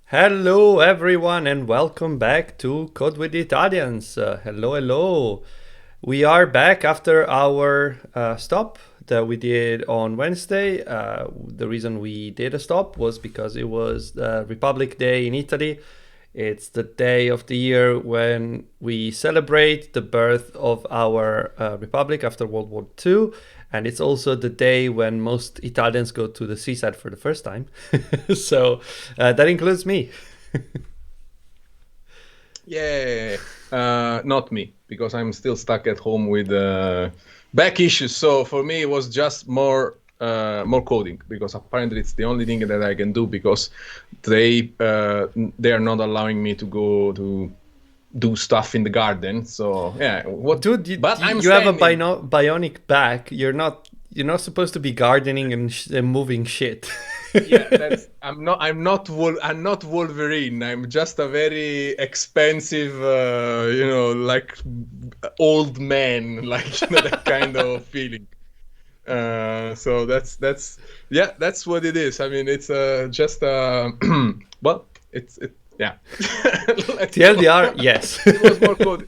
Hello, everyone, and welcome back to Code with the Italians. Hello. We are back after our stop that we did on Wednesday. The reason we did a stop was because it was the Republic Day in Italy. It's the day of the year when we celebrate the birth of our republic after World War II. And it's also the day when most Italians go to the seaside for the first time. So that includes me. Yeah, not me because I'm still stuck at home with back issues. So for me, it was just more coding because apparently it's the only thing that I can do because they are not allowing me to go to do stuff in the garden. So yeah, Dude, But I'm you have a standing. bionic back. You're not supposed to be gardening and moving shit. Yeah, that's I'm not Wolverine. I'm just a very expensive, like old man, like that kind of feeling. So that's yeah, that's what it is. I mean, it's just well, yeah. Let's go. TLDR, yes. It was more coding,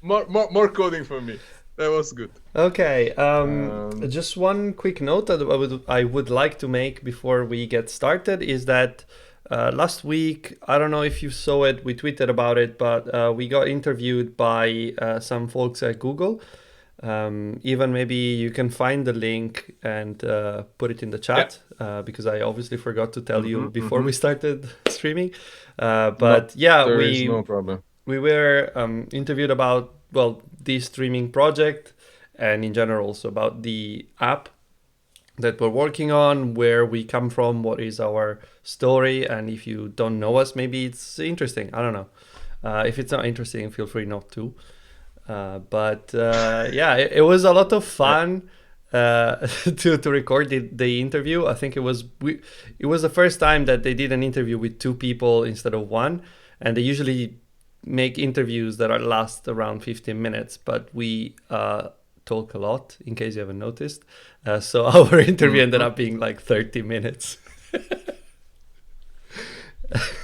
more coding for me. That was good. Okay. Um, Just one quick note that I would like to make before we get started is that last week, I don't know if you saw it, we tweeted about it, but we got interviewed by some folks at Google. Even maybe you can find the link and put it in the yeah. chat because I obviously forgot to tell you Mm-hmm, before mm-hmm. we started streaming. No, But yeah, there is we no problem. we were interviewed about, well, this streaming project and in general also about the app that we're working on, where we come from, what is our story, and if you don't know us, maybe it's interesting. I don't know. If it's not interesting, feel free not to. But yeah, it was a lot of Yeah. fun to record the interview. I think it was the first time that they did an interview with two people instead of one, and they usually make interviews that are last around 15 minutes, but we talk a lot, in case you haven't noticed. So our interview ended Mm-hmm. up being like 30 minutes.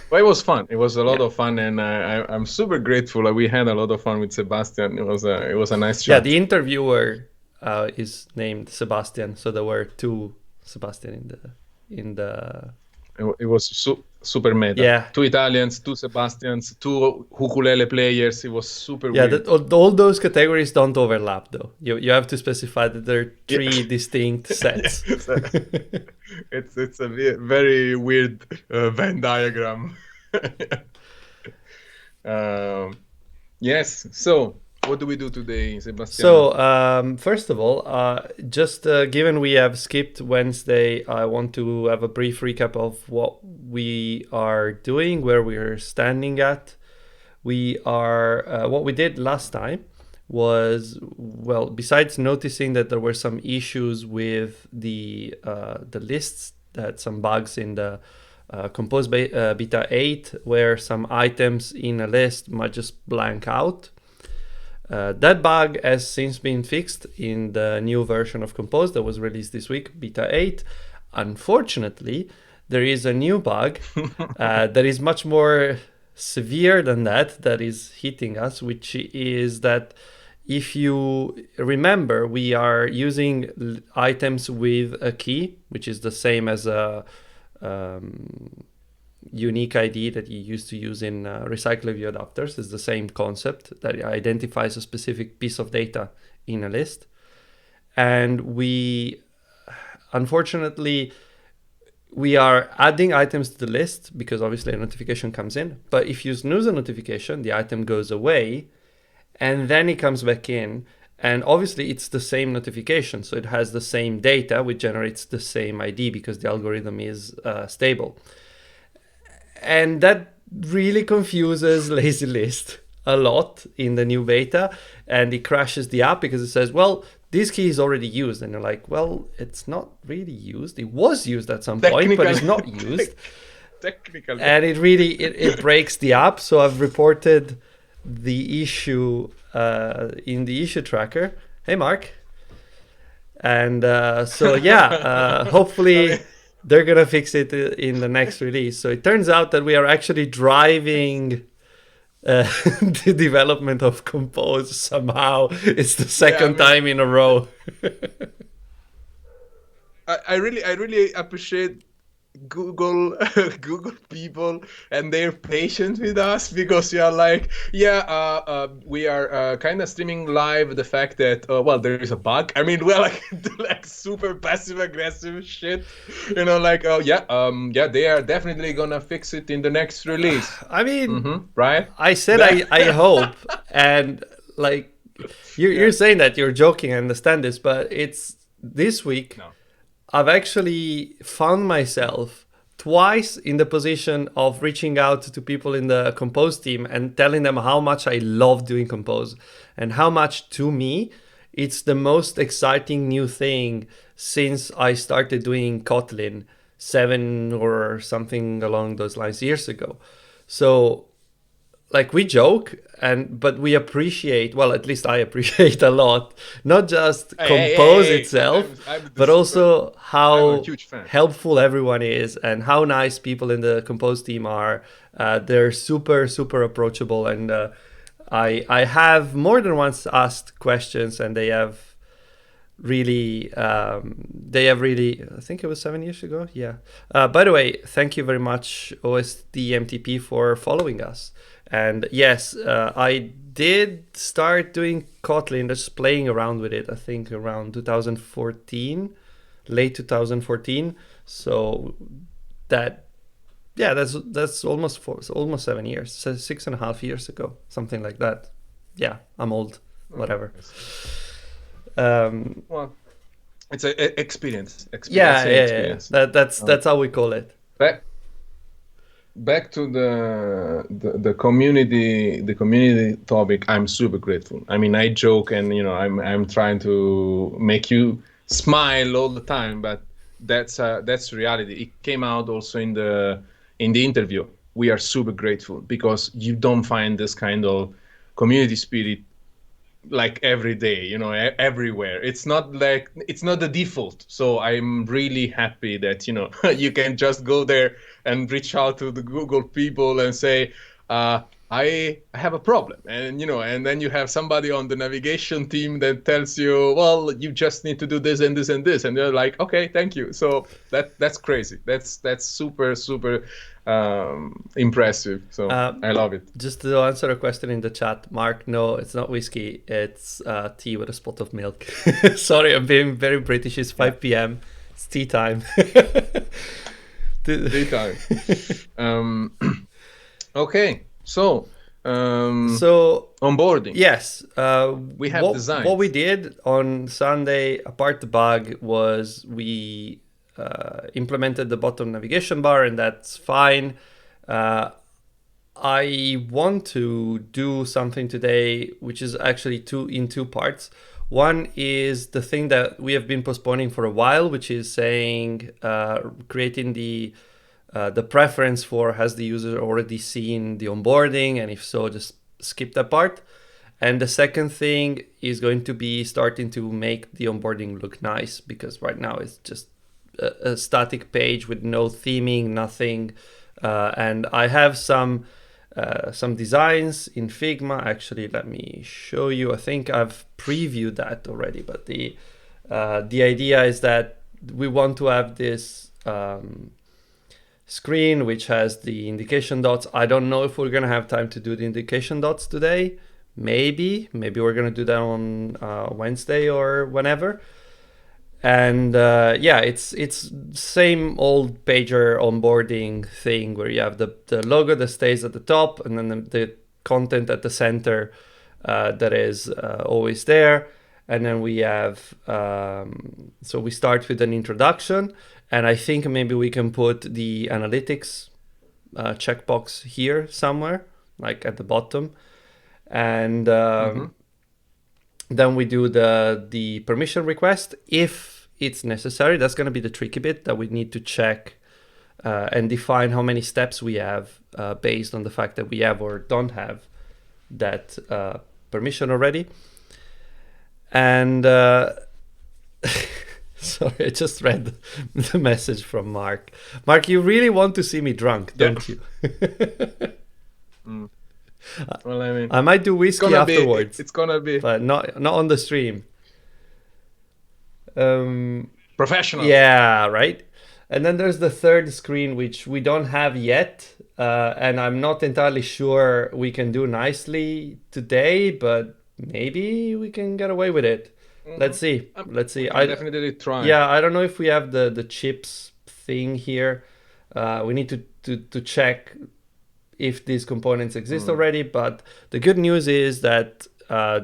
Well, it was fun. It was a lot Yeah. of fun, and I'm super grateful. We had a lot of fun with Sebastian. It was a nice Yeah, chat. the interviewer is named Sebastian, so there were two Sebastian in the It was super meta. yeah. Two Italians, two Sebastians, two ukulele players. It was super Yeah, weird. all those categories don't overlap though. You have to specify that there are Yeah, three distinct yeah. sets. It's a very weird Venn diagram. um, yes. So, what do we do today, Sebastiano? So, first of all, just given we have skipped Wednesday, I want to have a brief recap of what we are doing, where we are standing at. We are what we did last time was, well, besides noticing that there were some issues with the lists, that some bugs in the Compose beta 8, where some items in a list might just blank out. That bug has since been fixed in the new version of Compose that was released this week, beta 8. Unfortunately, there is a new bug that is much more severe than that is hitting us, which is that if you remember, we are using items with a key, which is the same as a unique ID that you used to use in recycle view adapters. Is the same concept that identifies a specific piece of data in a list. And we, unfortunately, we are adding items to the list because obviously a notification comes in. But if you snooze a notification, the item goes away and then it comes back in. And obviously it's the same notification. So it has the same data, which generates the same ID because the algorithm is stable. And that really confuses lazy list a lot in the new beta, and it crashes the app because it says, well, this key is already used, and you're like, well, it's not really used. It was used at some point, but Technical, it's not used. technically. And it breaks the app. So I've reported the issue in the issue tracker. Hey, Mark. And so yeah, I mean, hopefully they're gonna fix it in the next release. So it turns out that we are actually driving the development of Compose somehow. It's the Yeah, I second mean, time in a row. I really appreciate Google Google people and their patience with us, because you are like, yeah, we are kind of streaming live the fact that well, there is a bug. I mean, we're like like super passive aggressive shit, like, oh yeah, yeah, they are definitely gonna fix it in the next release. I mean, Right? I said That, I hope, and like you're yeah. saying that you're joking. I understand this, but it's this week. No. I've actually found myself twice in the position of reaching out to people in the Compose team and telling them how much I love doing Compose and how much to me it's the most exciting new thing since I started doing Kotlin 7 or something along those lines years ago. So like we joke but we appreciate, well, at least I appreciate a lot, not just Hey, hey, hey, Compose hey, hey. itself I'm the but super. also I'm a how huge fan. helpful everyone is and how nice people in the Compose team are. They're super super approachable, and I have more than once asked questions, and they have really, I think it was 7 years ago, yeah. By the way, thank you very much OSDMTP for following us. And yes, I did start doing Kotlin, just playing around with it, I think around 2014, late 2014. So that, yeah, that's almost 7 years, so 6.5 years ago, something like that. Yeah, I'm old, Oh, whatever. I see. um Well, it's a experience. Experience. I yeah, say yeah, yeah, yeah. experience. That's how we call it. Back back to the community topic. I'm super grateful. I mean, I joke, and I'm trying to make you smile all the time, but that's reality. It came out also in the interview. We are super grateful because you don't find this kind of community spirit like every day, everywhere. It's not the default. So I'm really happy that you can just go there and reach out to the Google people and say, I have a problem, and then you have somebody on the navigation team that tells you, well, you just need to do this and this and this, and they're like, okay, thank you. So that's crazy. That's super super impressive. So I love it. Just to answer a question in the chat, Mark, no, it's not whiskey. It's tea with a spot of milk. Sorry, I'm being very British. It's Yeah. 5 p.m. It's tea time. Daytime. Um, okay, so So onboarding. yes, We have what we designs. did on Sunday, apart the bug, was we implemented the bottom navigation bar, and that's fine. Uh, I want to do something today, which is actually two parts. One is the thing that we have been postponing for a while, which is saying creating the preference for has the user already seen the onboarding, and if so, just skip that part. And the second thing is going to be starting to make the onboarding look nice, because right now it's just a static page with no theming, nothing. And I have some designs in Figma. Actually, let me show you. I think I've previewed that already, but the idea is that we want to have this screen which has the indication dots. I don't know if we're gonna have time to do the indication dots today. Maybe we're gonna do that on Wednesday or whenever. And yeah, it's same old pager onboarding thing where you have the logo that stays at the top, and then the content at the center that is always there. And then we have so we start with an introduction, and I think maybe we can put the analytics checkbox here somewhere, like at the bottom. And Hmm. then we do the permission request if it's necessary. That's going to be the tricky bit that we need to check and define how many steps we have based on the fact that we have or don't have that permission already. And Sorry, I just read the message from Mark. Mark, you really want to see me drunk, Yeah. don't you? Mm. Well, I mean, I might do whiskey afterwards, it's gonna be but not on the stream. professional. Yeah, right. And then there's the third screen, which we don't have yet, and I'm not entirely sure we can do nicely today, but maybe we can get away with it. Let's see. Let's We see. can definitely try. Yeah, I don't know if we have the chips thing here. We need to check if these components exist already. But the good news is that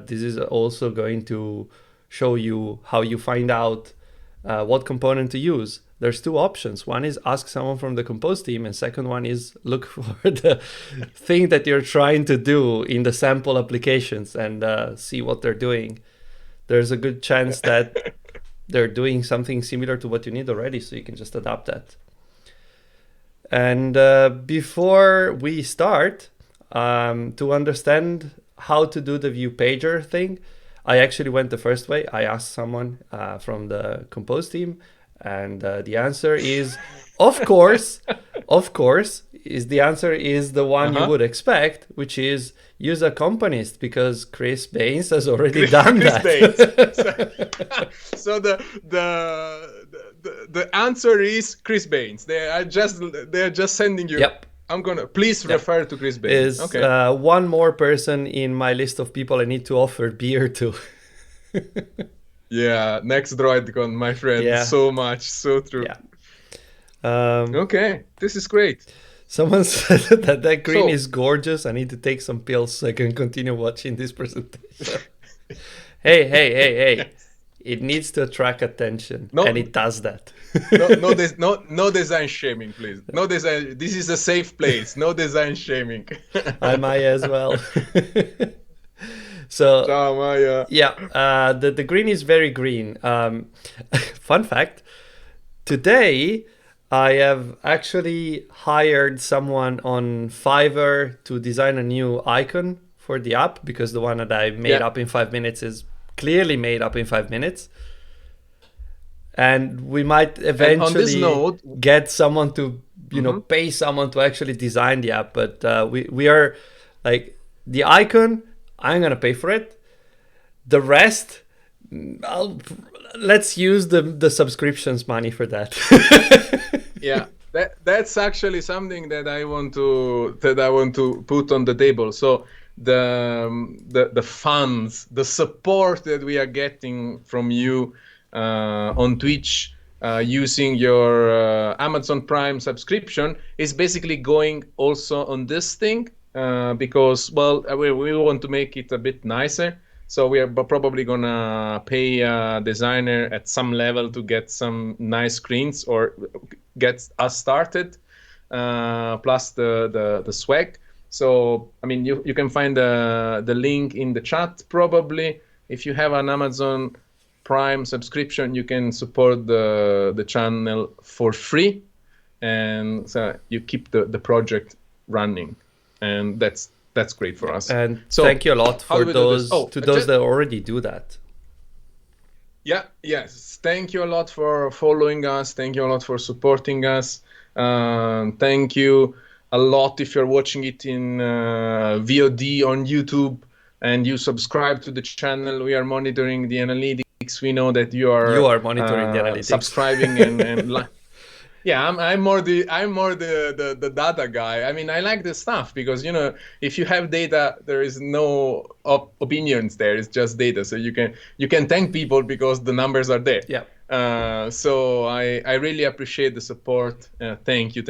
this is also going to show you how you find out what component to use. There's two options. One is ask someone from the Compose team, and second one is look for the thing that you're trying to do in the sample applications and see what they're doing. There's a good chance that they're doing something similar to what you need already, so you can just adapt that. And before we start, to understand how to do the view pager thing, I actually went the first way. I asked someone from the Compose team, and the answer is, of course, the answer is the one you would expect, which is use Accompanist, because Chris Baines has already done Chris that. Baines. So the answer is Chris Baines. They're just sending you. Yep. I'm gonna please refer to Chris Baines. Is Okay. one more person in my list of people I need to offer beer to. Yeah, next DroidCon, my friend. Yeah. So much, so true. Yeah. Okay, this is great. Someone said that green is gorgeous. I need to take some pills so I can continue watching this presentation. Hey. Yes. It needs to attract attention, No. and it does that. No design shaming, please. No design. This is a safe place. No design shaming. I might as well. So, Ciao, Maya. yeah, the green is very green. Fun fact, today I have actually hired someone on Fiverr to design a new icon for the app, because the one that I made up in 5 minutes is clearly made up in 5 minutes. And we might eventually get someone to, pay someone to actually design the app. But we are like, the icon, I'm going to pay for it. The rest, let's use the subscriptions money for that. Yeah, that's actually something that I want to put on the table. So the funds, the support that we are getting from you on Twitch using your Amazon Prime subscription is basically going also on this thing because, well, we want to make it a bit nicer. So we are probably gonna pay a designer at some level to get some nice screens or get us started, plus the swag. So I mean, you can find the link in the chat probably. If you have an Amazon Prime subscription, you can support the channel for free, and so you keep the project running, and that's great for us. And so, thank you a lot for those that already do that. Yeah, yes. Thank you a lot for following us. Thank you a lot for supporting us. Thank you a lot if you're watching it in VOD on YouTube and you subscribe to the channel. We are monitoring the analytics. We know that you are monitoring the analytics, subscribing and yeah, I'm more the data guy. I mean, I like this stuff because, if you have data, there is no opinions there. It's just data. So you can thank people because the numbers are there. Yeah. So I really appreciate the support. Thank you.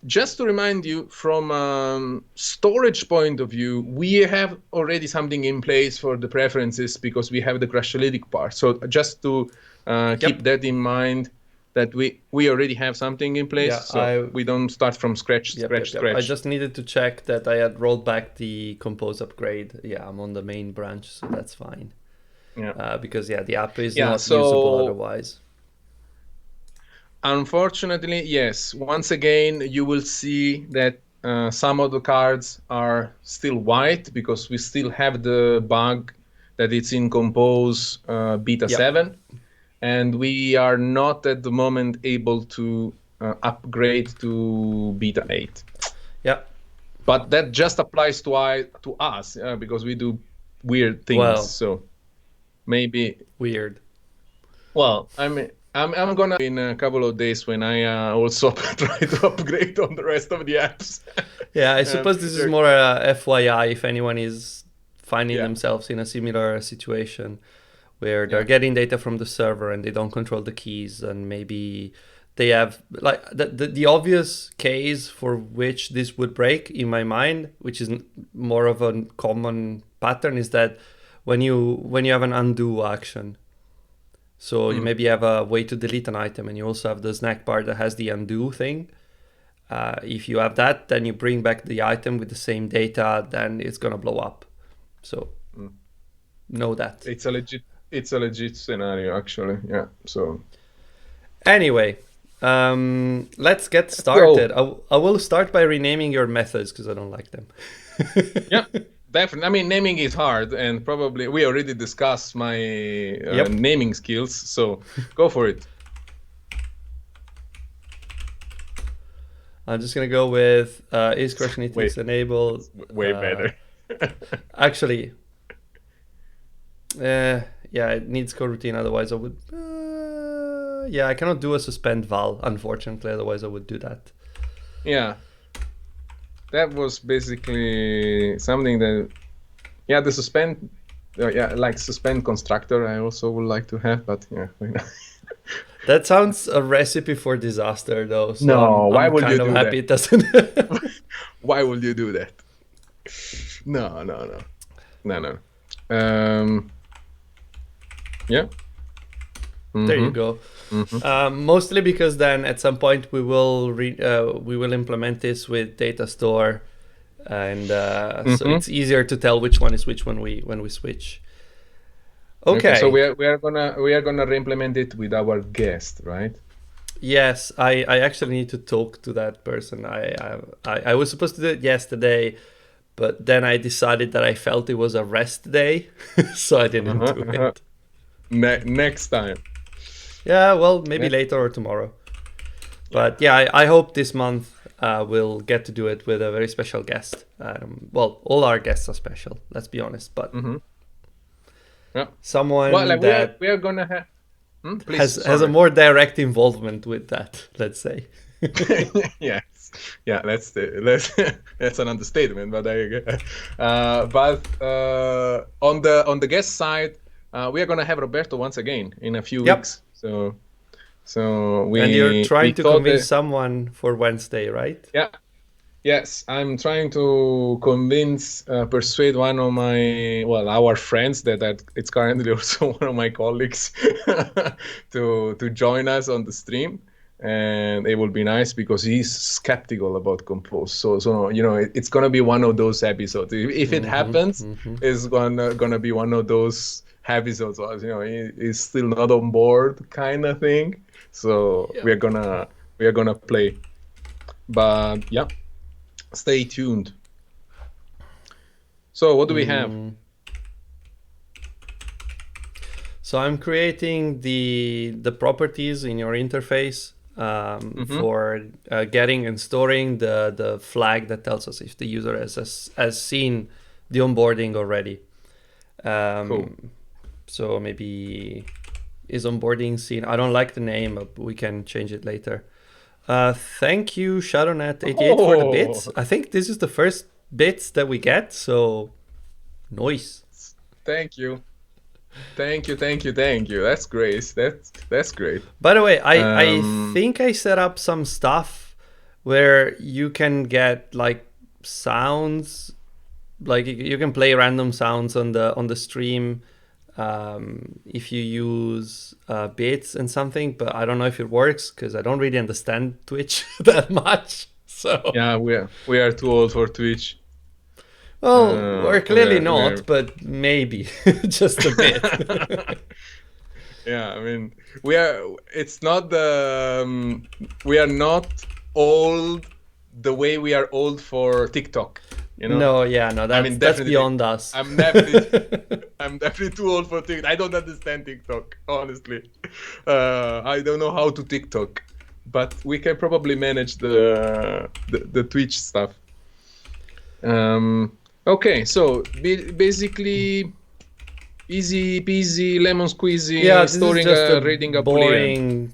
Just to remind you, from storage point of view, we have already something in place for the preferences because we have the Crashlytic part. So just to keep that in mind, that we already have something in place, so we don't start from scratch. I just needed to check that I had rolled back the Compose upgrade. Yeah, I'm on the main branch, so that's fine. Yeah. Because the app is not usable otherwise. Unfortunately, yes. Once again, you will see that some of the cards are still white because we still have the bug that it's in Compose beta 7. and we are not at the moment able to upgrade to beta 8. Yeah. But that just applies to us because we do weird things. Well, so maybe. Weird. Well, I'm gonna in a couple of days when I also try to upgrade on the rest of the apps. Yeah, I suppose this is more a FYI if anyone is finding themselves in a similar situation where they're getting data from the server and they don't control the keys, and maybe they have like the obvious case for which this would break in my mind, which is more of a common pattern, is that when you have an undo action. So you maybe have a way to delete an item, and you also have the snack bar that has the undo thing. If you have that, then you bring back the item with the same data, then it's gonna blow up. So know that. It's a legit scenario, actually. Yeah. So anyway, let's get started. I will start by renaming your methods because I don't like them. Yeah, definitely. I mean, naming is hard, and probably we already discussed my naming skills. So go for it. I'm just gonna go with is question is enabled. Way better. Actually, yeah, it needs coroutine. Otherwise, I would. Yeah, I cannot do a suspend val, unfortunately. Otherwise, I would do that. Yeah, that was basically something that. Yeah, the suspend. Like suspend constructor. I also would like to have, but yeah. That sounds a recipe for disaster, though. So no, why would you do happy that? It doesn't. Why would you do that? No. Yeah. There you go. Mostly because then at some point we will implement this with data store, and so it's easier to tell which one is which when we switch. Okay. So we are gonna re-implement it with our guest, right? Yes, I actually need to talk to that person. I was supposed to do it yesterday, but then I decided that I felt it was a rest day, so I didn't do it. Next time. Yeah, well, maybe later or tomorrow. But yeah, I hope this month we'll get to do it with a very special guest. Well, all our guests are special, let's be honest, but someone that we are gonna have has a more direct involvement with that, let's say. Yes. Yeah, that's an understatement, but on the guest side, we are gonna have Roberto once again in a few weeks. So we. And you're trying to convince someone for Wednesday, right? Yeah. Yes, I'm trying to persuade one of our friends that it's currently also one of my colleagues to join us on the stream. And it will be nice because he's skeptical about Compose. So it's gonna be one of those episodes. If it happens, it's gonna be one of those episodes. He's still not on board, kind of thing. So we are gonna play, but yeah, stay tuned. So what do we have? So I'm creating the properties in your interface. For getting and storing the flag that tells us if the user has seen the onboarding already. Cool. So maybe is onboarding seen? I don't like the name, but we can change it later. Thank you, Shadownet88 for the bits. I think this is the first bits that we get, so nice. Thank you. That's great. That's great. By the way, I think I set up some stuff where you can get like sounds, like you can play random sounds on the stream if you use bits and something, but I don't know if it works because I don't really understand Twitch that much. So yeah, we are too old for Twitch. Well, we're clearly not, but maybe just a bit. Yeah, I mean, we are. It's not we are not old the way we are old for TikTok. you know. No, yeah, no, I mean, that's definitely, beyond us. I'm definitely, I'm definitely too old for TikTok. I don't understand TikTok, honestly. I don't know how to TikTok, but we can probably manage the Twitch stuff. Okay, so basically, easy peasy, lemon Yeah, squeezy, this is storing just a reading a boolean. boring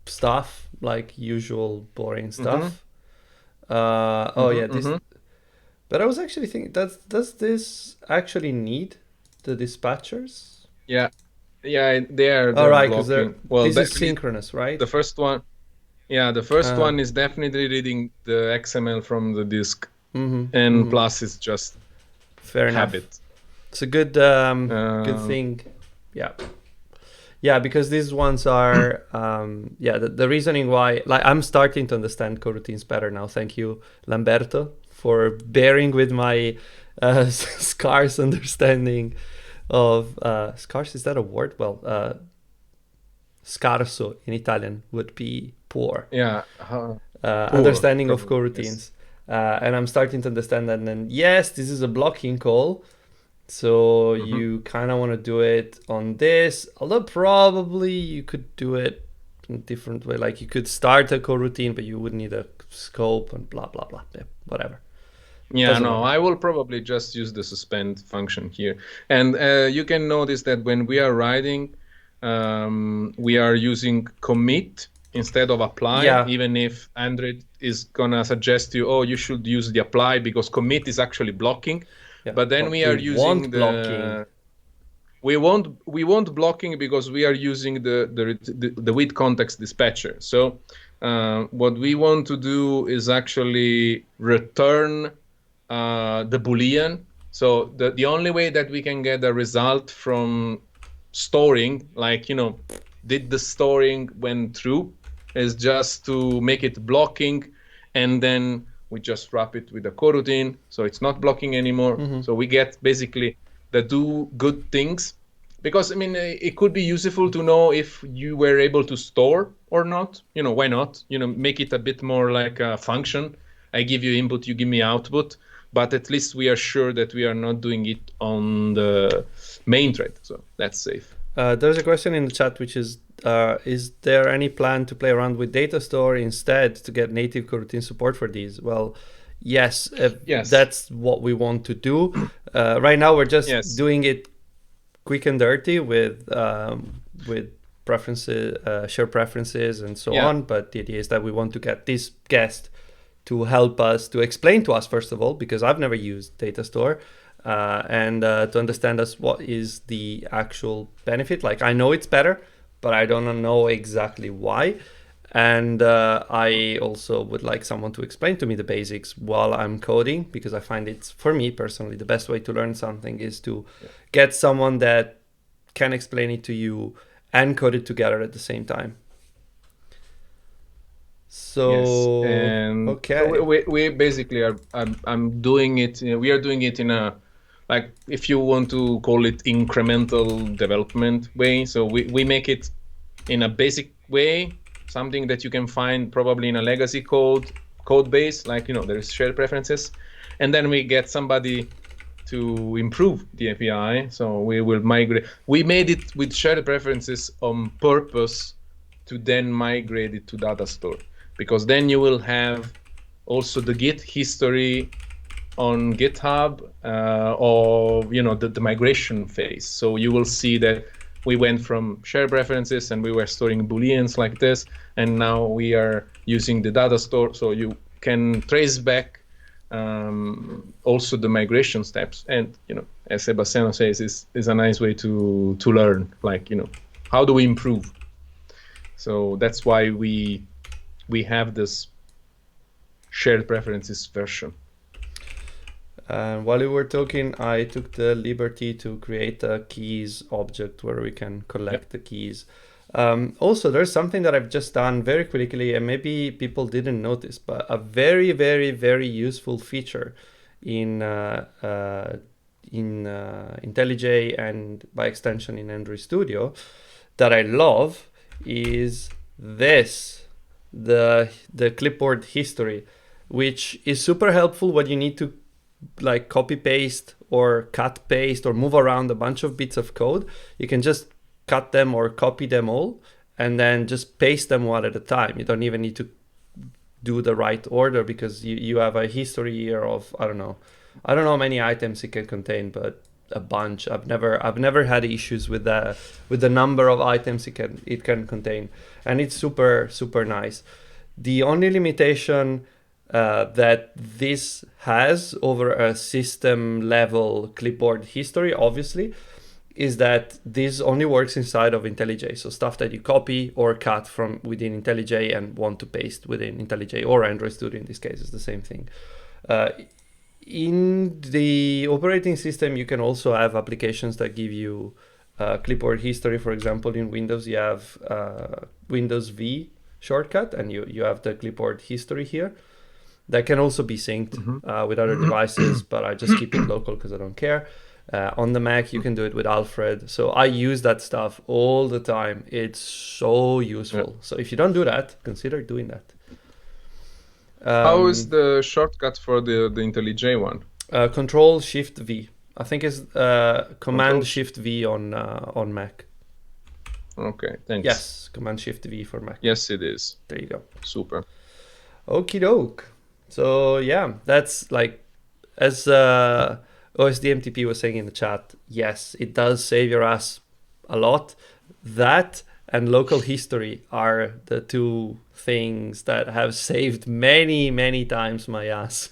stuff, like usual boring Mm-hmm. stuff. Oh yeah, this. Mm-hmm. But I was actually thinking, does this actually need the dispatchers? Yeah, yeah, they're All they're right, because they're blocking. Well, this is definitely synchronous, the right? first one. Yeah, the first Uh, one is definitely reading the XML from the disk, mm-hmm, and mm-hmm. plus it's just Fair enough. habit. It's a good good Uh, thing. Yeah. Yeah, because these ones are yeah, the reasoning why, like, I'm starting to understand coroutines better now. Thank you, Lamberto, for bearing with my scarce understanding of scarce, is that a word? Well, scarso in Italian would be poor. yeah, poor Understanding of probably. Yes. coroutines. And I'm starting to understand that. And then, yes, this is a blocking call. So Mm-hmm. you kind of want to do it on this, although probably you could do it in a different way. Like you could start a coroutine, but you would need a scope and blah, blah, blah. Yeah, whatever. Yeah, Doesn't no, matter. I will probably just use the suspend function here. And you can notice that when we are writing, we are using commit instead of apply, Yeah. even if Android is gonna suggest you, oh, you should use the apply because commit is actually blocking. Yeah. But then But we we are using want blocking. we won't blocking because we are using the with context dispatcher. So what we want to do is actually return the boolean. So the only way that we can get a result from storing, like, did the storing went through, is just to make it blocking, and then we just wrap it with a coroutine, so it's not blocking anymore. Mm-hmm. So we get basically the do good things, because I mean it could be useful to know if you were able to store or not. Why not? Make it a bit more like a function. I give you input, you give me output, but at least we are sure that we are not doing it on the main thread, so that's safe. There's a question in the chat, which is there any plan to play around with data store instead to get native coroutine support for these? Well, yes, Yes. that's what we want to do. Right now, we're just Yes. doing it quick and dirty with preferences, share preferences, and so Yeah. on. But the idea is that we want to get this guest to help us, to explain to us, first of all, because I've never used data store, and to understand us what is the actual benefit. Like, I know it's better, but I don't know exactly why. And I also would like someone to explain to me the basics while I'm coding, because I find it's, for me personally, the best way to learn something is to get someone that can explain it to you and code it together at the same time. Yes, So, and so okay. we basically are I'm doing it. We are doing it in a, like, if you want to call it, incremental development way. So we make it in a basic way, something that you can find probably in a legacy code base, like, there is shared preferences, and then we get somebody to improve the API. So we will migrate. We made it with shared preferences on purpose to then migrate it to data store, because then you will have also the Git history on GitHub or the migration phase. So you will see that we went from shared preferences and we were storing booleans like this, and now we are using the data store. So you can trace back also the migration steps. And as Sebastiano says, is a nice way to learn, like, how do we improve. So that's why we have this shared preferences version. And while you were talking, I took the liberty to create a keys object where we can collect the keys. Also, there's something that I've just done very quickly, and maybe people didn't notice, but a very, very, very useful feature in IntelliJ and by extension in Android Studio that I love is this, the clipboard history, which is super helpful when you need to like copy paste or cut paste or move around a bunch of bits of code, you can just cut them or copy them all and then just paste them one at a time. You don't even need to do the right order because you have a history here of I don't know how many items it can contain, but a bunch. I've never had issues with the number of items it can contain, and it's super nice. The only limitation that this has over a system level clipboard history, obviously, is that this only works inside of IntelliJ. So stuff that you copy or cut from within IntelliJ and want to paste within IntelliJ or Android Studio in this case is the same thing. In the operating system, you can also have applications that give you clipboard history. For example, in Windows, you have Windows V shortcut, and you have the clipboard history here. That can also be synced with other devices, but I just keep it local because I don't care. On the Mac, you can do it with Alfred. So I use that stuff all the time. It's so useful. So if you don't do that, consider doing that. How is the shortcut for the IntelliJ one? Control Shift V. I think it's Command Shift V on Mac. Okay, thanks. Yes, Command Shift V for Mac. Yes, it is. There you go. Super. Okie doke. So yeah, that's like as OSDMTP was saying in the chat. Yes, it does save your ass a lot. That and local history are the two things that have saved many times my ass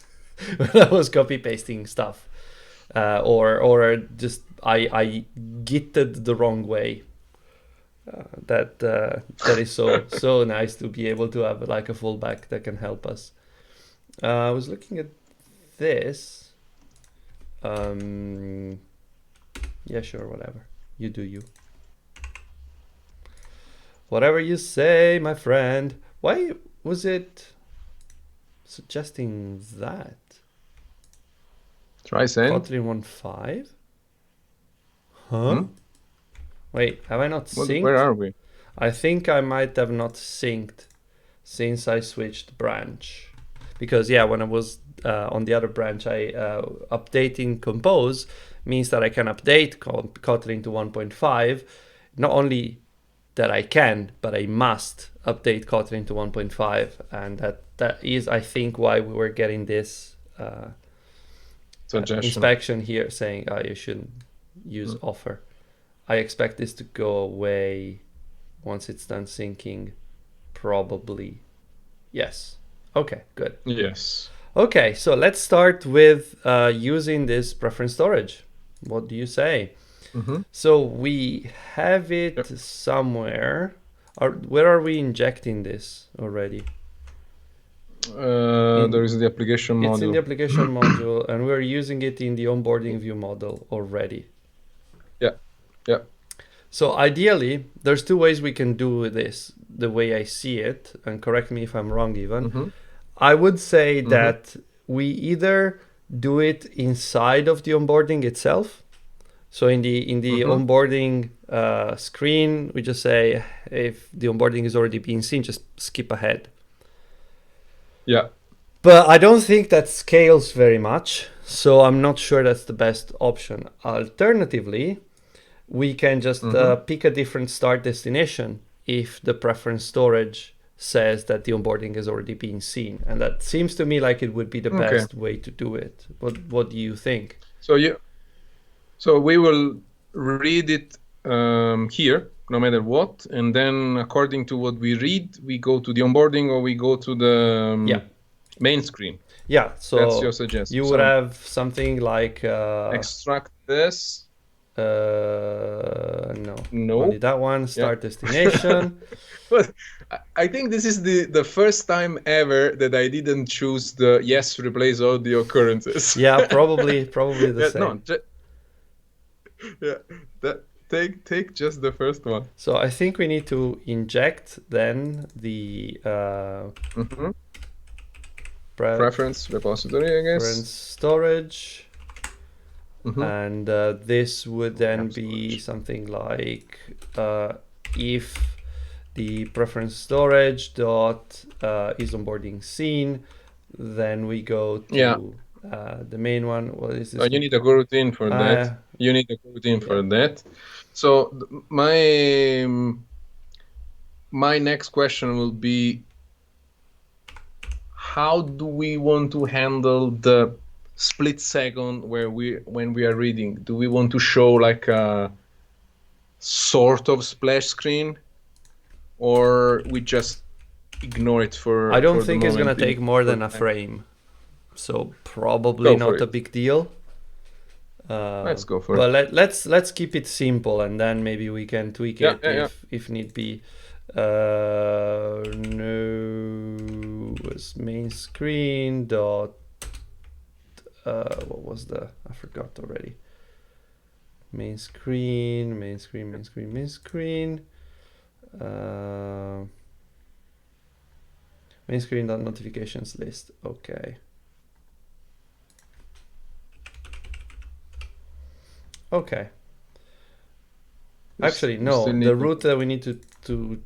when I was copy pasting stuff, or just I gitted the wrong way. That is so nice to be able to have like a fallback that can help us. I was looking at this. Yeah, sure, whatever. You do you. Whatever you say, my friend. Why was it suggesting that? Try send. Kotlin 1.5? Huh? Wait, have I not synced? Where are we? I think I might have not synced since I switched branch. Because yeah, when I was on the other branch, updating Compose means that I can update Kotlin to 1.5. Not only that I can, but I must update Kotlin to 1.5, and that is, I think, why we were getting this inspection here saying you shouldn't use offer. I expect this to go away once it's done syncing, probably. Yes. Okay, good. Yes. Okay, so let's start with using this preference storage. What do you say? So we have it somewhere. Where are we injecting this already? There is the application module. It's in the application module, and we're using it in the onboarding view model already. Yeah. So ideally, there's two ways we can do this, the way I see it, and correct me if I'm wrong even. I would say that we either do it inside of the onboarding itself. So in the onboarding screen, we just say if the onboarding is already being seen, just skip ahead. Yeah. But I don't think that scales very much, so I'm not sure that's the best option. Alternatively, we can just pick a different start destination if the preference storage says that the onboarding has already been seen. And that seems to me like it would be the best way to do it. What do you think? So we will read it here, no matter what. And then according to what we read, we go to the onboarding or we go to the main screen. Yeah, so that's your suggestion. You would have something like... extract this. No. No. That one, start destination. But I think this is the first time ever that I didn't choose the yes, replace all the occurrences. Yeah, probably the same. Take just the first one. So I think we need to inject then the preference repository, I guess. Preference storage. And this would then be something like if the preference storage dot is onboarding seen, then we go to The main one, what is Oh, this? you need a coroutine for that. Uh, You need a coroutine yeah. for that. So my next question will be, how do we want to handle the split second where when we are reading? Do we want to show like a sort of splash screen, or we just ignore it I don't for the think it's gonna moment in take more for than the a time? frame, so probably Go for not a it. big deal. Let's go for But it. let's keep it simple, and then maybe we can tweak Yeah, it yeah, yeah. if need be. No, was main screen dot. What was the? I forgot already. Main screen, main screen, main screen, main screen. Main screen dot notifications list. Okay. Okay. Actually, We still no. The need to. route that we need to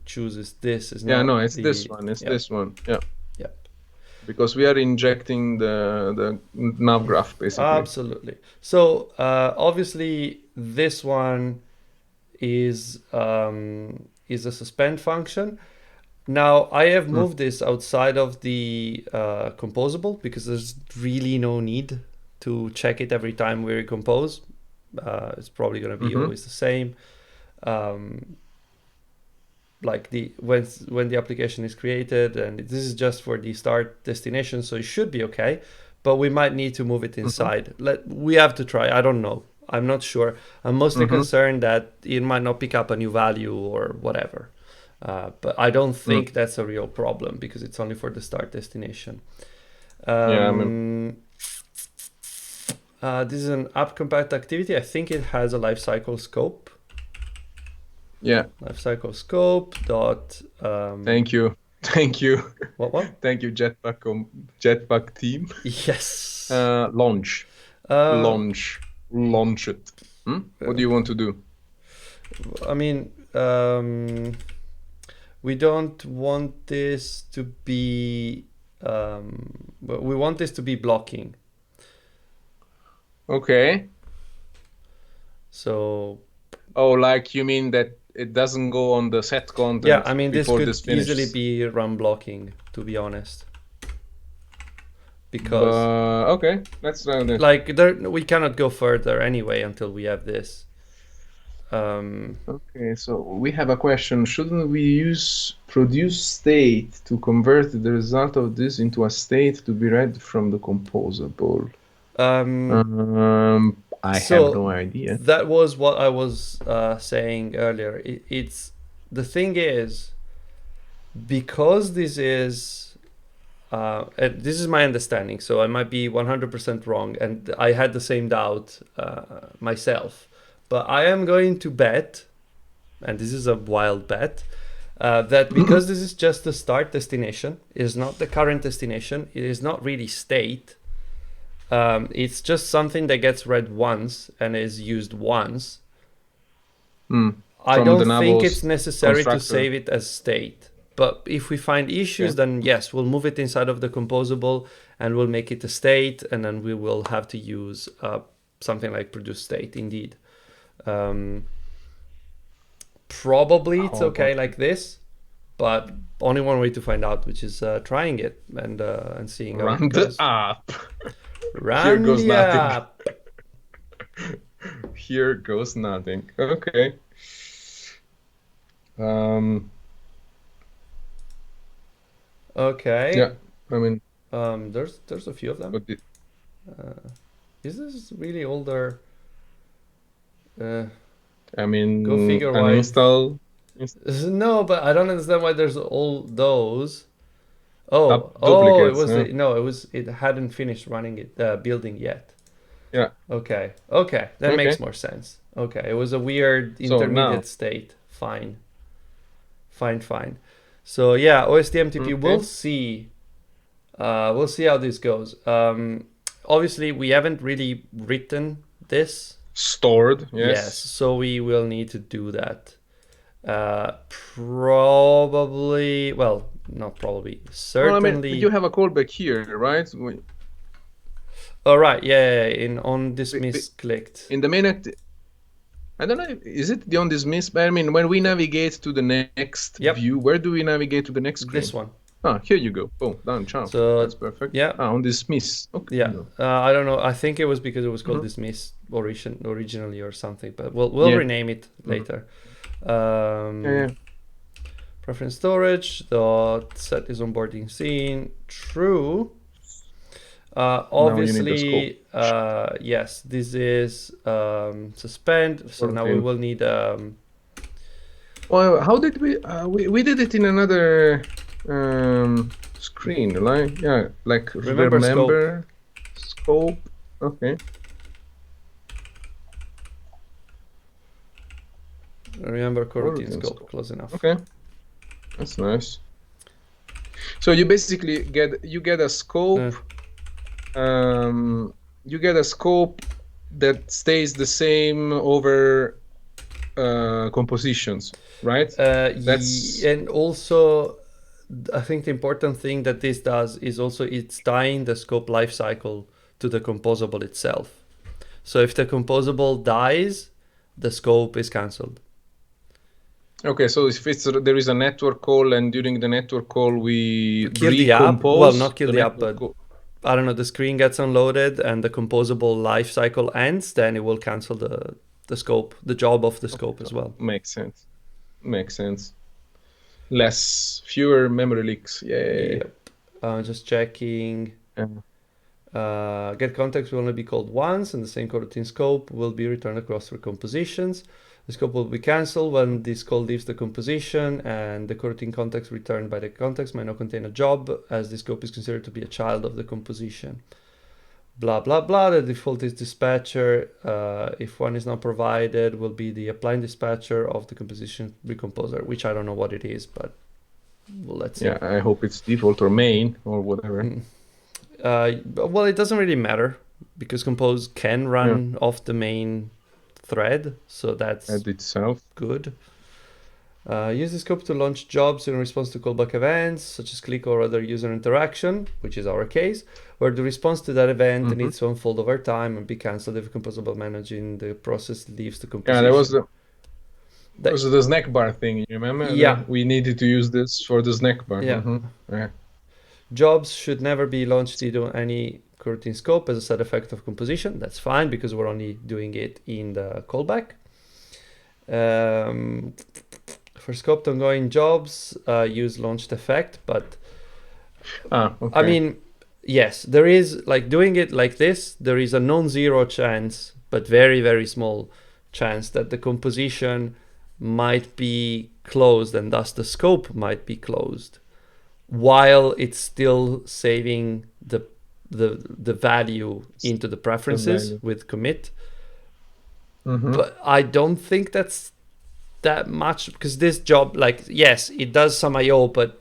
choose is this. Is Yeah, not no, it's this the. one. It's Yep. this one. Yeah, Yep. because we are injecting the nav graph basically. Absolutely. So obviously this one is a suspend function. Now I have Mm. moved this outside of the composable because there's really no need to check it every time we recompose. It's probably going to be Mm-hmm. always the same. Um, like the when the application is created, and this is just for the start destination, so it should be okay, but we might need to move it Mm-hmm. inside. We have to try. I don't know, I'm not sure. I'm mostly Mm-hmm. concerned that it might not pick up a new value or whatever, but I don't Mm. think that's a real problem because it's only for the start destination. Yeah, I mean, um, this is an app compact activity. I think it has a lifecycle scope. yeah. Lifecycle scope dot Thank you, thank you, what thank you, Jetpack team. yes. Launch, Uh, launch, launch it. What do you want to do? I mean, we don't want this to be. But we want this to be blocking. Okay. So Oh, like you mean that it doesn't go on the set yeah, I content mean, this before could this easily finishes. be run blocking, to be honest, because But okay, let's try this. like we cannot go further anyway until we have this. Okay, so we have a question. Shouldn't we use produce state to convert the result of this into a state to be read from the composable? um, I have no so idea. that was what I was saying earlier. It's the thing is, because this is my understanding, so I might be 100% wrong, and I had the same doubt myself, but I am going to bet, and this is a wild bet, that because this is just the start destination, it is not the current destination, it is not really state, it's just something that gets read once and is used once. I From don't the think it's Nabos necessary to constructor. save it as state. But if we find issues, Okay. then yes, we'll move it inside of the composable and we'll make it a state, and then we will have to use something like produce state indeed. Probably it's How okay about like this, but only one way to find out, which is trying it and seeing how it run the goes. app? Here Run goes the nothing. app. Here goes nothing. Okay. Okay. Yeah, I mean, There's a few of them. what did, Is this really older? Uh, I Go mean, figure why. uninstall No, but I don't understand why there's all those. Oh, it duplicates. was Huh? no, it hadn't finished running it, building yet. Yeah. Okay, that makes Okay. more sense. Okay, it was a weird So now, intermediate state. Fine. So yeah, OSDMTP. okay, We'll see how this goes. Obviously, we haven't really written this. stored. Yes, Yes. so we will need to do that. Probably, well, not probably, Well, I mean, certainly. you have a callback here, right? All right, yeah, in on dismiss clicked. In the main I don't know, is it the on dismiss? But I mean, when we navigate to the next Yep, view, where do we navigate to the next this screen? one. Ah, here you go. Boom, done, ciao. So That's perfect. yeah, Ah, on dismiss. Okay. yeah. I don't know. I think it was because it was called Mhm. dismiss originally or something, but we'll Yeah. rename it Mhm. later. Yeah, Um, yeah. preference storage dot set is onboarding scene true. Now you need the scope. Obviously, yes, this is suspend. So now we Coroutine. will need Well, how did we did it in another screen, right? Yeah, like remember scope. remember scope. Okay. Remember coroutine Coroutine scope. scope. Close enough. Okay, that's nice. So you basically get a scope. You get a scope that stays the same over compositions, right? That's And also, I think the important thing that this does is also it's tying the scope lifecycle to the composable itself. So if the composable dies, the scope is cancelled. okay. So if there is a network call, and during the network call we Kill the app. Well, recompose not kill the the app, network but call. I don't know. The screen gets unloaded and the composable lifecycle ends. Then it will cancel the scope, the job of the Okay, scope as so well. makes sense. Makes sense. Fewer memory leaks. Yay. Yep. Just checking. Uh, Get context will only be called once, and the same coroutine scope will be returned across three compositions. The scope will be cancelled when this call leaves the composition, and the coroutine context returned by the context might not contain a job, as the scope is considered to be a child of the composition. Blah blah blah. The default is dispatcher. If one is not provided, will be the applying dispatcher of the composition recomposer, which I don't know what it is, but well, let's see. yeah, I hope it's default or main or whatever. Well, it doesn't really matter because compose can Yeah, run off the main thread, so that's add itself. good. Use the scope to launch jobs in response to callback events, such as click or other user interaction, which is our case, where the response to that event Mm-hmm. needs to unfold over time and be cancelled if composable managing the process leaves the Yeah, there was composition. the snack bar thing. You remember Yeah, that we needed to use this for the snack bar. yeah. Mm-hmm. Yeah. Jobs should never be launched into any coroutine scope as a side effect of composition. That's fine because we're only doing it in the callback. For scoped ongoing jobs, use launched effect, but Okay. I mean, yes, there is like doing it like this, there is a non-zero chance, but very, very small chance that the composition might be closed and thus the scope might be closed while it's still saving the value into the preferences with commit. Mm-hmm. But I don't think that's that much because this job, like, yes, it does some IO, but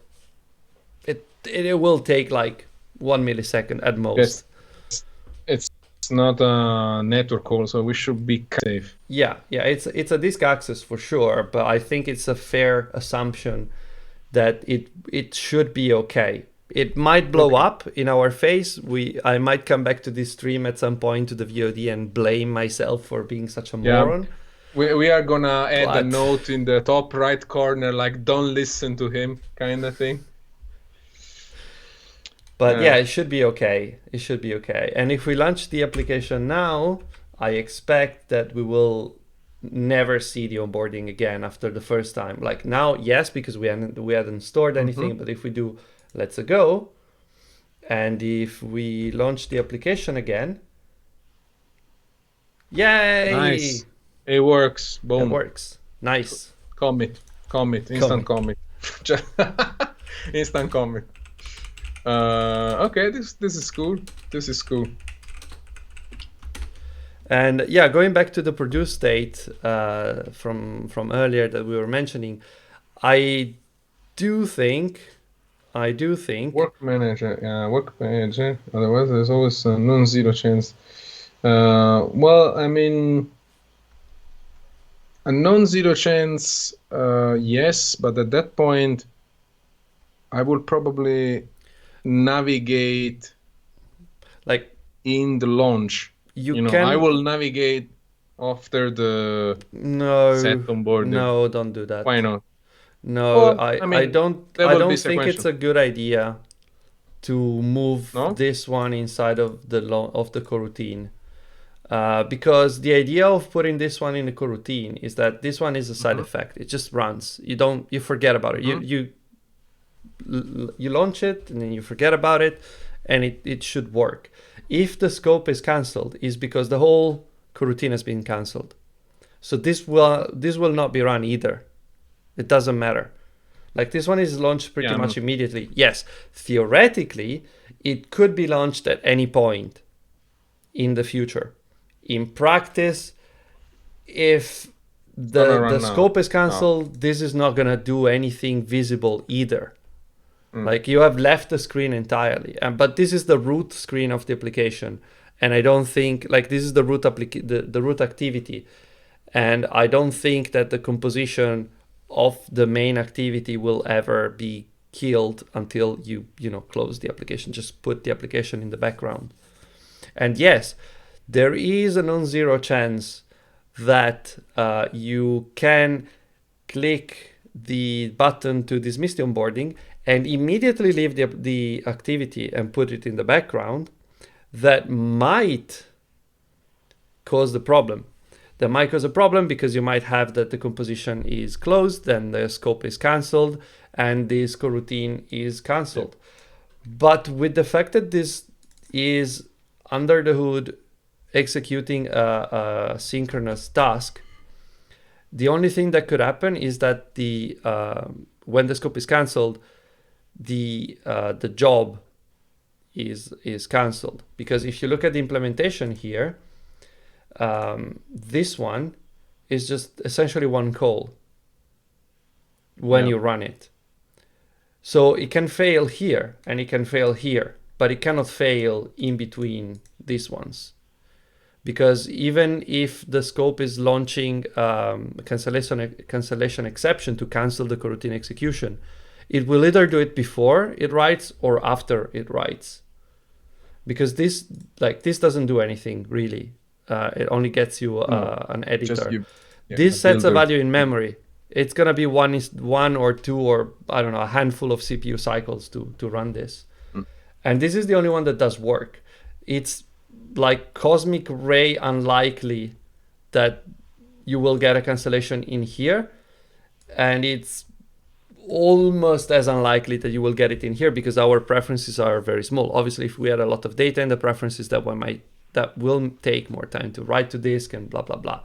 it will take like 1 millisecond at most. It's not a network call, so we should be safe. Yeah, it's a disk access for sure, but I think it's a fair assumption that it should be okay. It might blow up in our face. I might come back to this stream at some point to the VOD and blame myself for being such a moron. We are gonna add a But- note in the top right corner, like "Don't listen to him" kind of thing. But yeah, it should be okay. It should be okay. And if we launch the application now, I expect that we will never see the onboarding again after the first time. Like now, yes, because we hadn't stored anything. But if we do let's go, and if we launch the application again, yay! Nice. It works. Boom. It works. Nice. Commit. Instant commit. Instant commit. Okay, this is cool. This is cool. And yeah, going back to the produce state from earlier that we were mentioning, I do think Work manager. Yeah, work manager. Otherwise, there's always a non-zero chance. Well, I mean, a non-zero chance, yes, but at that point, I would probably navigate like in the launch. You I can will navigate after the set no, onboarding. no, don't do Why that. not? No, Well, I I mean, don't there I will be don't think it's sequential. a good idea to move No? this one inside of the coroutine. Because the idea of putting this one in the coroutine is that this one is a side Mm-hmm. effect. It just runs. You forget about it. Mm-hmm. You launch it and then you forget about it, and it should work. If the scope is cancelled, is because the whole coroutine has been cancelled. So this will not be run either. It doesn't matter. Like this one is launched pretty Yeah, much immediately. Yes, theoretically, it could be launched at any point in the future. In practice, if it's gonna the run now. scope is No. cancelled, this is not gonna do anything visible either. Mm. Like you have left the screen entirely, but this is the root screen of the application, and I don't think like this is the the root activity, and I don't think that the composition of the main activity will ever be killed until you close the application. Just put the application in the background. And yes, there is a non-zero chance that you can click the button to dismiss the onboarding and immediately leave the activity and put it in the background. That might cause the problem. That might cause a problem because you might have that the composition is closed, then the scope is cancelled, and this coroutine is cancelled. Yeah. But with the fact that this is under the hood executing a synchronous task, the only thing that could happen is that the when the scope is cancelled, the job is cancelled. Because if you look at the implementation here, this one is just essentially one call when you run it. So it can fail here and it can fail here, but it cannot fail in between these ones. Because even if the scope is launching cancellation exception to cancel the coroutine execution, it will either do it before it writes or after it writes. Because this doesn't do anything really. It only gets you an editor. This sets a value in memory. It's gonna be one or two or I don't know, a handful of CPU cycles to run this. And this is the only one that does work. It's like cosmic ray unlikely that you will get a cancellation in here, and it's almost as unlikely that you will get it in here because our preferences are very small. Obviously, if we had a lot of data in the preferences, that will take more time to write to disk and blah blah blah.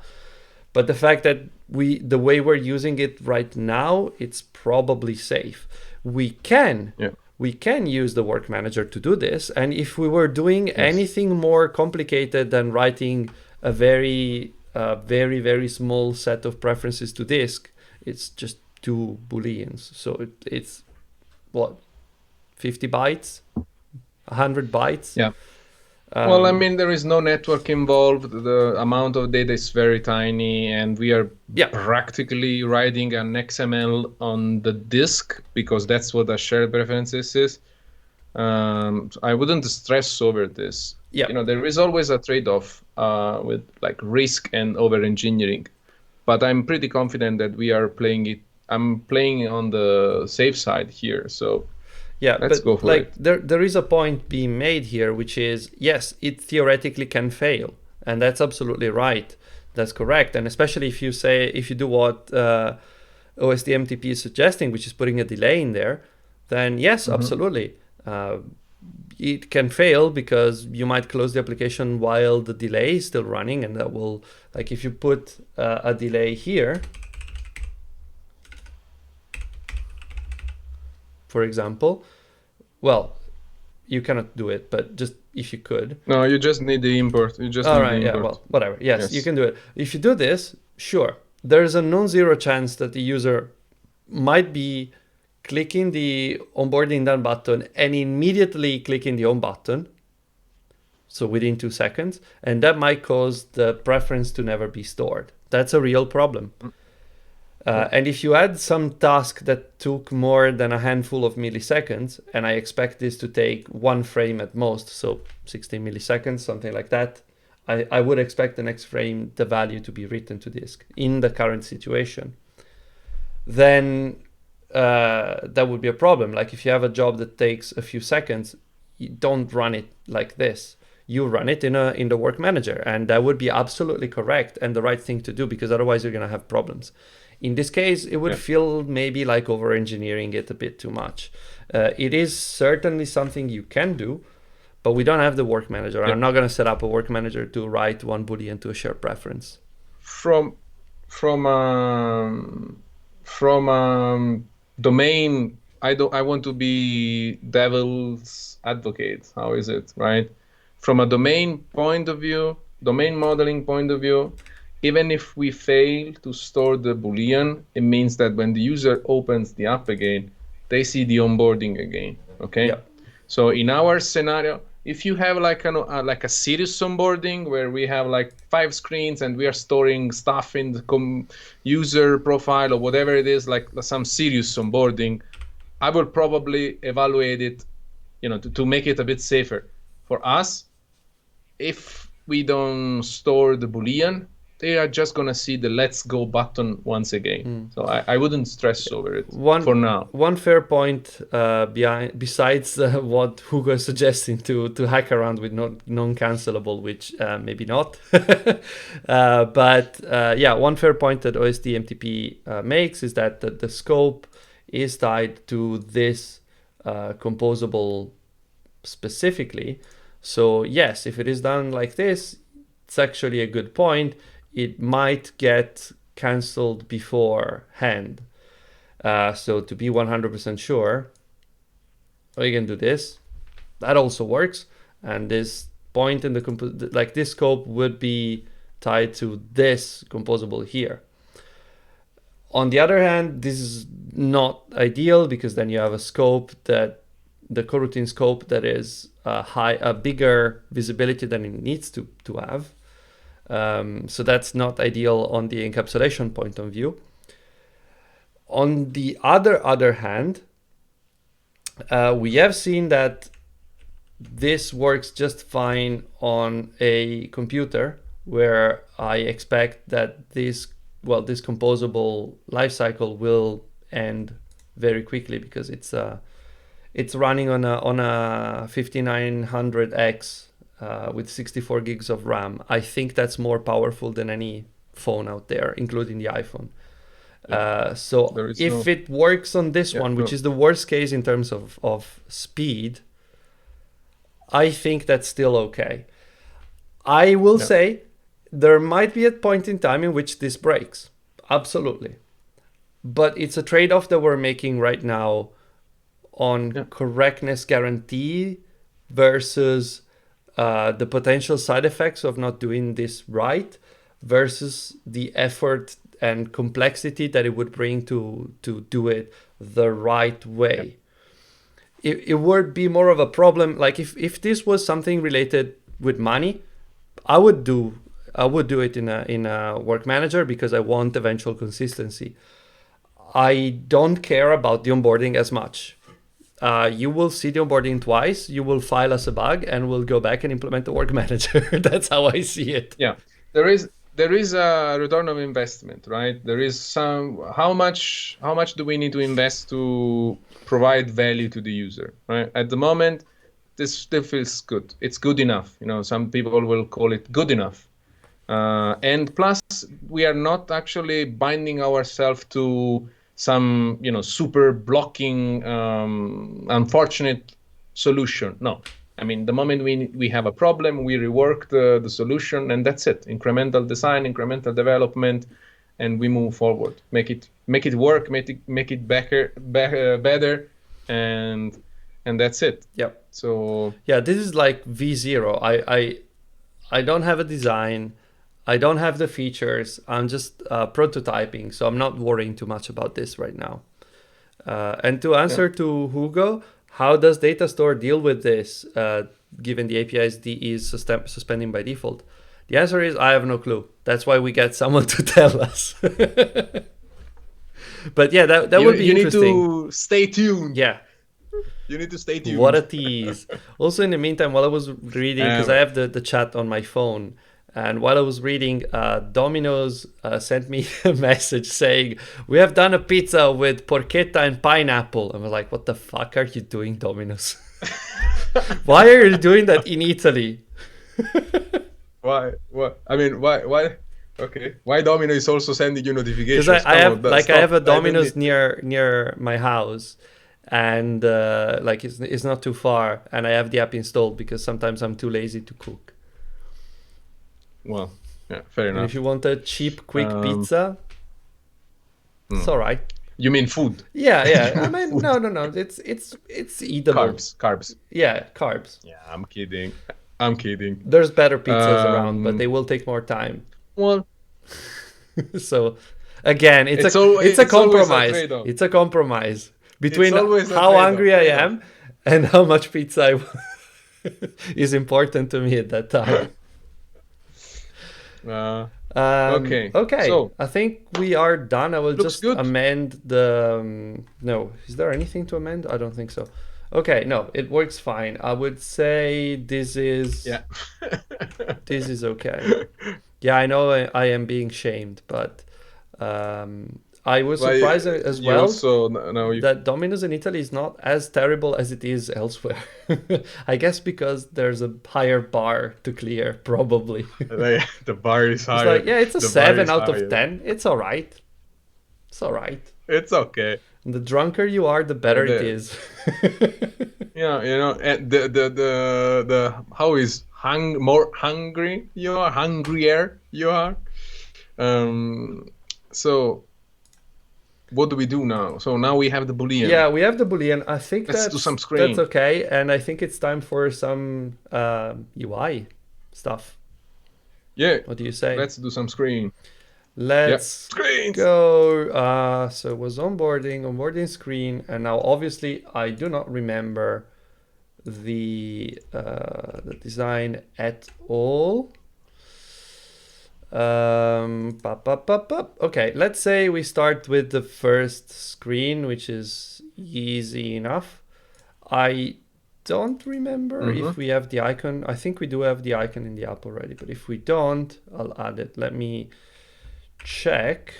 But the fact that the way we're using it right now, it's probably safe. We can use the work manager to do this. And if we were doing anything more complicated than writing a very, very small set of preferences to disk, it's just 2 booleans. So it's what, 50 bytes, 100 bytes. Yeah. Well, I mean, there is no network involved. The amount of data is very tiny, and we are practically writing an XML on the disk because that's what a shared preferences is. I wouldn't stress over this. Yeah. There is always a trade-off with like risk and over-engineering, but I'm pretty confident that we are playing it. I'm playing on the safe side here, so. Yeah, let's go for it. There is a point being made here, which is, yes, it theoretically can fail. And that's absolutely right. That's correct. And especially if you do what OSDMTP is suggesting, which is putting a delay in there, then yes, absolutely. It can fail because you might close the application while the delay is still running. And that will, like if you put a delay here, for example, well, you cannot do it, but just if you could. No, you just need the import. Yeah, well, whatever. Yes, you can do it. If you do this, sure, there's a non-zero chance that the user might be clicking the onboarding done button and immediately clicking the on button. So within 2 seconds, and that might cause the preference to never be stored. That's a real problem. And if you add some task that took more than a handful of milliseconds, and I expect this to take one frame at most, so 60 milliseconds, something like that, I would expect the next frame, the value to be written to disk in the current situation. Then that would be a problem. Like if you have a job that takes a few seconds, you don't run it like this. You run it in the work manager, and that would be absolutely correct and the right thing to do, because otherwise you're going to have problems. In this case, it would feel maybe like over-engineering it a bit too much. It is certainly something you can do, but we don't have the work manager. I'm not going to set up a work manager to write one boolean to a shared preference. From domain, I want to be devil's advocate. How is it, right? From a domain point of view, domain modeling point of view, even if we fail to store the Boolean, it means that when the user opens the app again, they see the onboarding again, okay? Yeah. So in our scenario, if you have like a serious onboarding where we have like 5 screens and we are storing stuff in the user profile or whatever it is, like some serious onboarding, I will probably evaluate it, to make it a bit safer. For us, if we don't store the Boolean, they are just going to see the let's go button once again. So I wouldn't stress over it for now. One fair point besides what Hugo is suggesting to hack around with non-cancelable, which maybe not. But one fair point that OSD MTP makes is that the scope is tied to this composable specifically. So yes, if it is done like this, it's actually a good point. It might get cancelled beforehand. So to be 100% sure, you can do this. That also works. And this point in the this scope would be tied to this composable here. On the other hand, this is not ideal, because then you have a scope that the coroutine scope that is a bigger visibility than it needs to have. So that's not ideal on the encapsulation point of view. On the other hand, we have seen that this works just fine on a computer where I expect that this composable lifecycle will end very quickly, because it's running on a 5900X with 64 gigs of RAM. I think that's more powerful than any phone out there, including the iPhone. So if it works on this one, which is the worst case in terms of speed, I think that's still okay. I will say there might be a point in time in which this breaks. Absolutely. But it's a trade-off that we're making right now on correctness guarantee versus the potential side effects of not doing this right, versus the effort and complexity that it would bring to do it the right way. It would be more of a problem. Like if this was something related with money, I would do it in a work manager, because I want eventual consistency. I don't care about the onboarding as much. You will see the onboarding twice, you will file us a bug, and we'll go back and implement the work manager. That's how I see it. Yeah, there is a return of investment, right? There is some, how much do we need to invest to provide value to the user, right? At the moment, this still feels good. It's good enough. Some people will call it good enough. And plus, we are not actually binding ourselves to some, super blocking, unfortunate solution. No, I mean, the moment we have a problem, we rework the solution, and that's it. Incremental design, incremental development, and we move forward. Make it work, make it better, and that's it. Yeah. So yeah, this is like V0. I don't have a design. I don't have the features. I'm just prototyping, so I'm not worrying too much about this right now. And to answer to Hugo, how does Datastore deal with this, given the API is suspending by default? The answer is I have no clue. That's why we get someone to tell us. But yeah, that would be You need interesting. to stay tuned. Yeah. You need to stay What a tuned. tease. Also, in the meantime, while I was reading, because I Um, have the chat on my phone, and while I was reading, Domino's sent me a message saying, "We have done a pizza with porchetta and pineapple." I was like, what the fuck are you doing, Domino's? Why are you doing that in Italy? why? What? I mean, why? Why? Okay. Why Domino is also sending you Because notifications? I Come on, have like I have stop. a I don't Domino's need. near my house, and like it's not too far, and I have the app installed because sometimes I'm too lazy to cook. Well, yeah, fair And if enough. you want a cheap, quick Um, pizza, it's hmm. all right. You mean food? Yeah, You yeah. I mean mean, food? no. It's eatable. Carbs. Yeah, carbs. Yeah, I'm kidding. I'm kidding. There's better pizzas around, but they Um, will take more time. well, So, again, it's a it's always a compromise. trade-off. It's a compromise It's between always a how trade-off. hungry I Trade-off. am and how much pizza is important to me at that time. Uh, okay. Okay, So I think we are done. I will looks just good. amend the. No, is there anything to amend? I don't think so. Okay, no, it works fine. I would say Yeah. this is okay. Yeah, I know I am being shamed, but I was Well, surprised as you well also now you that Domino's in Italy is not as terrible as it is elsewhere. I guess because there's a higher bar to clear, probably. the bar is It's higher. like, yeah, it's a The bar 7 is out of higher. 10. It's all right. It's all right. It's okay. And the drunker you are, the Yeah, better it is. and the how is more hungry you are, hungrier you are. Um, so what do we do now? So now we have the Boolean. Yeah, we have the Boolean. I think Let's do some that's screen. okay, and I think it's time for some UI stuff. Yeah, What do you say? let's do some screen. Yeah, Let's screens. go. So it was onboarding screen, and now obviously I do not remember the design at all. Okay, let's say we start with the first screen, which is easy enough. I don't remember if we have the icon. I think we do have the icon in the app already, but if we don't, I'll add it. Let me check.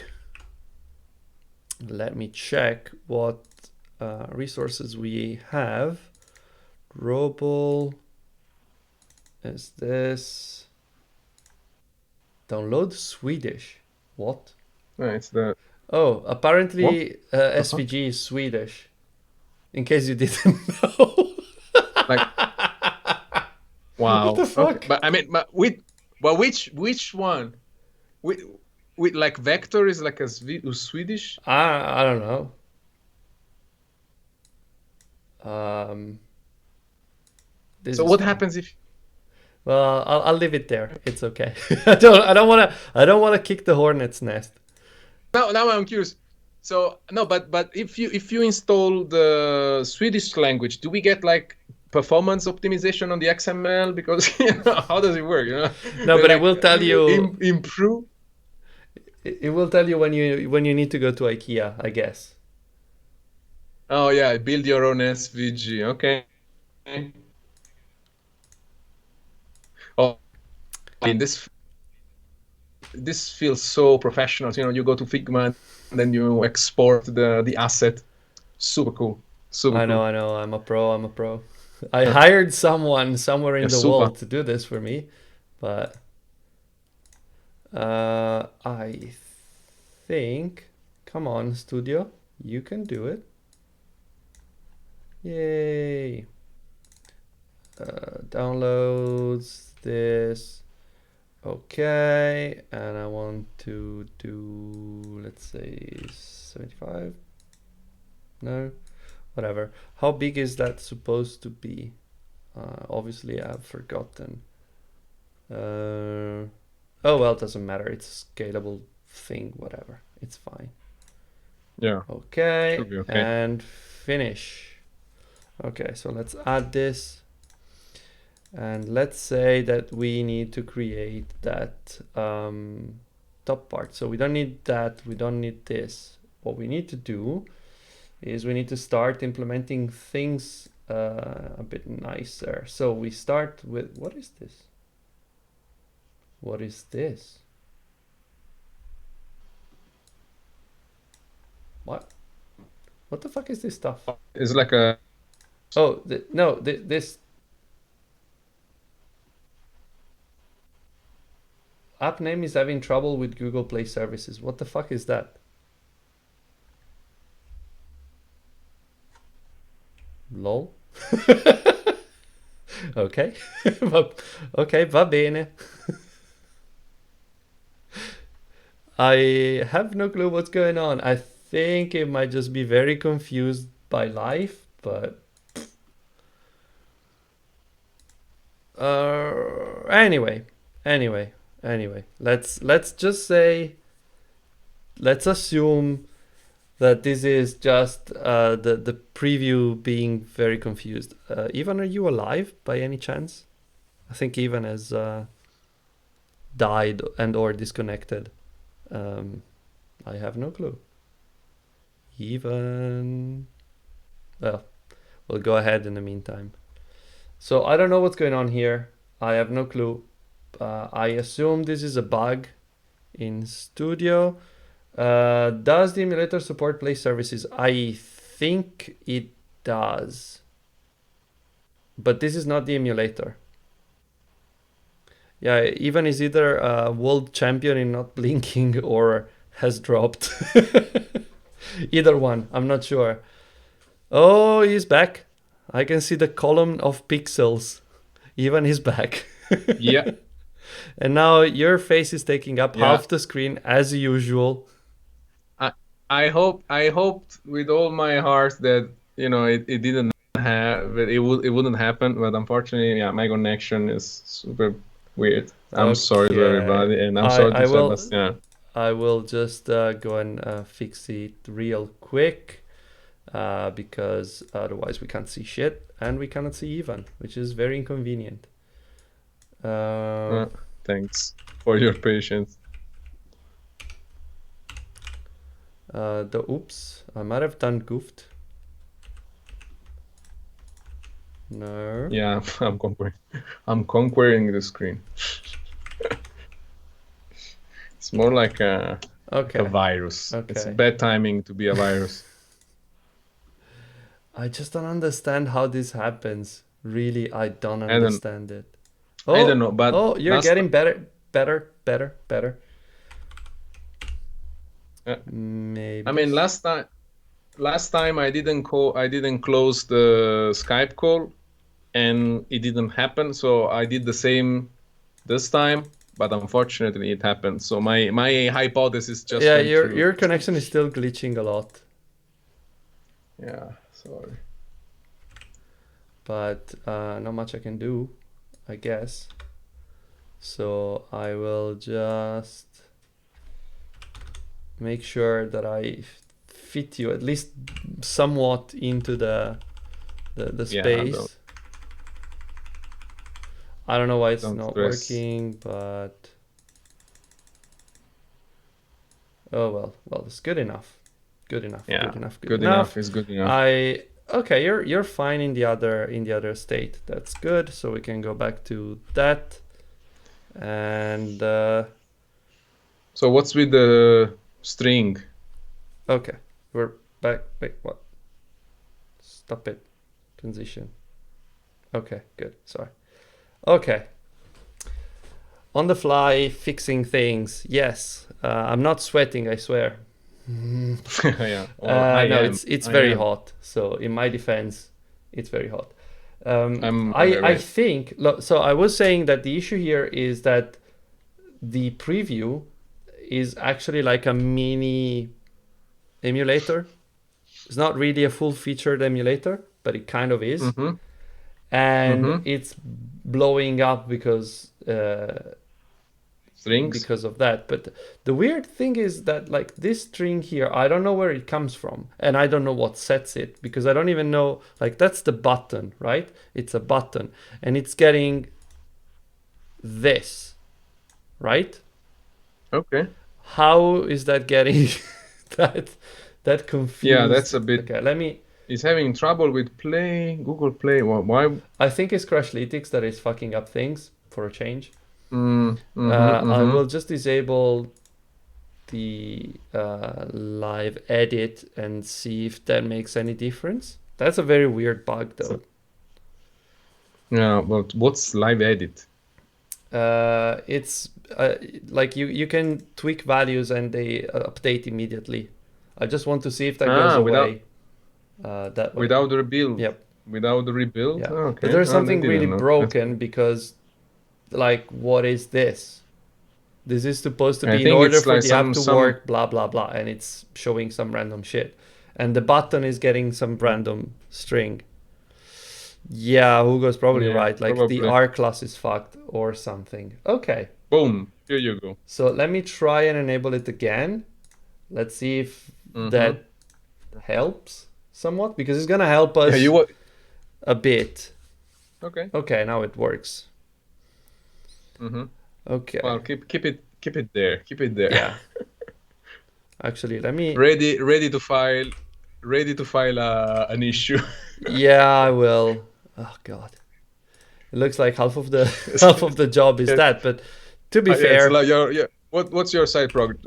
What resources we have. Robol is this. Download Swedish. What? No, it's the Oh, apparently SVG is Swedish. In case you didn't know. like What wow. the Okay, fuck? but I mean, which one? With like vector is like a Swedish. I don't know. This So is what fun. happens if? Well, I'll leave it there. It's okay. I don't wanna kick the hornet's nest. Now I'm curious. So no, but if you install the Swedish language, do we get like performance optimization on the XML? Because how does it work? No, but it will tell you. Improve. It will tell you when you need to go to IKEA, I guess. Oh yeah, build your own SVG. Okay. Oh, I mean this feels so professional. You go to Figma and then you export the asset. Super cool. Super I know, cool. I know. I'm a pro. I'm a pro. I hired someone somewhere in Yeah, the world super. to do this for me, but I think, come on, studio, you can do it. Yay! Downloads this. Okay, and I want to do, let's say 75. No, whatever. How big is that supposed to be? Obviously, I've forgotten. Oh well, it doesn't matter. It's a scalable thing. Whatever. It's fine. Yeah, Okay, should be okay. and finish. Okay, so let's add this. And let's say that we need to create that top part. So we don't need that. We don't need this. what we need to do is we need to start implementing things a bit nicer. So we start with, what is this? What is this? What? What the fuck is this stuff? It's like a Oh, no, this app name is having trouble with Google Play services. What the fuck is that? Lol. Okay. Okay, va bene. I have no clue what's going on. I think it might just be very confused by life, but anyway, anyway. Let's just say, let's assume that this is just the preview being very confused. Ivan, are you alive by any chance? I think Ivan has died and or disconnected. I have no clue. Ivan. Well, we'll go ahead in the meantime. So I don't know what's going on here. I have no clue. I assume this is a bug in Studio. Does the emulator support Play services? I think it does. But this is not the emulator. Yeah, Ivan is either a world champion in not blinking or has dropped. Either one, I'm not sure. Oh, he's back. I can see the column of pixels. Ivan is back. yeah. And now your face is taking up Yeah. half the screen as usual. I hoped with all my heart that it didn't have it wouldn't happen, but unfortunately, yeah, my connection is super weird. I'm sorry to everybody, and I'm sorry to Sebastian. I will just go and fix it real quick because otherwise we can't see shit and we cannot see Ivan, which is very inconvenient. Thanks for your patience. Oops, I might have done goofed. No. Yeah, I'm conquering the screen. It's more like a virus. Okay. It's bad timing to be a virus. I just don't understand how this happens. Really, I don't understand it. Oh, I don't know, but you're getting better. Maybe. I mean, last time I didn't close the Skype call, and it didn't happen. So I did the same this time, but unfortunately it happened. So my hypothesis just your connection is still glitching a lot. Yeah, sorry. But not much I can do, I guess. So I will just make sure that I fit you at least somewhat into the space. I don't know why it's not working, but oh well, it's good enough. Good enough. Yeah, good enough is good enough. Okay, you're fine in the other state. That's good. So we can go back to that. And so what's with the string? Okay, we're back. Wait, what? Stop it. Transition. Okay, good. Sorry. Okay. On the fly, fixing things. Yes, I'm not sweating. I swear. Yeah. No, it's very hot. So in my defense, it's very hot. I think so. I was saying that the issue here is that the preview is actually like a mini emulator. It's not really a full-featured emulator, but it kind of is. Mm-hmm. And it's blowing up because because of that. But the weird thing is that like this string here, I don't know where it comes from, and I don't know what sets it, because I don't even know, like that's the button, right? It's a button, and it's getting this, right? Okay. How is that getting That Yeah, that's confused. a bit. Okay, let me. He's having trouble with Play, Google Play. Why? I think it's Crashlytics that is fucking up things for a change. I Mm-hmm. will just disable the live edit and see if that makes any difference. That's a very weird bug though. Yeah, but what's live edit? It's like you can tweak values and they update immediately. I just want to see if that goes Ah, away that way. without the rebuild. Yep. Without the rebuild? Yeah. Oh, But okay. there's Oh, I something really didn't know. broken because like what is this? This is supposed to I be in think order it's for like the app to some. work, blah blah blah, and it's showing some random shit. And the button is getting some random string. Yeah, Hugo's probably Yeah, right. Like the probably. R class is fucked or something. Okay. Boom. Here you go. So let me try and enable it again. Let's see if Mm-hmm. that helps somewhat because it's gonna help Yeah, us you what? a bit. Okay. Okay, now it works. Mm-hmm. Okay. Well, keep it there. Keep it there. Yeah. Actually, let me. Ready to file an issue. Yeah, I will. Oh God. It looks like half of the half of the job is Yeah, that, but to be yeah, it's fair, like your yeah. What's your side project?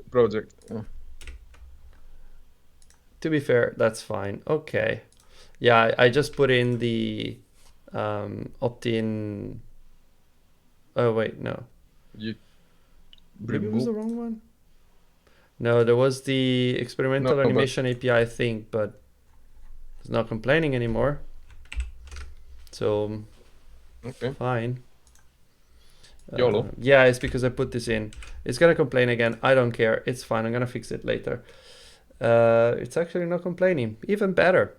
that's fine. Okay. Yeah, I just put in the opt-in. Oh wait, no. You Maybe it was remove the wrong one. No, there was the no, experimental but animation API thing, but it's not complaining anymore. So okay. fine. YOLO. Yeah, it's because I put this in. It's gonna complain again. I don't care. It's fine. I'm gonna fix it later. It's actually not complaining. Even better.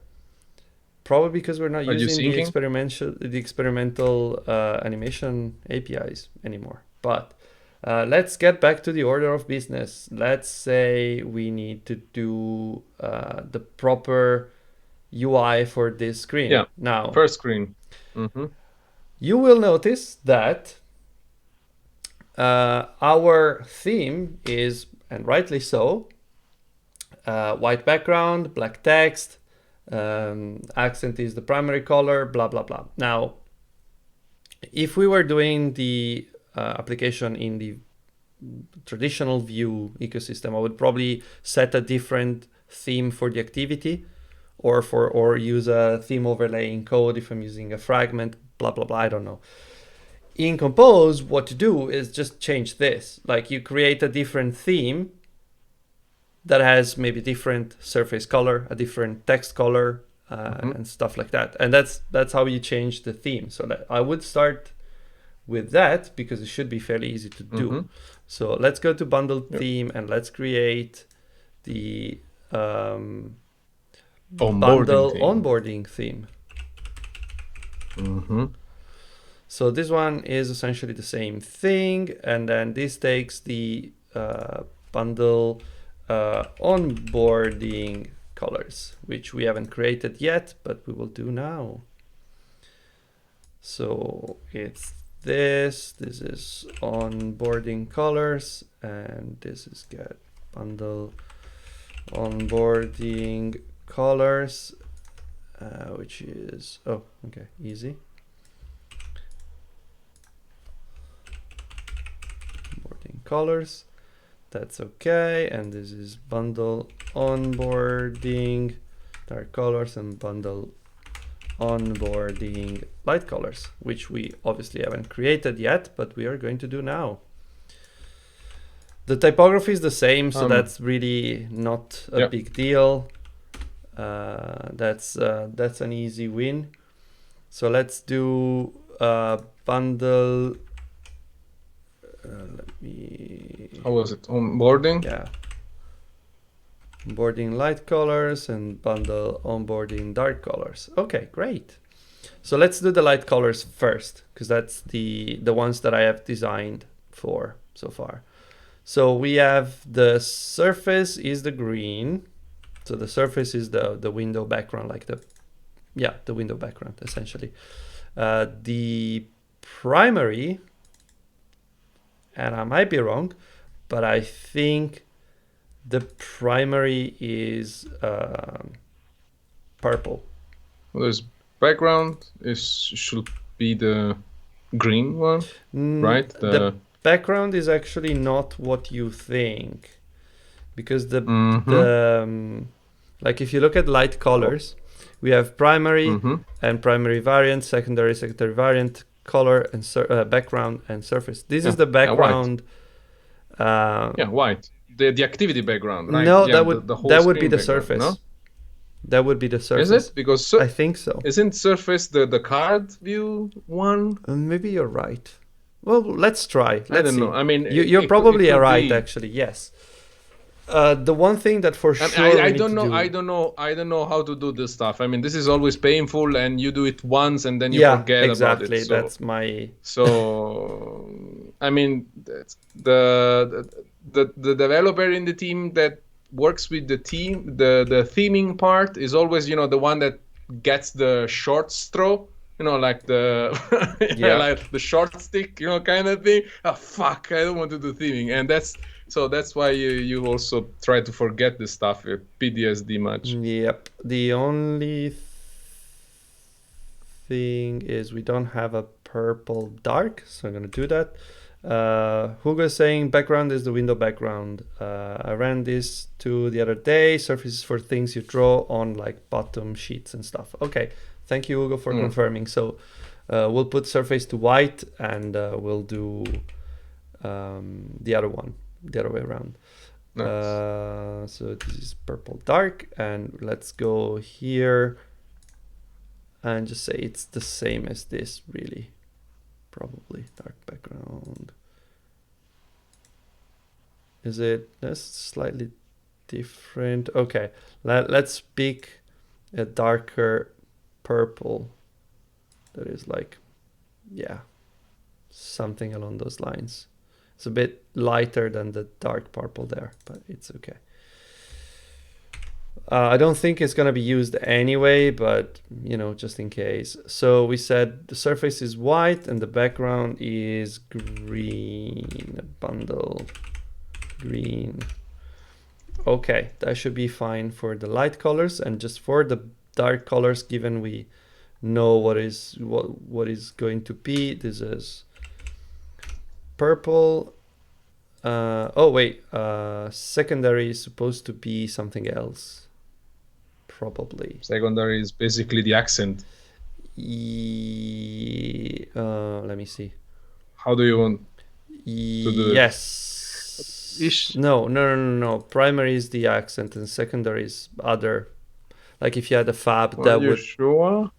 Probably because we're not Are you using the syncing? experimental animation APIs anymore. But let's get back to the order of business. Let's say we need to do the proper UI for this screen. Yeah. Now, First screen. Mm-hmm. you will notice that our theme is, and rightly so, white background, black text, accent is the primary color, blah, blah, blah. Now, if we were doing the application in the traditional Vue ecosystem, I would probably set a different theme for the activity or use a theme overlay in code if I'm using a fragment, blah, blah, blah, I don't know. In Compose, what to do is just change this. Like you create a different theme that has maybe different surface color, a different text color, and stuff like that. And that's how you change the theme. So that I would start with that because it should be fairly easy to do. Mm-hmm. So let's go to bundle Yep. theme and let's create the Onboarding bundle theme. onboarding theme. Mm-hmm. So this one is essentially the same thing, and then this takes the bundle onboarding colors, which we haven't created yet, but we will do now. So it's this is onboarding colors, and this is get bundle onboarding colors, which is, oh, okay, easy. Onboarding colors, that's okay. And this is bundle onboarding dark colors and bundle onboarding light colors, which we obviously haven't created yet, but we are going to do now. The typography is the same, so that's really not a big deal. That's an easy win. So let's do bundle. Let me. How was it? Onboarding? Yeah. Onboarding light colors and bundle onboarding dark colors. Okay, great. So let's do the light colors first, because that's the ones that I have designed for so far. So we have the surface is the green. So the surface is the window background, like the window background, essentially. The primary, and I might be wrong, but I think The primary is purple. Well, there's background is should be the green one, right? The background is actually not what you think, because Mm-hmm. the like if you look at light colors, we have primary and primary variant, secondary variant, color and background and surface. This is the White. background. White. The activity background, right? No, Yeah, that would the whole that would be screen the background, no? surface. That would be the Is surface. it? Because I think so. isn't surface the card view one? Maybe you're right. Well, let's try. I Let's don't know. see. I mean, You're it probably could right, be. actually. Yes. The one thing that for sure we I need to don't know. do. I don't know how to do this stuff. I mean, this is always painful, and you do it once, and then you Yeah, forget about it. exactly. That's my. So I mean, the developer in the team that works with the team, the theming part is always, the one that gets the short straw, like the Yeah. like the short stick, kind of thing. Oh fuck, I don't want to do theming, and that's why you also try to forget this stuff with PDSD much. Yep. The only thing is we don't have a purple dark, so I'm gonna do that. Hugo is saying background is the window background. I ran this the other day. Surfaces for things you draw on, like bottom sheets and stuff. Okay, thank you, Hugo, for confirming. So we'll put surface to white, and we'll do the other one, the other way around. Nice. So this is purple dark, and let's go here and just say it's the same as this, really. Probably dark background. Is it? That's slightly different. Okay, let's pick a darker purple that is like, yeah, something along those lines. It's a bit lighter than the dark purple there, but it's okay. I don't think it's gonna be used anyway, but just in case. So we said the surface is white and the background is green. Bundle green. Okay, that should be fine for the light colors, and just for the dark colors, given we know what is going to be. This is purple. Oh wait, secondary is supposed to be something else. Probably. Secondary is basically the accent. Let me see. How do you want to do it? Yes. Ish. No. Primary is the accent and secondary is other. Like if you had a fab, Are that you would. Sure?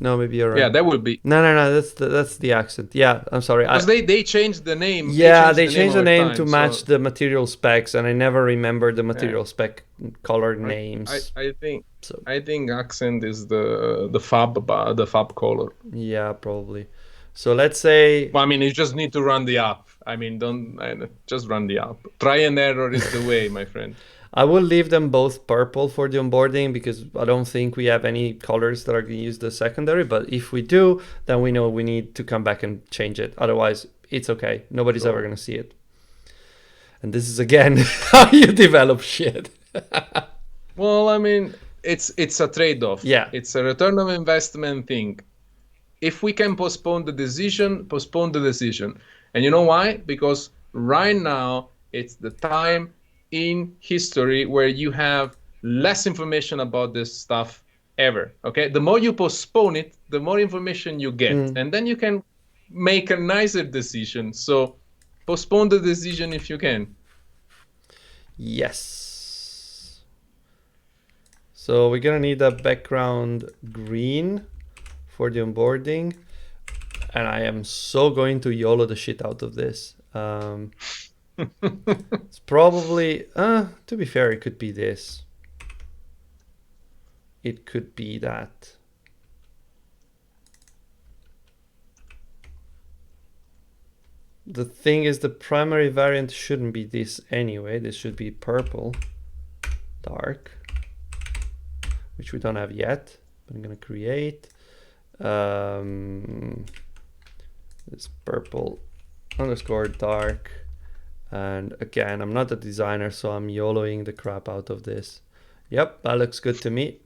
No, maybe you're right. Yeah, that would be. No. That's the accent. Yeah, I'm sorry. Because they changed the name. Yeah, they changed the name to match so... the material specs, and I never remember the material spec color names. I think accent is the fab color. Yeah, probably. So let's say. Well, I mean, you just need to run the app. I mean, just run the app. Try and error is the way, my friend. I will leave them both purple for the onboarding because I don't think we have any colors that are going to use the secondary. But if we do, then we know we need to come back and change it. Otherwise, it's okay. Nobody's ever going to see it. And this is, again, how you develop shit. Well, I mean, it's a trade-off. Yeah. It's a return of investment thing. If we can postpone the decision, postpone the decision. And you know why? Because right now, it's the time in history where you have less information about this stuff ever. Okay, the more you postpone it, the more information you get, and then you can make a nicer decision. So postpone the decision if you can. Yes. So we're gonna need a background green for the onboarding, and I am so going to YOLO the shit out of this. It's probably, to be fair, it could be this. It could be that. The thing is, the primary variant shouldn't be this anyway. This should be purple, dark, which we don't have yet. But I'm gonna create this purple underscore dark. And again, I'm not a designer, so I'm YOLOing the crap out of this. Yep, that looks good to me.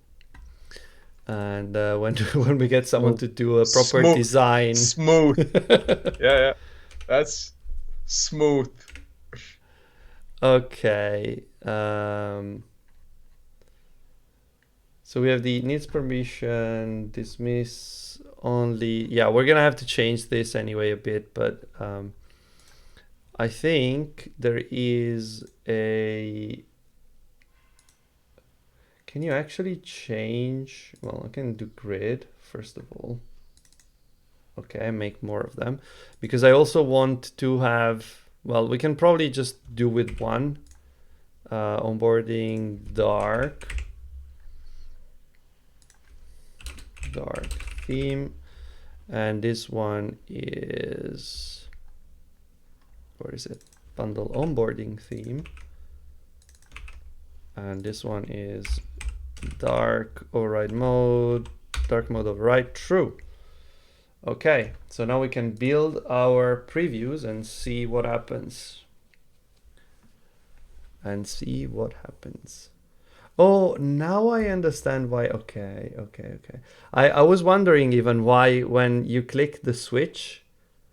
And when we get someone to do a proper Smooth. design, Smooth. Yeah, that's smooth. Okay. So we have the needs permission, dismiss only. Yeah, we're gonna have to change this anyway a bit, but I think there is a. Can you actually change? Well, I can do grid first of all. Okay, make more of them because I also want to have. Well, we can probably just do with one. Onboarding dark theme, and this one is, where is it? Bundle onboarding theme, and this one is dark override mode, dark mode override true. Okay, so now we can build our previews and see what happens. Oh, now I understand why. Okay. I was wondering even why when you click the switch,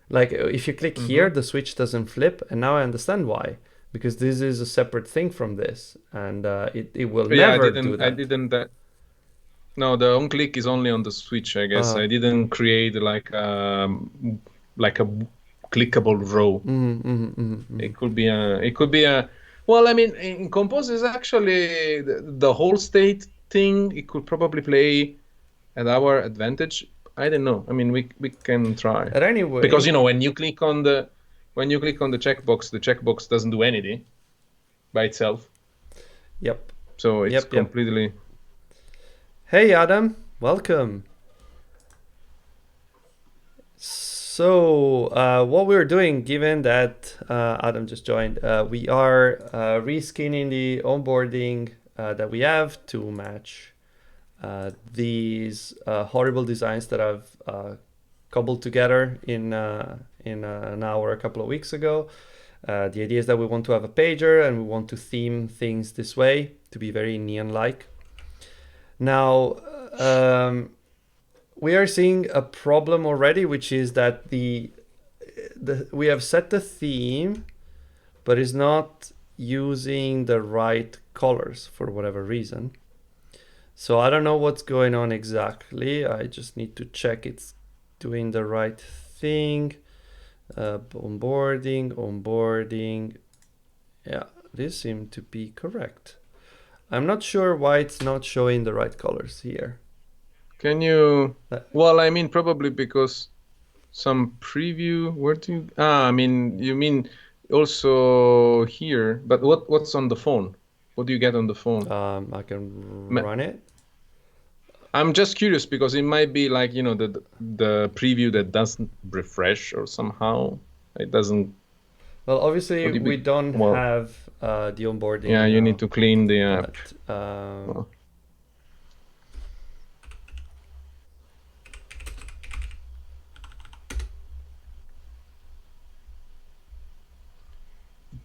like if you click here, the switch doesn't flip, and now I understand why. Because this is a separate thing from this, and it will never do that. I didn't. No, the on click is only on the switch, I guess. I didn't create like a clickable row. It could be a. Well, I mean, in Compose is actually the whole state thing. It could probably play at our advantage. I don't know. I mean, we can try. But anyway, because when you click on the checkbox, the checkbox doesn't do anything by itself. Yep. So it's completely. Hey Adam, welcome. So what we're doing, given that Adam just joined, we are reskinning the onboarding that we have to match these horrible designs that I've cobbled together in an hour a couple of weeks ago. The idea is that we want to have a pager and we want to theme things this way to be very neon-like. Now, we are seeing a problem already, which is that we have set the theme, but it's not using the right colors for whatever reason. So I don't know what's going on exactly. I just need to check it's doing the right thing. Onboarding. Yeah, this seemed to be correct. I'm not sure why it's not showing the right colors here. Can you? Well, I mean, probably because some preview. Where do you? I mean, you mean also here? But what's on the phone? What do you get on the phone? I can run it. I'm just curious because it might be like the preview that doesn't refresh or somehow it doesn't. Well, obviously we don't have the onboarding. Yeah, you need to clean the app.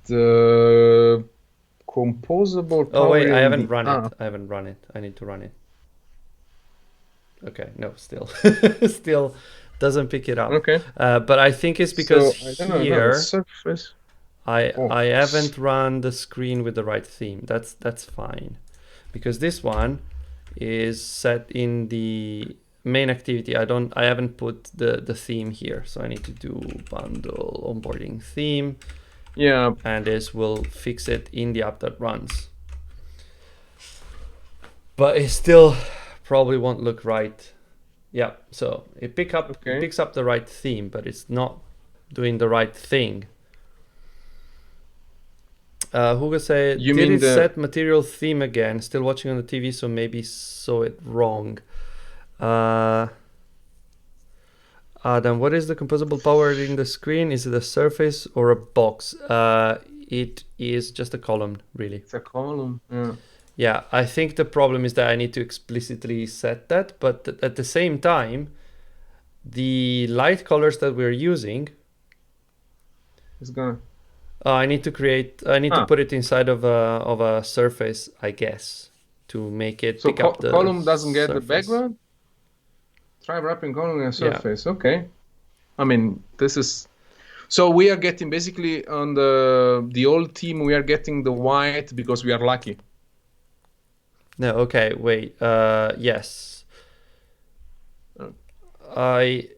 The composable power. Oh wait, I haven't run it. I haven't run it. I need to run it. Okay, no, still doesn't pick it up. Okay. But I think it's because here surface. I haven't run the screen with the right theme. That's fine, because this one is set in the main activity. I haven't put the theme here, so I need to do bundle onboarding theme. Yeah. And this will fix it in the app that runs. But it still probably won't look right. Yeah, so it picks up the right theme, but it's not doing the right thing. Hugo said, did it set material theme again? Still watching on the TV, so maybe saw it wrong. Adam, what is the composable power in the screen? Is it a surface or a box? It is just a column, really. It's a column, yeah. Yeah, I think the problem is that I need to explicitly set that, but at the same time, the light colors that we're using it's gonna I need to create. I need to Ah, put it inside of a surface, I guess, to make it so pick up the column doesn't get the surface. background? Try wrapping column and Yeah. surface. Okay. I mean, this is so we are getting basically on the old team, we are getting the white because we are lucky. No. Okay. Wait. Yes. Uh, I.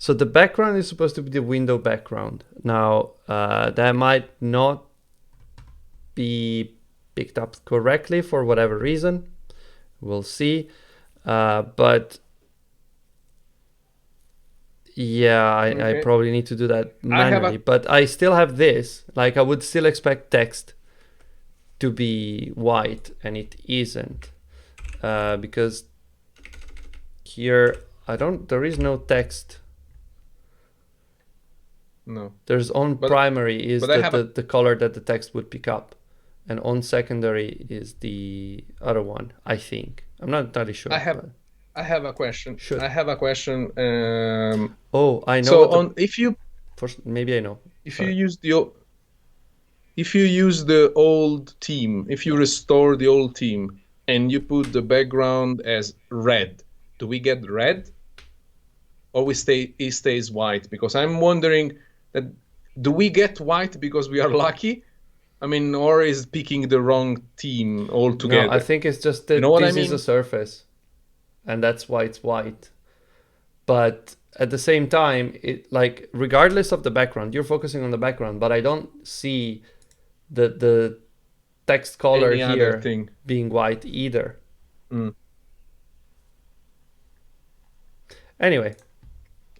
So the background is supposed to be the window background. Now, that might not be picked up correctly for whatever reason. We'll see. But yeah, I Okay. probably need to do that I have manually. a But I still have this. Like, I would still expect text to be white, and it isn't. Because here, there is no text. no, There's on but primary is I have a the color that the text would pick up. And on secondary is the other one, I think. I'm not entirely I sure, have but I have a question. should. I have a question. Oh, I know So what the. on Maybe I know. if you Sorry. use the old team, if you Yeah. restore the old team and you put the background as red, do we get red or it stays white? Because I'm wondering that do we get white because we are lucky? I mean, or is picking the wrong team No, I altogether? think it's just You know that what I this is a mean? surface, and that's why it's white. But at the same time, it like regardless of the background, you're focusing on the background, but I don't see the text color Any other here thing? being white either. Mm. Anyway,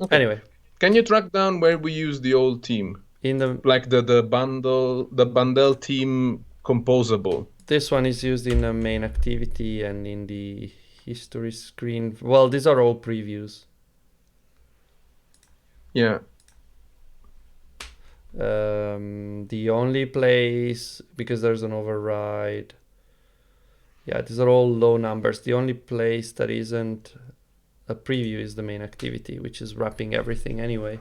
Okay. anyway, Can you track down where we use the old team? in the Like the bundle team composable. this one is used in the main activity and in the history screen. Well, these are all previews. Yeah. The only place, because there's an override. Yeah, these are all low numbers. The only place that isn't a preview is the main activity, which is wrapping everything anyway.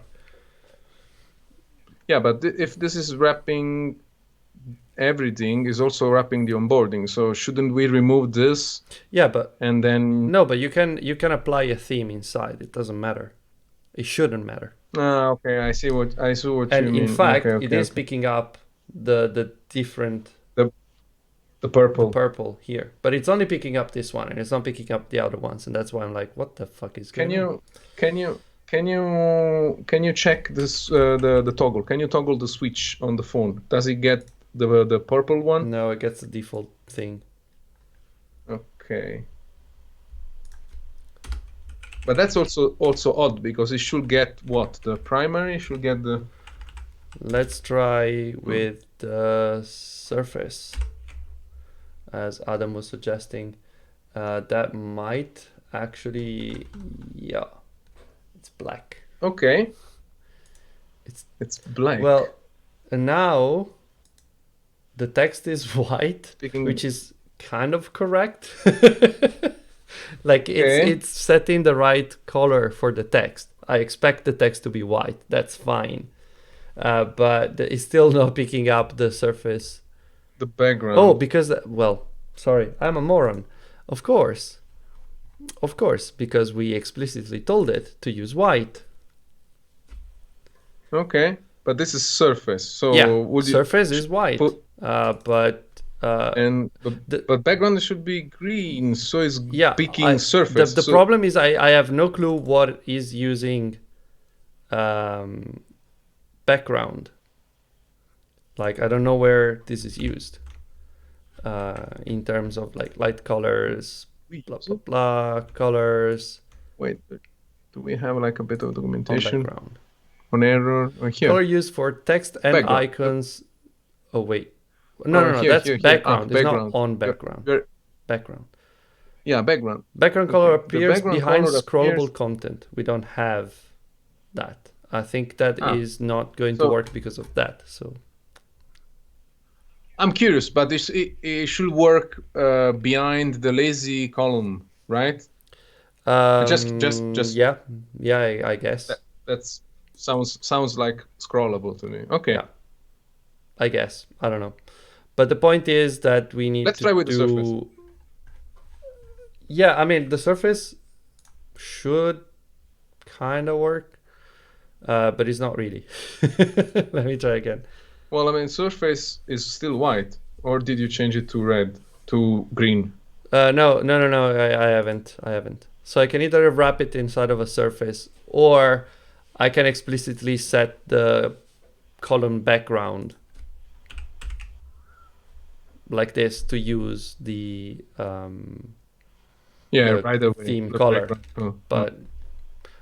Yeah, but if this is wrapping everything, is also wrapping the onboarding. So shouldn't we remove this Yeah, but and then no, but you can apply a theme inside. It doesn't matter. It shouldn't matter. okay, I see what And you in mean. Okay, fact, it okay, is okay. picking up the different The the the purple. purple here, but it's only picking up this one, and it's not picking up the other ones, and that's why I'm like, what the fuck is Can going on? you can you can you check this the toggle? Can you toggle the switch on the phone? Does it get the purple one? No, it gets the default thing. Okay. But that's also odd because it should get what? The primary should get the Let's try with the surface, as Adam was suggesting. That might actually, yeah, it's black. Okay. It's black. Well, and now the text is white, which is kind of correct. Like Okay. it's setting the right color for the text. I expect the text to be white. That's fine. But it's still not picking up the surface. The background. Oh, because well, sorry, I'm a moron. Of course, because we explicitly told it to use white. Okay, but this is surface. So Yeah, would you surface is white, put but and the, but background should be green, so it's yeah, picking surface. the So problem is I have no clue what is using background. Like I don't know where this is used in terms of like light colors, blah blah blah, colors. wait, do we have like a bit of On documentation background. on error? Or here. Color used for text and Background. icons. Oh wait, no, Here, that's here. background. It's not background. on background. Background. Yeah, background. Background color Okay. The appears background behind color scrollable appears- content. We don't have that. I think that is not going to So- work because of that. So I'm curious, but it should work behind the lazy column, right? Just yeah, I guess. that's Sounds like scrollable to me. Okay. Yeah, I guess. I don't know. But the point is that we need Let's to try with the surface. do. Yeah, I mean, the surface should kind of work, but it's not really. Let me try again. Well, I mean, surface is still white, or did you change it to red, to green? No. I haven't. I haven't. So I can either wrap it inside of a surface, or I can explicitly set the column background like this to use Yeah, the right away. theme The color. background. Oh. But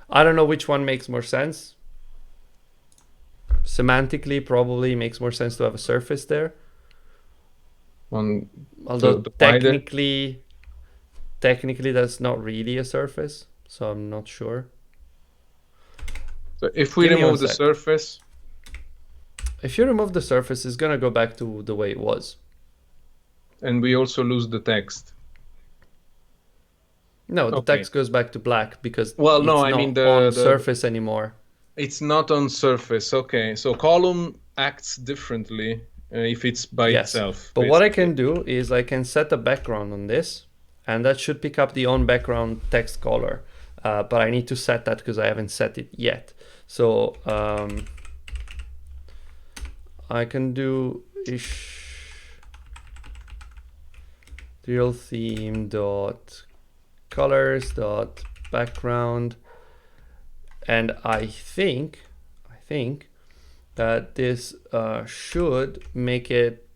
I don't know which one makes more sense. Semantically, probably makes more sense to have a surface there. On Although the wider. technically that's not really a surface, so I'm not sure. So if we Give me one remove the sec. surface, If you remove the surface, it's gonna go back to the way it was. and we also lose the text. No, the Okay. text goes back to black because Well, no, it's I not mean on surface anymore. it's not on surface. Okay, so column acts differently if it's by Yes, itself, but what I basically. can do is I can set a background on this, and that should pick up the on background text color. But I need to set that because I haven't set it yet. So I can do real theme dot colors dot background, and I think that this should make it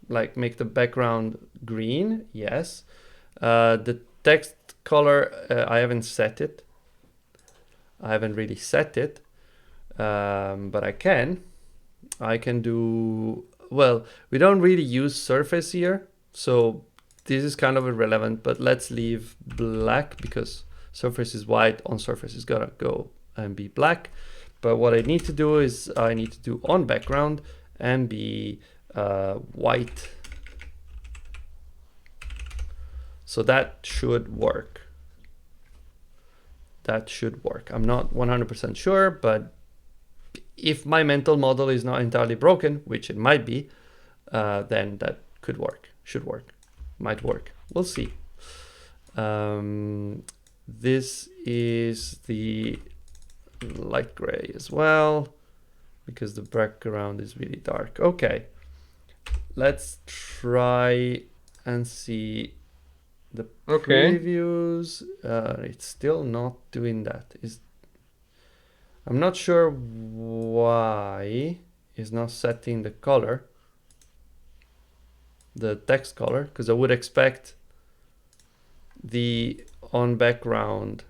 make the background green. Yes. The text color, I haven't set it. I haven't really set it, but I can do, well, we don't really use surface here, so this is kind of irrelevant, but let's leave black because surface is white, on surface is gonna go and be black. But what I need to do is I need to do on background and be white. So that should work. That should work. I'm not 100% sure, but if my mental model is not entirely broken, which it might be, then that could work, should work, might work. We'll see. This is the light gray as well, because the background is really dark. Okay, let's try and see the previews. It's still not doing that. I'm not sure why it's not setting the color, the text color, because I would expect the on background.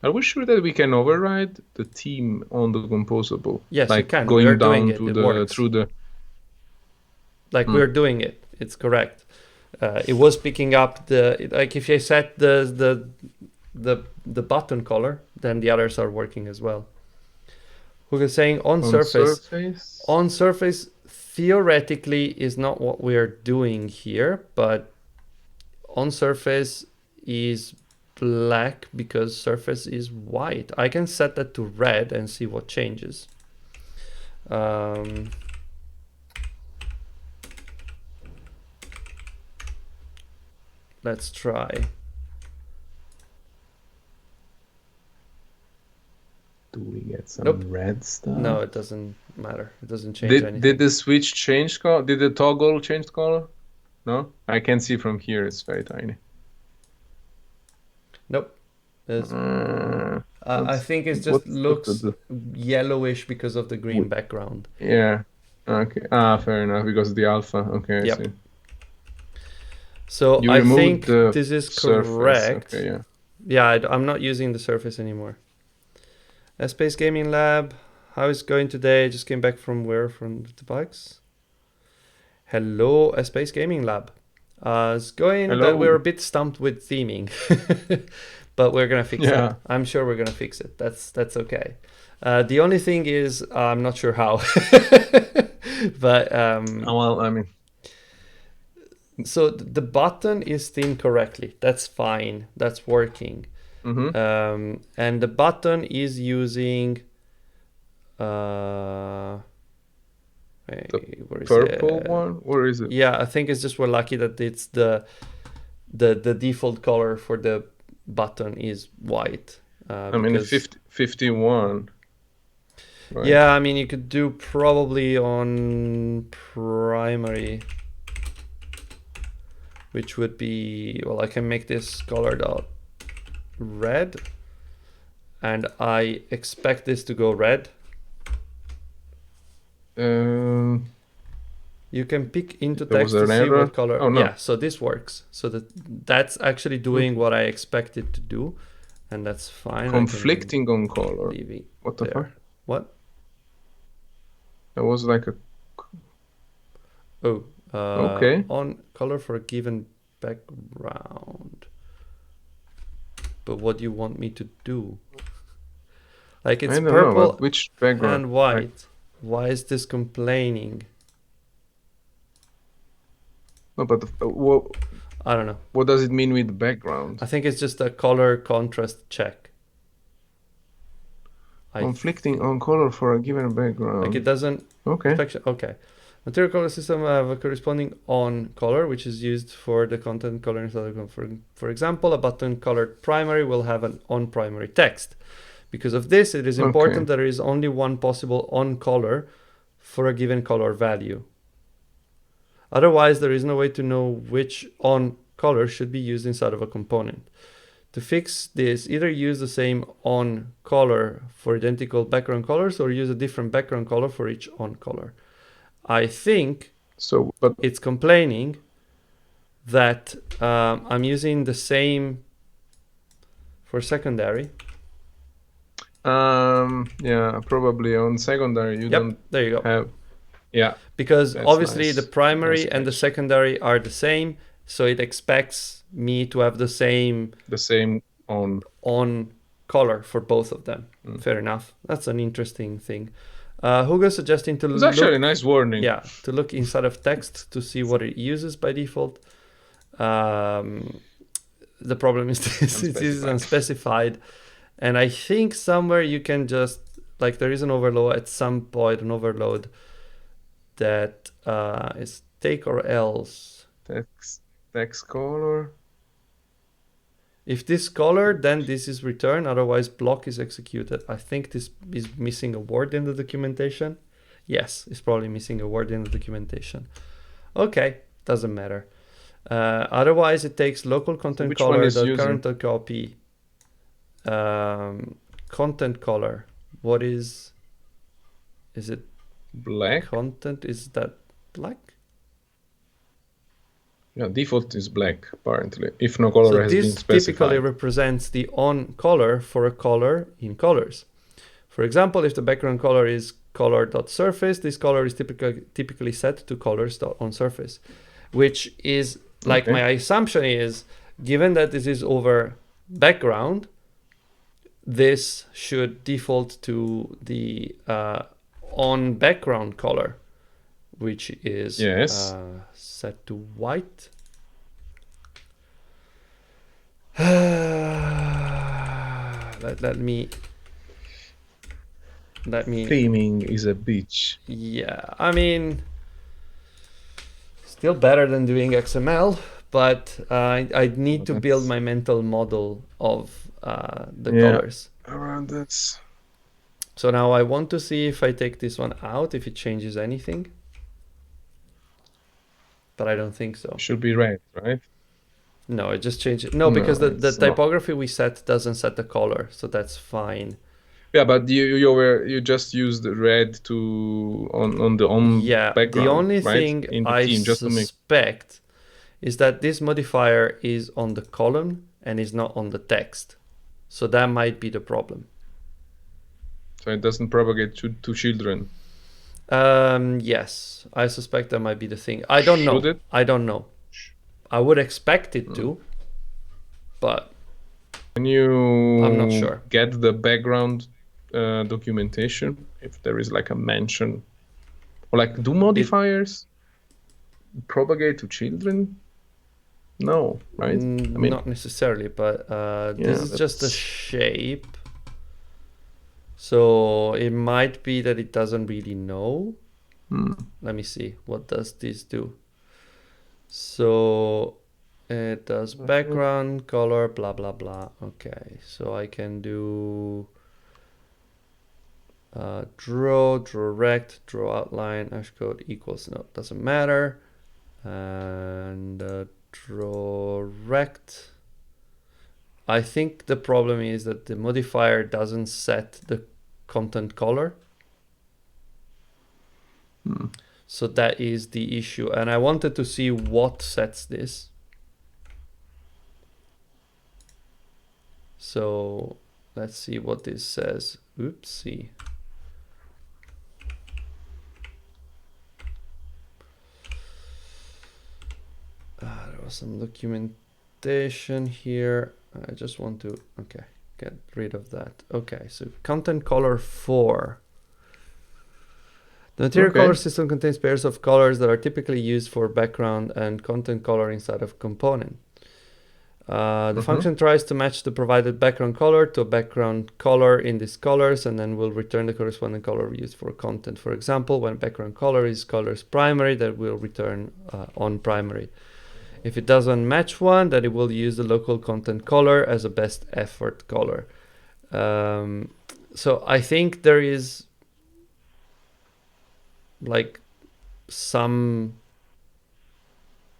Are we sure that we can override the theme on the composable? Yes, like you can. going We're down doing it. to It the works. through the. Like we're doing it. It's correct. It was picking up the, like if you set the button color, then the others are working as well. Who is saying on surface? On surface theoretically is not what we are doing here, but on surface is black because surface is white. I can set that to red and see what changes. Let's try. Do we get some red stuff? No, it doesn't matter. It doesn't change anything. Did the switch change color? Did the toggle change color? No, I can see from here. It's very tiny. Nope. I think it just looks yellowish because of the green background. Yeah. Okay. Fair enough. Because of the alpha. Okay, I see. So I think this is correct. Okay, yeah. Yeah, I'm not using the surface anymore. Space Gaming Lab, how is it going today? Just came back from where? From the bikes? Hello, Space Gaming Lab. It's going, but we're a bit stumped with theming. But we're gonna fix that. I'm sure we're gonna fix it. That's okay. The only thing is I'm not sure how. But well, I mean, so the button is themed correctly. That's fine. That's working. And the button is using where is purple it? one? Where is it? Yeah, I think it's just we're lucky that it's the default color for the button is white. I mean, 51. Right? Yeah, I mean, you could do probably on primary, which would be, well, I can make this color dot red, and I expect this to go red. You can pick into text to see what color. Oh, no. Yeah, so this works. So that's actually doing what I expect it to do, and that's fine. Conflicting on color. What the fuck? What? That was like a. Oh. Okay. On color for a given background. But what do you want me to do? Like it's purple which background? and white. Why is this complaining? No, but what? I don't know. What does it mean with background? I think it's just a color contrast check. Conflicting on color for a given background. Like it doesn't. Okay. Okay. Material color system have a corresponding on color, which is used for the content color. For example, a button colored primary will have an on primary text. Because of this, it is important that there is only one possible on color for a given color value. Otherwise, there is no way to know which on color should be used inside of a component. To fix this, either use the same on color for identical background colors or use a different background color for each on color. I think but it's complaining that I'm using the same for secondary. Yeah, probably on secondary you don't there you go. have. Yeah. Because obviously the primary and the secondary are the same, so it expects me to have the same on color for both of them. Fair enough. That's an interesting thing. Hugo's suggesting to look. It's actually a nice warning. Yeah, to look inside of text to see what it uses by default. The problem is this is unspecified. And I think somewhere you can just, like there is an overload at some point, an overload that is take or else. Text color. If this color, then this is returned, otherwise block is executed. I think this is missing a word in the documentation. Yes, it's probably missing a word in the documentation. Okay, doesn't matter. Otherwise it takes local content color current copy. Content color. What is it? Black. Content, is that black? Yeah, default is black apparently, if no color has been specified. This typically represents the on color for a color in colors. For example, if the background color is color.surface, this color is typically set to colors.onSurface, which is like my assumption is, given that this is over background, this should default to the on background color, which is set to white. Let me. Theming is a bitch. Yeah, I mean, still better than doing XML, but I need to build my mental model of the colors around this. So now I want to see if I take this one out, if it changes anything. But I don't think so. Should be red, right? No, it just changed it. No, because the typography we set doesn't set the color, so that's fine. Yeah, but you just used red on background. The only thing I suspect is that this modifier is on the column and is not on the text. So that might be the problem. So it doesn't propagate to children. Yes, I suspect that might be the thing. I don't know. Should it? I don't know. I would expect it to, but can you? I'm not sure. Get the background documentation if there is like a mention, or like do modifiers propagate to children? No, right? I mean, Not necessarily, but this yeah, is just a that's shape. So it might be that it doesn't really know. Let me see. What does this do? So it does background, color, blah, blah, blah. Okay, so I can do draw rect, draw outline, hash code equals, no, doesn't matter. And draw rect. I think the problem is that the modifier doesn't set the content color. So that is the issue. And I wanted to see what sets this. So let's see what this says. Oopsie. There was some documentation here. I just want to, okay, get rid of that. Okay, so content color 4. The material color system contains pairs of colors that are typically used for background and content color inside of component. The function tries to match the provided background color to a background color in these colors and then will return the corresponding color used for content. For example, when background color is colors primary, that will return on primary. If it doesn't match one, then it will use the local content color as a best effort color. So I think there is like some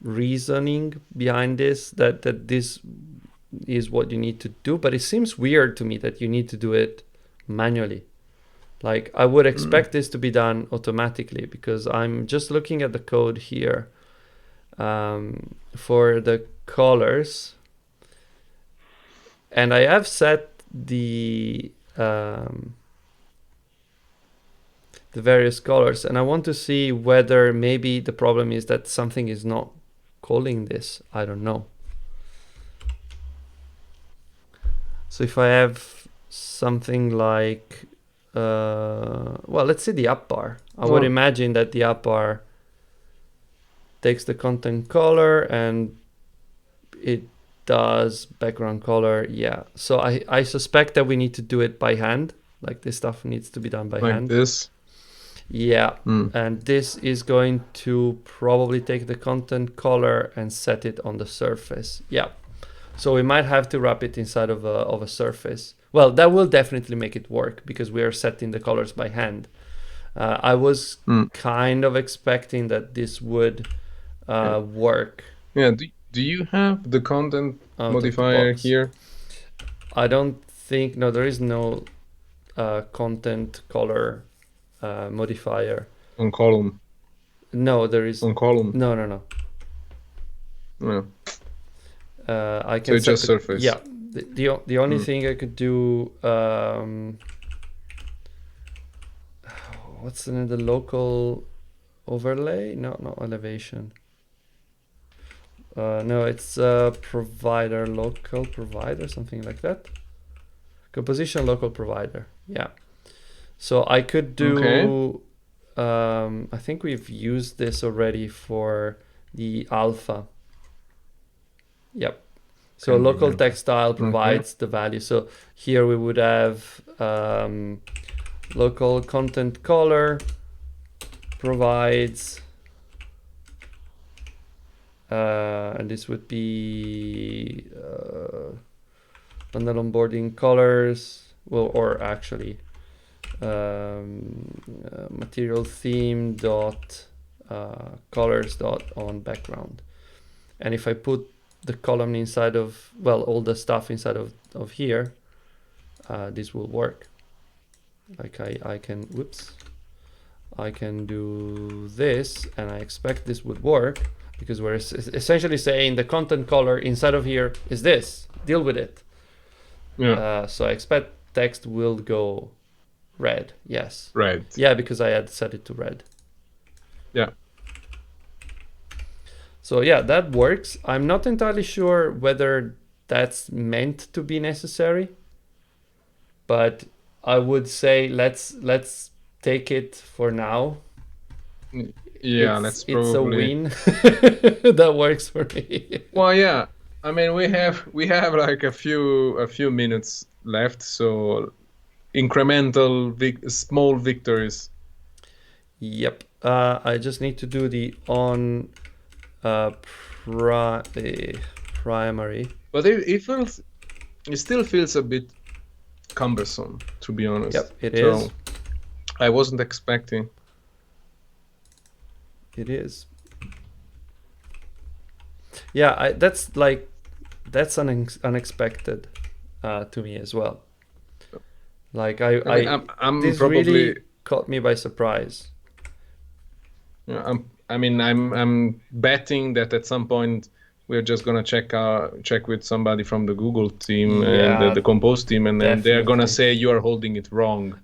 reasoning behind this, that this is what you need to do, but it seems weird to me that you need to do it manually. Like I would expect this to be done automatically, because I'm just looking at the code here for the colors, and I have set the various colors, and I want to see whether maybe the problem is that something is not calling this. I don't know. So if I have something like, well, let's see the up bar. I would imagine that the up bar takes the content color and it does background color. Yeah. So I suspect that we need to do it by hand. Like this stuff needs to be done by hand. Like this? Yeah. And this is going to probably take the content color and set it on the surface. Yeah. So we might have to wrap it inside of a surface. Well, that will definitely make it work because we are setting the colors by hand. I was kind of expecting that this would work. Yeah. Do you have the content modifier here? I don't think, no, there is no content color modifier. On column? No, there is. On column? No. No. I can so just surface. Yeah. The only thing I could do, what's the name? The local overlay? No, not elevation. No, it's provider, local provider, something like that. Composition local provider. Yeah. So I could do, I think we've used this already for the alpha. Yep. So local text style provides the value. So here we would have local content color provides, and this would be bundle onboarding colors, well, or actually material theme dot colors dot on background. And if I put the column inside of, well, all the stuff inside of here, this will work. Like I can, whoops, I can do this, and I expect this would work because we're essentially saying the content color inside of here is this, deal with it. Yeah. So I expect text will go red. Yes. Red. Yeah, because I had set it to red. Yeah. So yeah, that works. I'm not entirely sure whether that's meant to be necessary, but I would say let's take it for now. Yeah, that's it's a probably. win. That works for me. Well, yeah. I mean, we have like a few minutes left, so incremental, small victories. Yep. I just need to do the on uh, primary. But it still feels a bit cumbersome, to be honest. Yep, it is. So I wasn't expecting. It is. Yeah, that's unexpected to me as well. Like I mean, I'm this probably. really caught me by surprise. Yeah, I'm betting that at some point we're just gonna check with somebody from the Google team and Yeah, the Compose team, and then they're gonna definitely. say you are holding it wrong.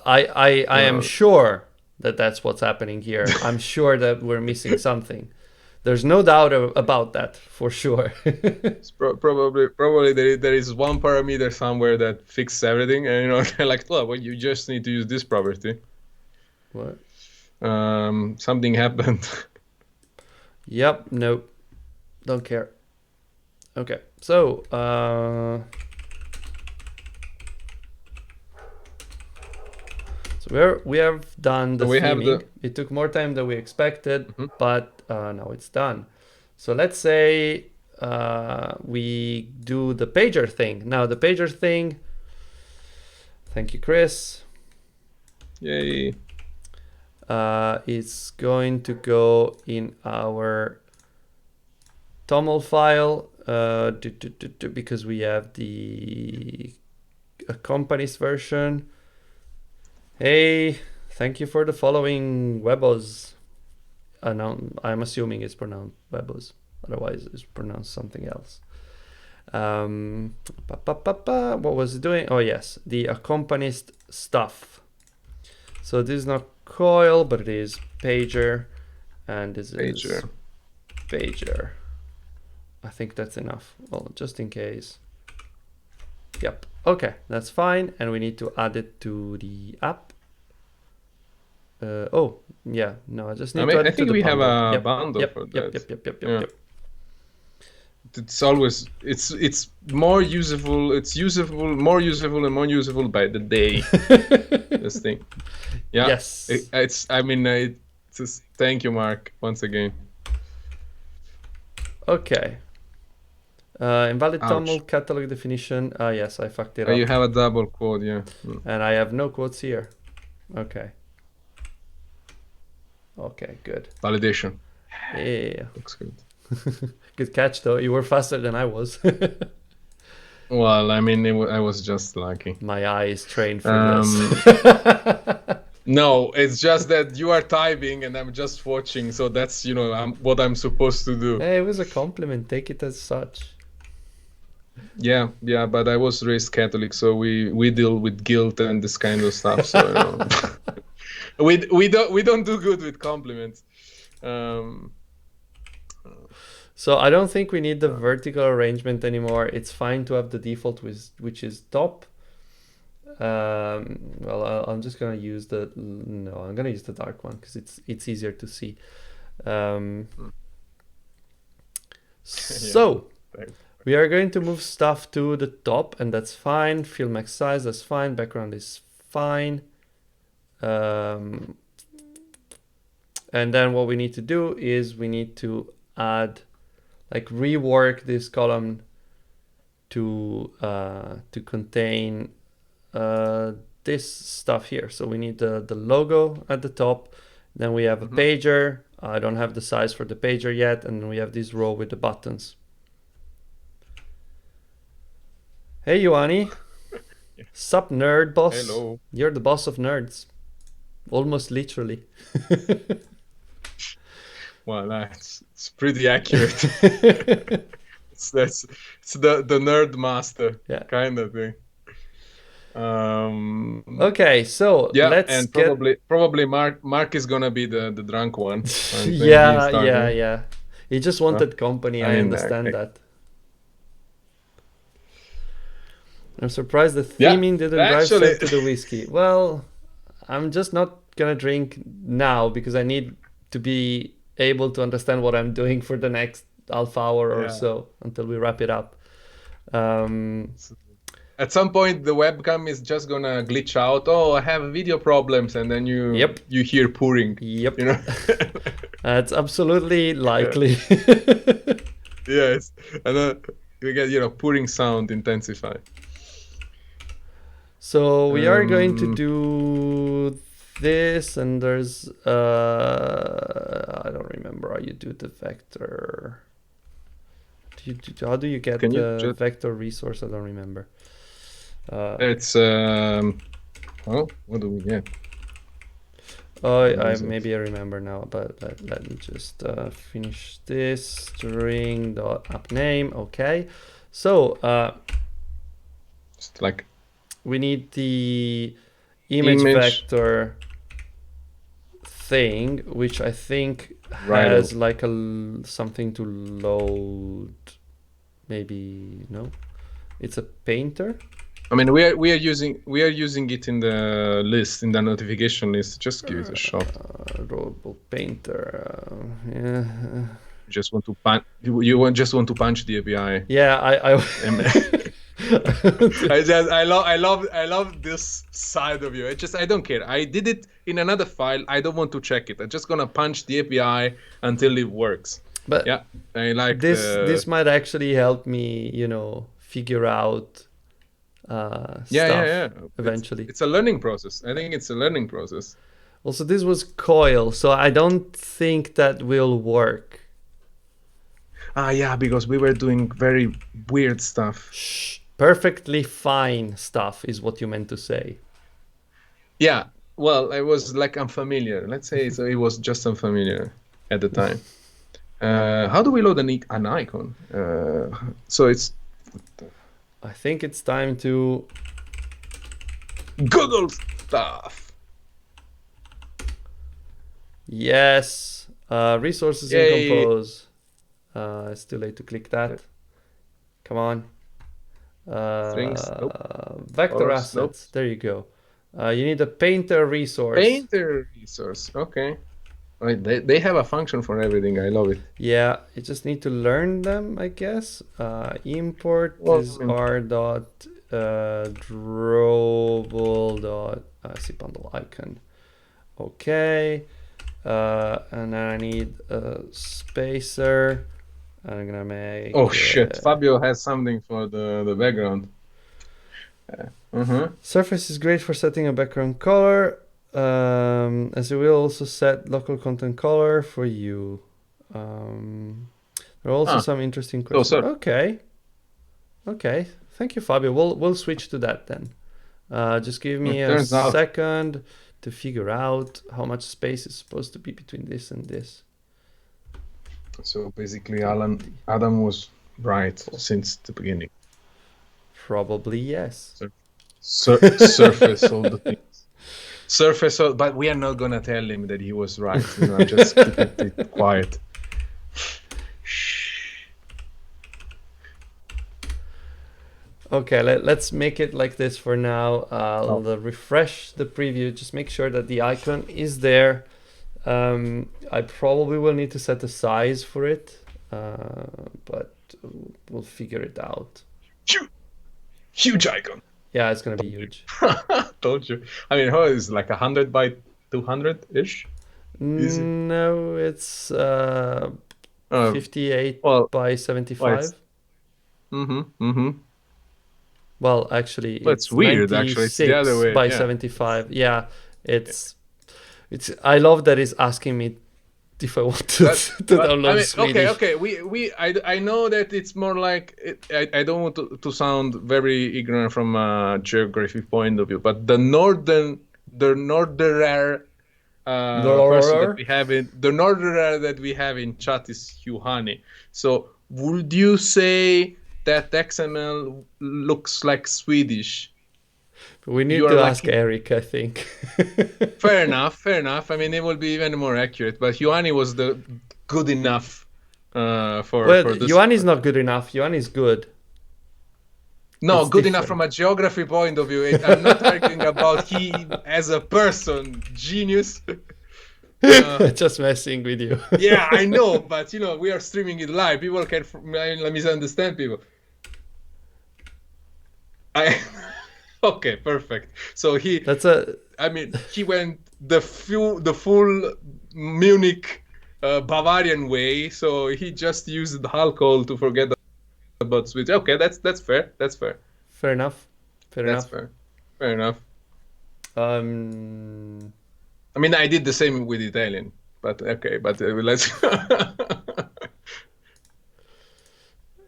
I am Uh, sure that that's what's happening here. I'm sure that we're missing something. There's no doubt about that for sure. it's probably there is one parameter somewhere that fixes everything, and they're like, well, you just need to use this property. What? Something happened. Yep. Nope. Don't care. Okay. So we have done the So we have theming. It took more time than we expected, Mhm. but now it's done. So let's say we do the pager thing. Now the pager thing. Thank you, Chris. Yay. It's going to go in our TOML file because we have the company's version. Hey, thank you for the following, Webos. I'm assuming it's pronounced Webos. Otherwise, it's pronounced something else. What was it doing? Oh, yes, the accompanied stuff. So this is not coil, but it is pager, and this is pager. I think that's enough. Well, just in case. Yep. Okay, that's fine. And we need to add it to the app. Oh, yeah. No, I just need to add I it to think the we bundle. have a Yep. bundle Yep. for Yep. that. Yep. Yep. Yep. Yeah. Yep. It's always it's more useful. It's more useful and more useful by the day. This thing. Yeah. Yes. Thank you, Mark, once again. Okay. Invalid Ouch. TOML catalog definition. Yes, I fucked it up. You have a double quote, yeah. And I have no quotes here. Okay. Okay, good. Validation. Yeah. Looks good. Good catch, though. You were faster than I was. Well, I mean, I was just lucky. My eye is trained for this. No, it's just that you are typing and I'm just watching, so that's what I'm supposed to do. Hey, it was a compliment. Take it as such. Yeah, but I was raised Catholic, so we deal with guilt and this kind of stuff. So we don't do good with compliments. So I don't think we need the vertical arrangement anymore. It's fine to have the default which is top. Well, I'm just gonna use I'm gonna use the dark one because it's easier to see. So we are going to move stuff to the top, and that's fine. Fill max size, that's fine. Background is fine. And then what we need to do is we need to add, like, rework this column to contain this stuff here. So we need the logo at the top. Then we have a pager. I don't have the size for the pager yet. And we have this row with the buttons. Hey, Ioanni. Sup, nerd boss? Hello. You're the boss of nerds. Almost literally. Well, it's pretty accurate. it's the nerd master, yeah, kind of thing. Okay, so yeah, let's and get... probably Mark is gonna be the drunk one. yeah. He just wanted company. I understand that. I'm surprised the theming didn't drive straight to the whiskey. Well, I'm just not gonna drink now because I need to be able to understand what I'm doing for the next half hour or Yeah. so until we wrap it up. At some point, the webcam is just gonna glitch out. Oh, I have video problems, and then Yep. you hear purring. Yep. You know. It's absolutely likely. Yes, and then you get purring sound intensify. So we are going to do this, and there's I don't remember how you do the vector. How do you get the vector resource? I don't remember. It's what do we get? Maybe I remember now, but let me just finish this. String.appName. Okay, so just like we need the image vector thing, which I think has like something to load. Maybe no, it's a painter. I mean, we are using it in the list, in the notification list. Just give it a shot. Rollable painter. Yeah. Just want to punch the API. Yeah, I I love this side of you. I don't care. I did it in another file. I don't want to check it. I'm just gonna punch the API until it works. But yeah, I like this. This might actually help me, figure out stuff eventually. It's a learning process. I think it's a learning process. Also, this was coil, so I don't think that will work. Yeah, because we were doing very weird stuff. Shh. Perfectly fine stuff is what you meant to say. Yeah, well, I was like unfamiliar. Let's say so it was just unfamiliar at the time. How do we load an icon? So it's... I think it's time to... Google stuff! Yes. Resources in Compose. It's too late to click that. Come on. Strings, nope. Vector assets. Nope. There you go. You need a painter resource. Painter resource. Okay. They have a function for everything. I love it. Yeah, you just need to learn them, I guess. Import is r.drawable. cbundle icon. Okay. And then I need a spacer. I'm gonna make... Oh shit, Fabio has something for the background. Surface is great for setting a background color, as it will also set local content color for you. There are also some interesting questions. Okay, thank you, Fabio. We'll switch to that then. Just give me a second to figure out how much space is supposed to be between this and this. So basically, Adam was right since the beginning. Probably yes. Surface all the things. Surface all, but we are not gonna tell him that he was right. Just keep it quiet. Okay, let's make it like this for now. I'll refresh the preview. Just make sure that the icon is there. I probably will need to set a size for it, but we'll figure it out. Huge icon. Yeah, it's gonna be huge. Told you. I mean, how is like 100 by 200 ish? No, it's 58 by 75. Well, actually, it's weird. Actually, it's the other way. By 75. Yeah, it's. I love that it's asking me if I want to download Swedish. Okay. I know that it's more like I don't want to sound very ignorant from a geography point of view, but the northerner person that we have in chat is Juhani. So would you say that XML looks like Swedish? We need to ask Eric, I think. Fair enough. I mean, it will be even more accurate. But Ioanni was the good enough for this. Ioanni is not good enough. Ioanni is good. No, it's good enough from a geography point of view. I'm not arguing about he as a person, genius. Uh, Just messing with you. yeah, I know, but we are streaming it live. People can misunderstand people. I okay, perfect. So That's a I mean, he went the full Munich Bavarian way. So he just used alcohol to forget about Switch. Okay, that's fair. That's fair. fair enough. Fair That's enough. fair. Fair enough. Um, I mean, I did the same with Italian, but okay. But let's.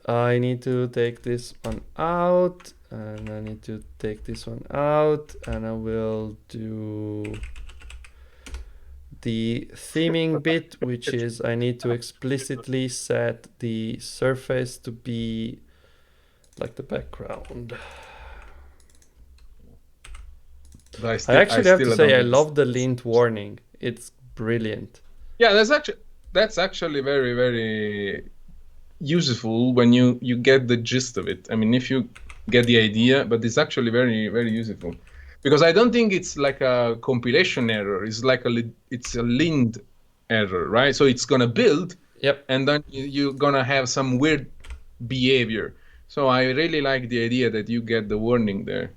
I need to take this one out, and I need to take this one out, and I will do the theming bit, which is I need to explicitly set the surface to be like the background. I I actually have to still say don't I understand. love the lint warning. It's brilliant. Yeah, that's actually very very useful when you get the gist of it. I mean, if you get the idea, but it's actually very very useful because I don't think it's like a compilation error. It's like it's a lind error, right? So it's gonna build, Yep. and then you're gonna have some weird behavior. So I really like the idea that you get the warning there.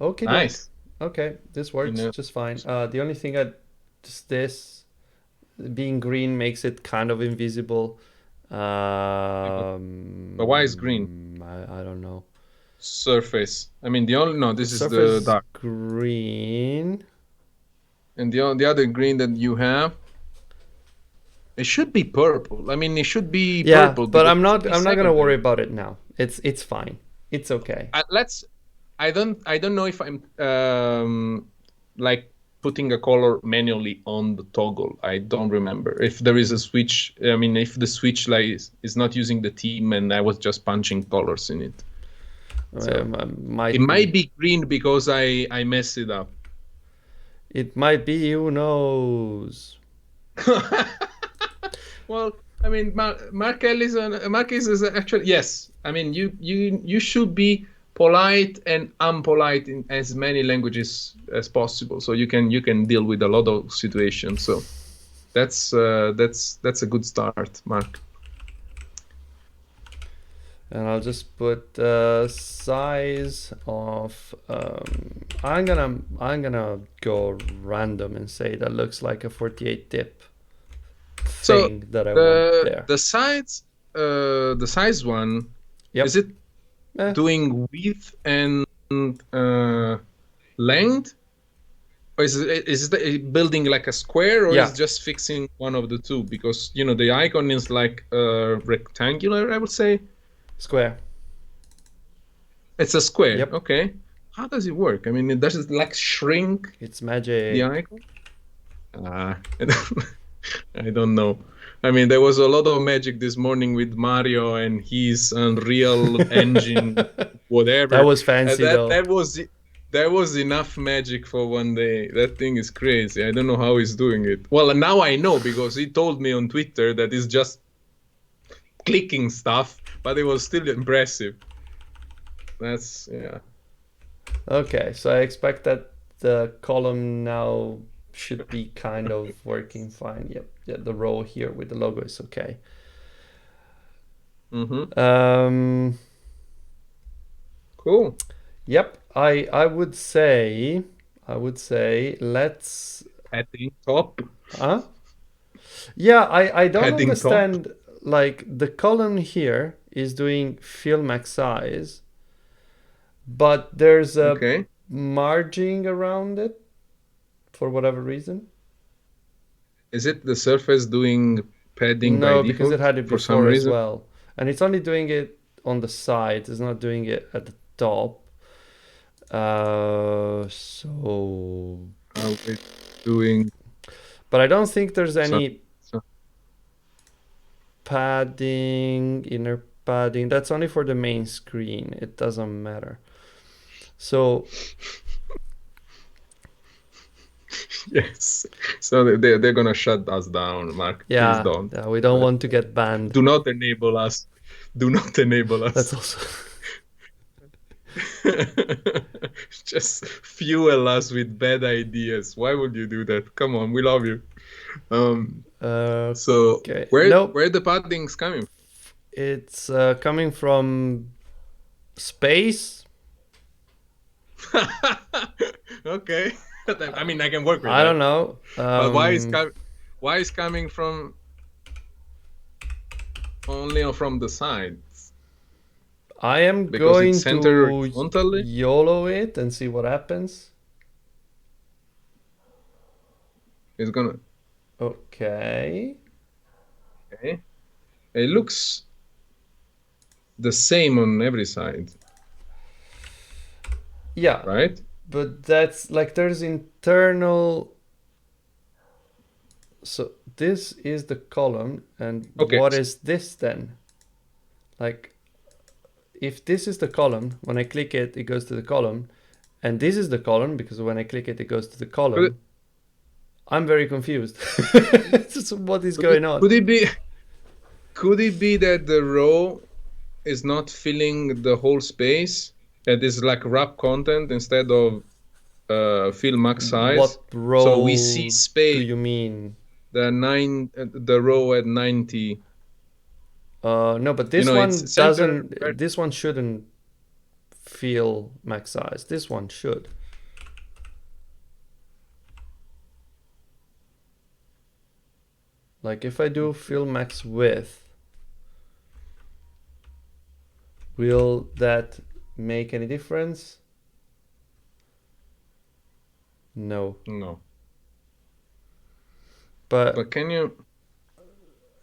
Okay, doke. Nice. Okay, this You works know, just fine. The only thing just this being green makes it kind of invisible. but why is green I don't know. surface? I mean, the only no, The this is the surface dark, green. and the other green that you have. It should be purple. I mean, it should be Yeah, purple but because it should be I'm not gonna worry secondary. about it now. It's fine. It's okay. Let's. I don't know if I'm like putting a color manually on the toggle. I don't remember if there is a switch. I mean, if the switch like is not using the theme and I was just punching colors in it. So it Might might be. be green because I messed it up. It might be. Who knows? Well, I mean, Mark is actually yes. I mean, you should be polite and unpolite in as many languages as possible, so you can deal with a lot of situations. So that's a good start, Mark. And I'll just put size of. I'm gonna go random and say that looks like a 48 dip So thing that I want the there. the size one, is Yep. it Eh, doing width and uh, length? Or is it building like a square, or is yeah. it just fixing one of the two? Because the icon is like rectangular, I would say. Square. It's a square. Yep. Okay. How does it work? I mean, does it like shrink It's the magic. icon? Ah, I don't know. I mean, there was a lot of magic this morning with Mario and his Unreal Engine, That whatever. was fancy That though. was enough magic for one day. That thing is crazy. I don't know how he's doing it. Well, now I know because he told me on Twitter that it's just clicking stuff, but it was still impressive. That's yeah. Okay, so I expect that the column now should be kind of working fine. Yep. Yeah, the row here with the logo is okay. Mm-hmm. Um, Cool. yep. I would say let's. Heading top. Huh? Yeah, I don't Heading top. understand. Like the column here is doing fill max size, but there's a Okay. margin around it for whatever reason. Is it the surface doing padding by No, because it default had it for some before as reason? well. And it's only doing it on the side, it's not doing it at the top. So. How it's doing But I don't think there's so, any so padding, inner padding. That's only for the main screen. It doesn't matter. So. yes. So they're gonna shut us down, Mark. Please Yeah, don't. yeah, we don't want to get banned. Do not enable us. Do not enable That's us. also. Just fuel us with bad ideas. Why would you do that? Come on, we love you. So Okay. where Nope. the padding's coming It's coming from space. from? Okay. I mean, I can work with I don't that. know. But why is coming from only from the sides? I am Because it's going centered to horizontally? YOLO it and see what happens. It's gonna. Okay. Okay. It looks the same on every side, Yeah, right? but that's like there's internal. So this is the column, and Okay. what is this then? Like, if this is the column, when I click it, it goes to the column, and this is the column because when I click it, it goes to the Could it, column. I'm very confused. What is could it, going on? could it be could it be that the row is not filling the whole space? That is like wrap content instead of fill max size. What So we see row do space you mean? the row at 90. No, but You this know, one it's center. doesn't. This one shouldn't feel max size. This one should. Like if I do fill max width, will that make any difference? No. No. But But can you?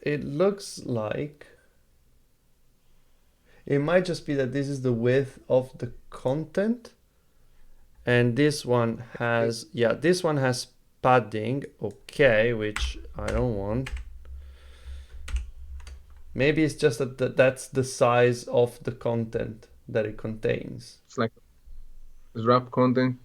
it looks like it might just be that this is the width of the content, and this one has, yeah, this one has padding, okay, which I don't want. Maybe it's just that that's the size of the content that it contains. It's like wrap content,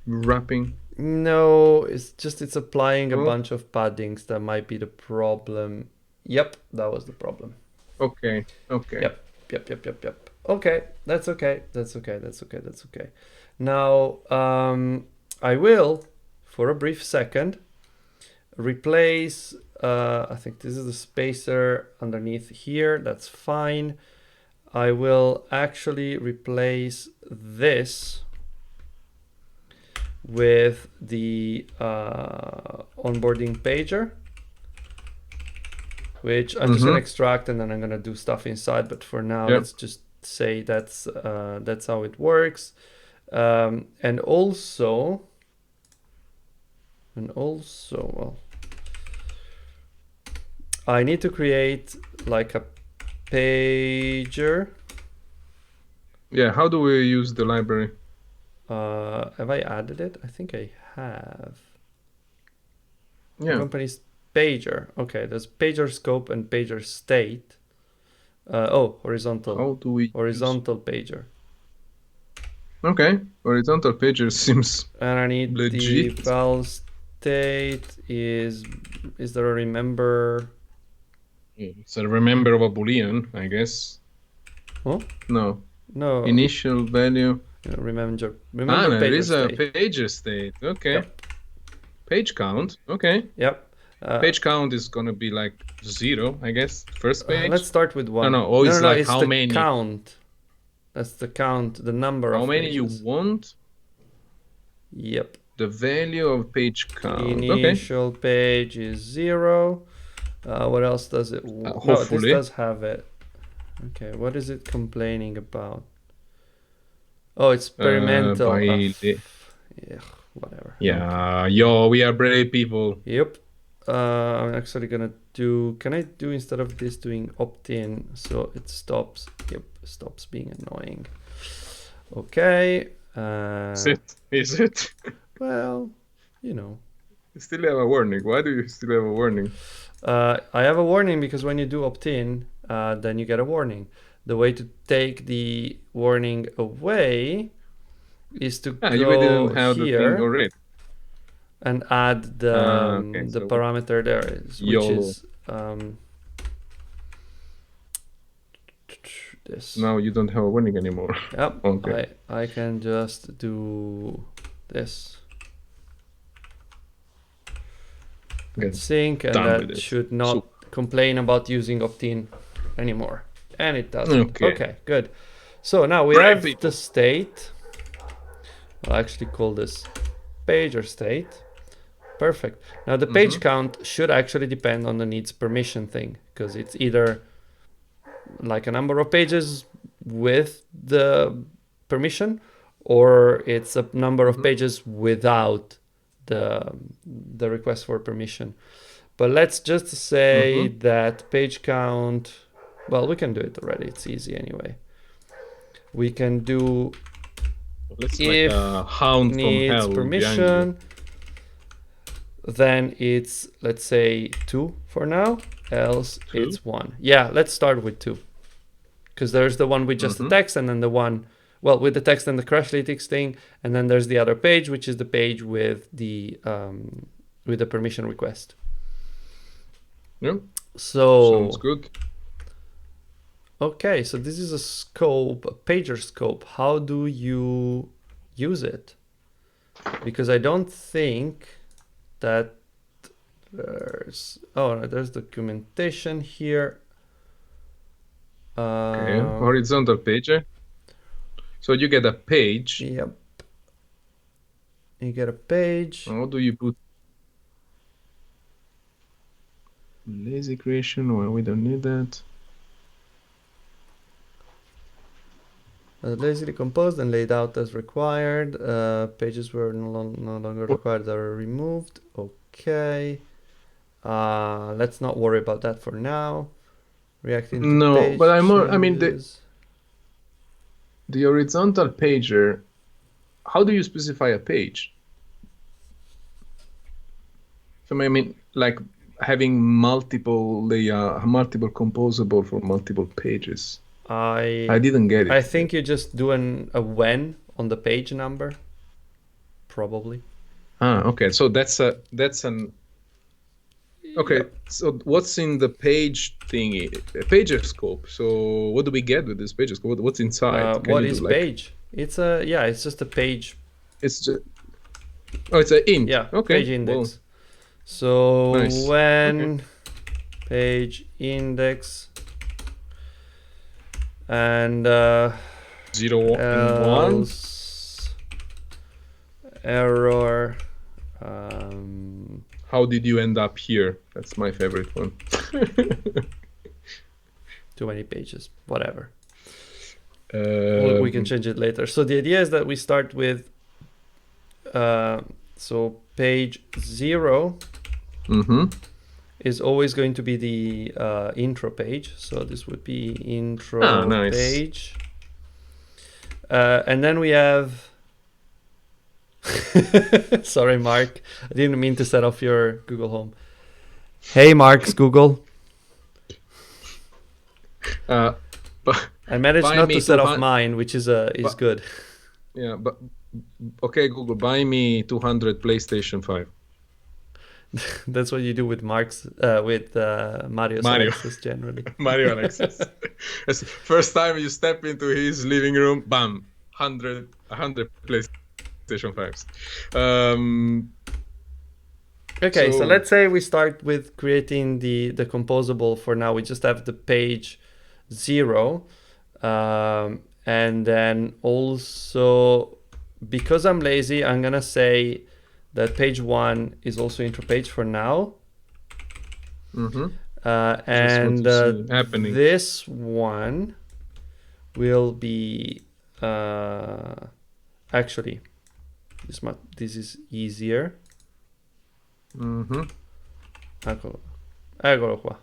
wrapping. No, it's just it's applying a Oh, bunch of paddings that might be the problem. Yep, that was the problem. okay, okay. Yep, yep. Okay, that's okay. That's okay. That's okay. That's okay. Now, I will, for a brief second, replace. I think this is the spacer underneath here. That's fine. I will actually replace this with the onboarding pager, which I'm just gonna extract and then I'm gonna do stuff inside. But for now, Yep. let's just say that's how it works. And also, well, I need to create like a pager. Yeah, how do we use the library? Have I added it? I think I have. Yeah. Company's pager. Okay, there's pager scope and pager state. Horizontal. How do we Horizontal pager. Okay, horizontal pager seems And I need the legit. file state is there a remember? It's a remember of a boolean, I guess. Huh? No. No. Initial value. Remember No, pager there is a state. pager state. Okay. Yep. Page count. Okay. Yep. Page count is gonna be like 0, I guess. First page. Let's start with one. No. Oh, it's like it's how the many? count. That's the count, the number How of many pages. you want? Yep. The value of page count. Initial page is 0. What else does it? No, this Hopefully. does have it. Okay, what is it complaining about? Oh, it's experimental. Yeah, whatever. Yeah, okay. Yo, we are brave people. Yep. I'm actually gonna do. Can I do instead of this doing opt-in so it stops? Yep, stops being annoying. Okay. Is it? Well, you know. You still have a warning. Why do you still have a warning? I have a warning because when you do opt-in, then you get a warning. The way to take the warning away is to go you didn't have the thing already. And add the so parameter there, which is this. Now you don't have a warning anymore. Yep. Okay. I can just do this. Get Sync, and done with that it. should not complain about using opt-in anymore. And it doesn't. Okay, good. So now we have the state. I'll actually call this page or state. Perfect. Now the page count should actually depend on the needs permission thing, because it's either like a number of pages with the permission, or it's a number of pages without the request for permission. But let's just say that page count, well, we can do it already. It's easy anyway. We can do Let's if like a hound needs from hell permission, then it's, let's say 2 for now, else 2? it's 1. Yeah, let's start with 2. Because there's the one with just the text, and then the one, well, with the text and the crashlytics thing, and then there's the other page, which is the page with the permission request. Yeah. So sounds good. Okay, so this is a scope, a pager scope. How do you use it? Because I don't think that there's, oh, no, there's documentation here. Okay, horizontal pager. So you get a page. Yep. You get a page. How do you put lazy creation? Well, we don't need that. Lazily composed and laid out as required. Pages were no longer required are removed. Okay. Let's not worry about that for now. Reacting to no, page but I'm more, changes. I mean, the horizontal pager, how do you specify a page? So I mean, like having multiple multiple composable for multiple pages. I didn't get it. I think you just do a when on the page number, probably. Okay. So that's an. Okay. Yep. So what's in the page thingy? A pager scope. So what do we get with this pager scope? What's inside? What is page? It's it's just a page. It's just. Oh, it's an int. Yeah. Okay. Page index. Well, so nice. When page index and 0 and 1 error. How did you end up here? That's my favorite one. Too many pages. Whatever. We can change it later. So the idea is that we start with so page 0 is always going to be the intro page. So this would be intro page. And then we have... Sorry, Mark. I didn't mean to set off your Google Home. Hey, Mark's Google. I managed not to set off mine, which is good. Yeah, but okay, Google, buy me 200 PlayStation 5. That's what you do with Mark's with Mario's Alexis generally. Mario Alexis. First time you step into his living room, bam, 100 PlayStation 5s. Okay, so let's say we start with creating the composable. For now, we just have the page 0, and then also, because I'm lazy, I'm gonna say that page 1 is also intro page for now. And this one will be actually this is easier. Eccolo qua.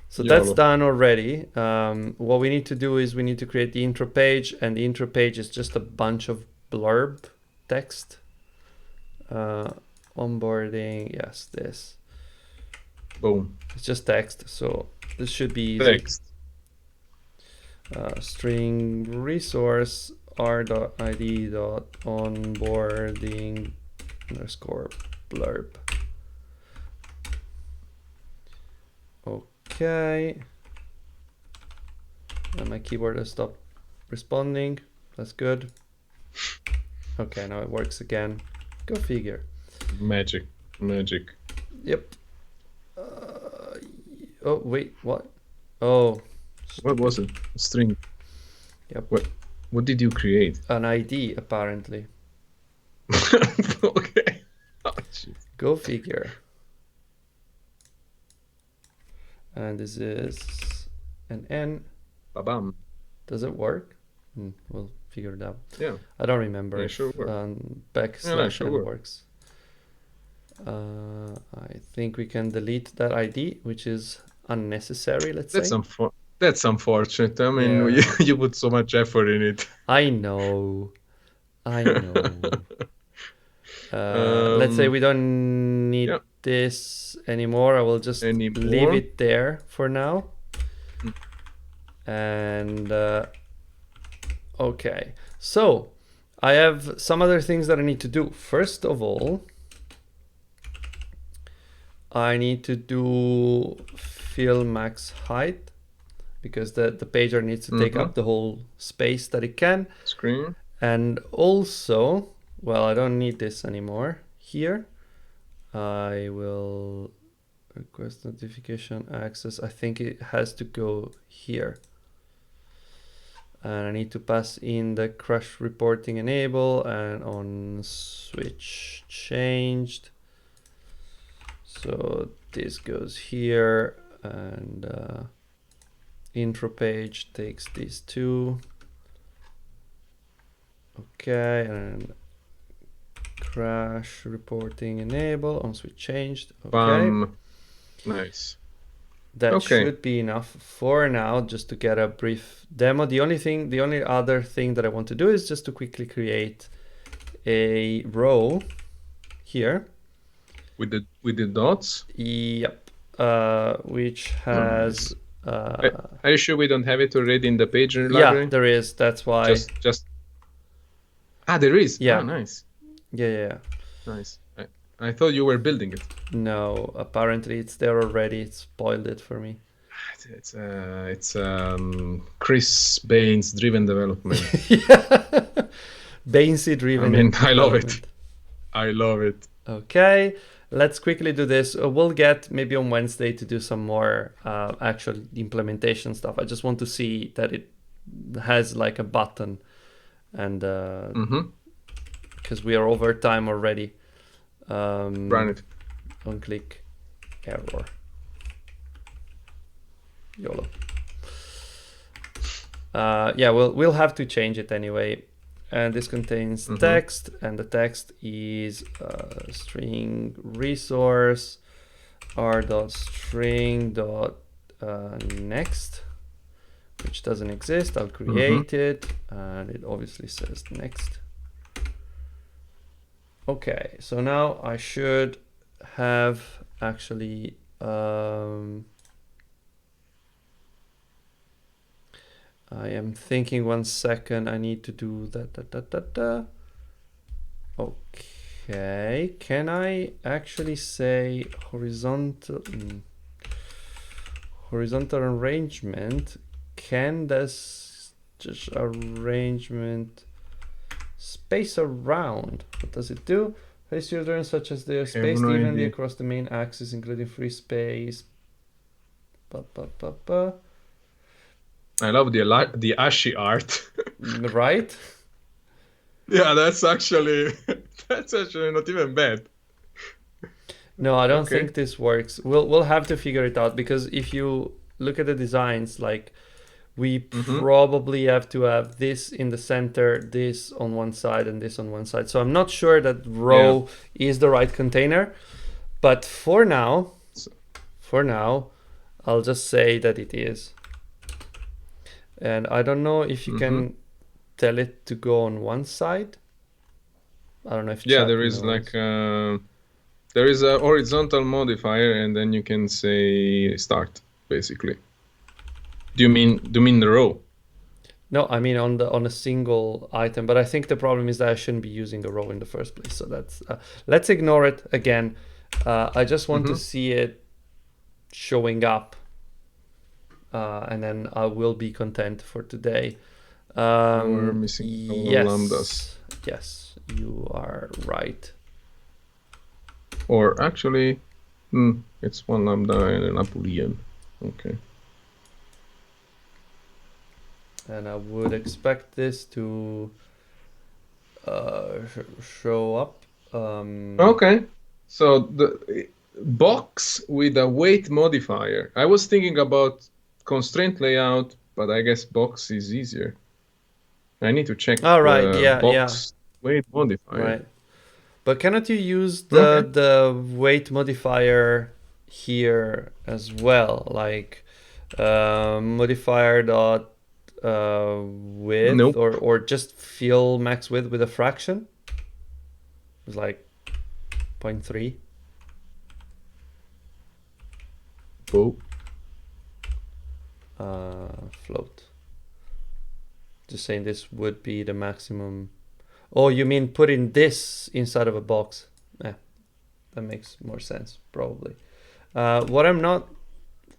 So that's done already. What we need to do is we need to create the intro page, and the intro page is just a bunch of blurb text. Onboarding, yes, this. Boom. It's just text, so this should be easy. Text. String resource r.id.onboarding _blurb. Okay. And my keyboard has stopped responding. That's good. Okay, now it works again. Go figure. Magic. Yep. Oh, wait, what? Oh, What was it? A string. Yep. What did you create? An ID, apparently. Okay. Oh, go figure. And this is an N. Ba-bam. Does it work? We'll figure it out. Yeah. I don't remember if sure backslash sure N works. I think we can delete that ID, which is unnecessary, let's say. That's unfortunate. I mean, you put so much effort in it. I know. Let's say we don't need this anymore. I will just leave it there for now. And okay, so I have some other things that I need to do. First of all, I need to do fill max height, because the pager needs to take up the whole space that it can. Screen. And also, well, I don't need this anymore. Here, I will request notification access. I think it has to go here. And I need to pass in the crash reporting enable and on switch changed. So this goes here, and intro page takes these two. Okay, and crash reporting enable on switch changed. Okay. Nice. That should be enough for now, just to get a brief demo. The only other thing that I want to do is just to quickly create a row here. With the dots? Yep. Which has... Are you sure we don't have it already in the page library? Yeah, there is. That's why... Just... Ah, there is? Yeah. Ah, nice. Yeah. Nice. I thought you were building it. No, apparently it's there already. It spoiled it for me. It's Chris Baines driven development. Bainesy driven. I mean, I love it. Okay, let's quickly do this. We'll get maybe on Wednesday to do some more actual implementation stuff. I just want to see that it has like a button, and because we are over time already. Run it. On click error. YOLO. Yeah, we'll have to change it anyway. And this contains text, and the text is string resource r.string.next, which doesn't exist. I'll create it, and it obviously says next. Okay, so now I should have actually I am thinking 1 second. I need to do that. Okay, can I actually say horizontal arrangement? Can this just arrangement space around? What does it do? Place children such as they are spaced evenly across the main axis, including free space. I love the Ashi art. Right? Yeah, that's actually not even bad. No, I don't think this works. We'll have to figure it out, because if you look at the designs, like we probably have to have this in the center, this on one side, and this on one side. So I'm not sure that row is the right container, but for now, I'll just say that it is. And I don't know if you can tell it to go on one side. I don't know if there is knows. There is a horizontal modifier, and then you can say start, basically. Do you mean the row? No, I mean on a single item. But I think the problem is that I shouldn't be using a row in the first place. So that's let's ignore it again. I just want to see it showing up and then I will be content for today. We're missing lambdas. Yes, you are right. Or actually, it's one lambda and an Apulian. Okay. And I would expect this to show up. Okay. So the box with a weight modifier. I was thinking about constraint layout, but I guess box is easier. I need to check Oh, right. box weight modifier. Right. But cannot you use the weight modifier here as well? Like modifier dot width Nope. or just fill max width with a fraction? It's like 0.3. Oh. Float. Just saying this would be the maximum. Oh, you mean putting this inside of a box? That makes more sense, probably. What I'm not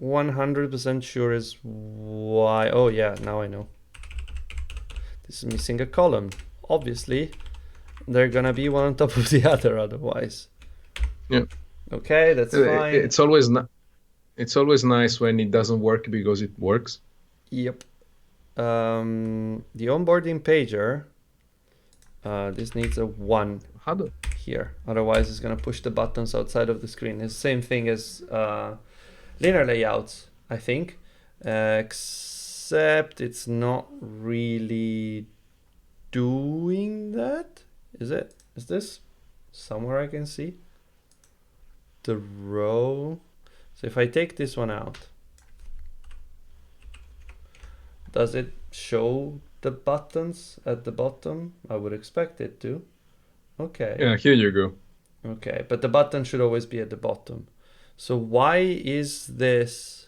100% sure is why. Oh, yeah, now I know. This is missing a column. Obviously, they're gonna be one on top of the other otherwise. Yeah. Okay, that's fine. It's always nice when it doesn't work because it works. Yep. The onboarding pager. This needs a 1 here. Otherwise, it's gonna push the buttons outside of the screen. It's the same thing as linear layouts, I think, except it's not really doing that. Is it? Is this somewhere I can see the row? So if I take this one out, does it show the buttons at the bottom? I would expect it to. Okay. Yeah, here you go. Okay, but the button should always be at the bottom. So why is this?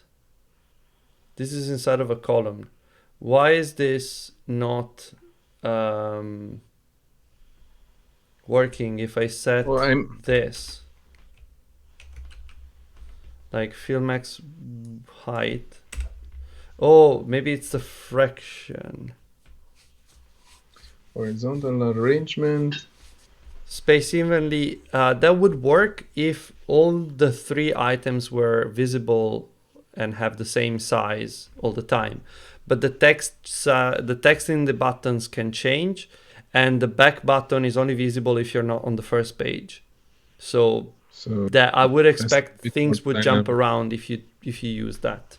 This is inside of a column. Why is this not working if I set this? Like fill max height. Oh, maybe it's the fraction. Horizontal arrangement. Space evenly. That would work if all the 3 items were visible and have the same size all the time. But the text in the buttons can change, and the back button is only visible if you're not on the first page. So that I would expect things would jump around if you use that.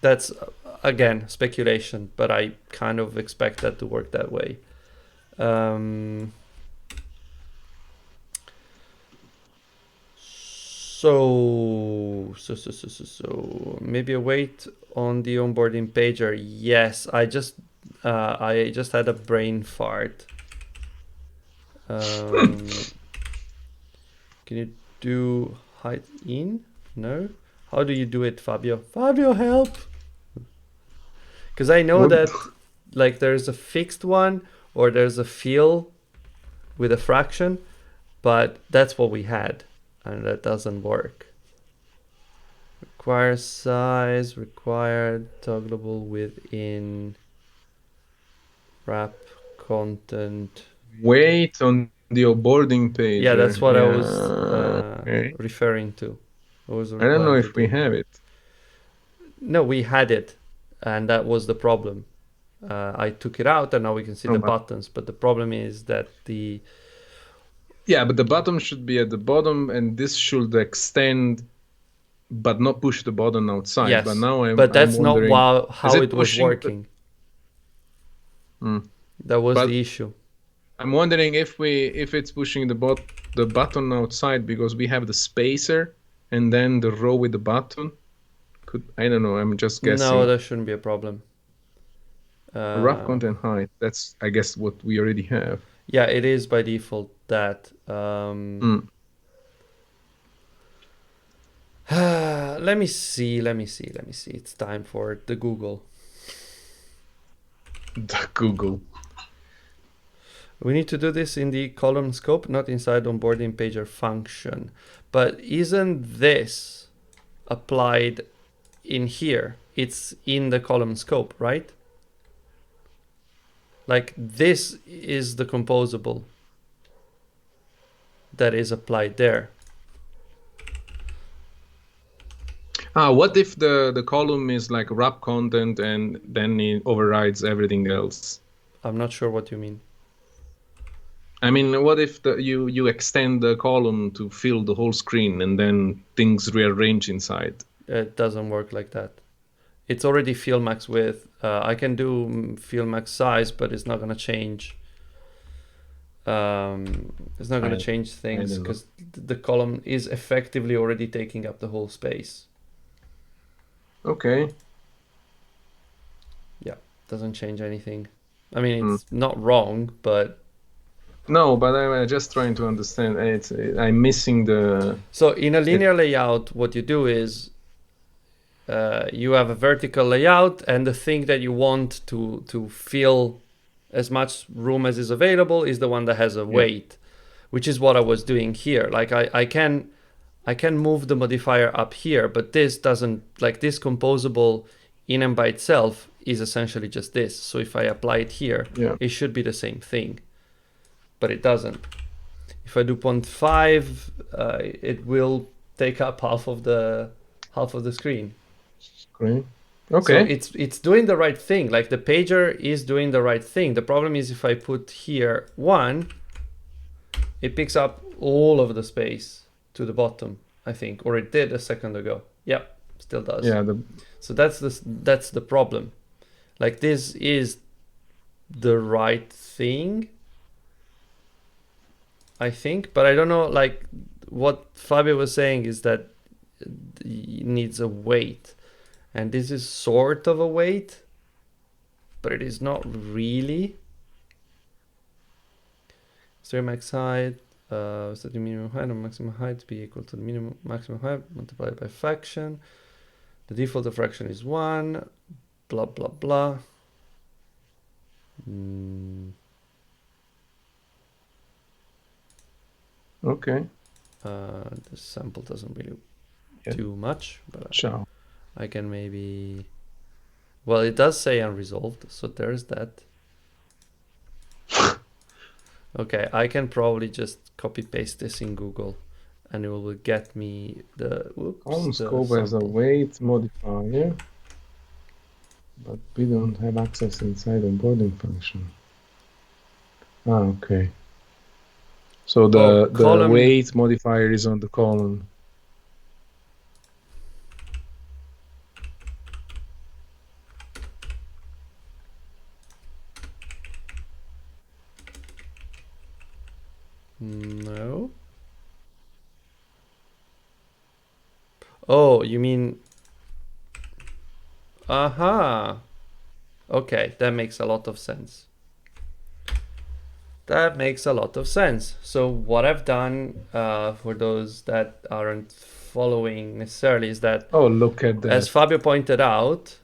That's again speculation, but I kind of expect that to work that way. So maybe a wait on the onboarding pager. Yes, I just had a brain fart. Can you do height in? No. How do you do it, Fabio? Fabio, help! Because I know that like there's a fixed one or there's a fill with a fraction, but that's what we had, and that doesn't work. Require size, required, toggleable within, wrap content. Wait on the onboarding page. Yeah, that's what I was referring to. I don't know if we have it. No, we had it, and that was the problem. I took it out, and now we can see the buttons. But the problem is that the... Yeah, but the button should be at the bottom, and this should extend, but not push the button outside. Yes, but now but that's not how it was working. That was the issue. I'm wondering if it's pushing the button outside because we have the spacer and then the row with the button. I don't know. I'm just guessing. No, that shouldn't be a problem. Rough content height. That's, I guess, what we already have. Yeah, it is by default that. Let me see. It's time for the Google. The Google. We need to do this in the column scope, not inside onboarding pager function. But isn't this applied in here, it's in the column scope, right? Like this is the composable that is applied there. What if the column is like wrap content and then it overrides everything else? I'm not sure what you mean. I mean, what if you extend the column to fill the whole screen and then things rearrange inside? It doesn't work like that. It's already fill max width. I can do fill max size, but it's not going to change. It's not going to change things because the column is effectively already taking up the whole space. Okay. Yeah, doesn't change anything. I mean, it's not wrong, but no, but I'm just trying to understand. I'm missing the. So in a linear layout, what you do is you have a vertical layout, and the thing that you want to fill as much room as is available is the one that has a weight, which is what I was doing here. Like I can move the modifier up here, but this doesn't, like this composable in and by itself is essentially just this. So if I apply it here, it should be the same thing, but it doesn't. If I do 0.5, it will take up half of the screen. Screen. Okay. So it's doing the right thing. Like the pager is doing the right thing. The problem is if I put here 1, it picks up all of the space to the bottom, I think, or it did a second ago. Yep, still does. Yeah. So that's the problem. Like this is the right thing, I think, but I don't know. Like what Fabio was saying is that it needs a weight, and this is sort of a weight, but it is not really. So max height, set the minimum height and maximum height to be equal to the minimum maximum height multiplied by fraction. The default of fraction is 1. Blah blah blah. Okay. The sample doesn't really do much, but I can maybe. Well, it does say unresolved, so there's that. Okay, I can probably just copy paste this in Google, and it will get me the. Column scope has a weight modifier, but we don't have access inside onboarding function. Okay. So the weight modifier is on the column. No. Oh, you mean. Aha. Okay, that makes a lot of sense. That makes a lot of sense. So what I've done, for those that aren't following necessarily, is that, look at that. As Fabio pointed out,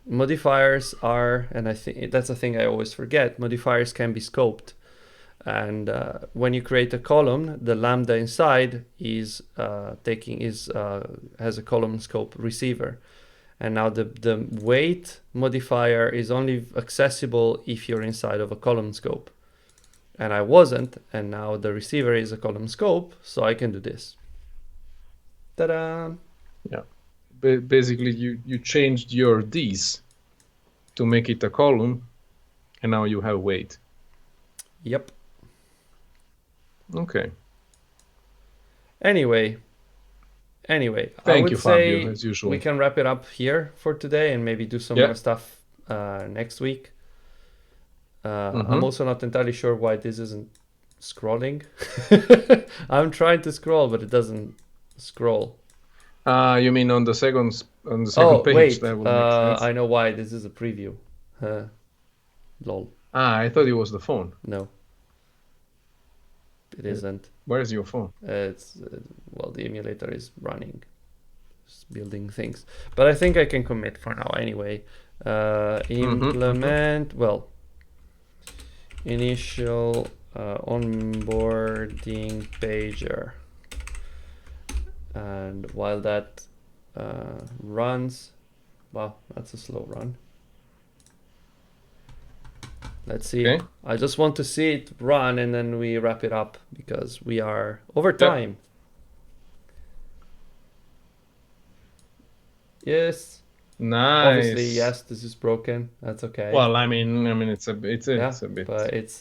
modifiers are, and I think that's a thing I always forget, modifiers can be scoped. And when you create a column, the lambda inside is has a column scope receiver. And now the weight modifier is only accessible if you're inside of a column scope. And I wasn't, and now the receiver is a column scope, so I can do this. Ta-da! Yeah. Basically, you changed your D's to make it a column, and now you have weight. Yep. Okay. Anyway, Thank you, Fabio, as usual. We can wrap it up here for today and maybe do some more stuff next week. I'm also not entirely sure why this isn't scrolling. I'm trying to scroll, but it doesn't scroll. You mean on the second page? Wait, that will make sense. I know why. This is a preview. Lol. I thought it was the phone. No. It isn't. Where is your phone? It's well, the emulator is running, just building things. But I think I can commit for now anyway. Implement well. Initial onboarding pager, and while that runs, Wow, that's a slow run. Let's see. Okay. I just want to see it run and then we wrap it up because we are over Yep. time. Yes. Obviously, Nice. yes, this is broken. That's okay. Well, I mean, Yeah, it's a bit, but it's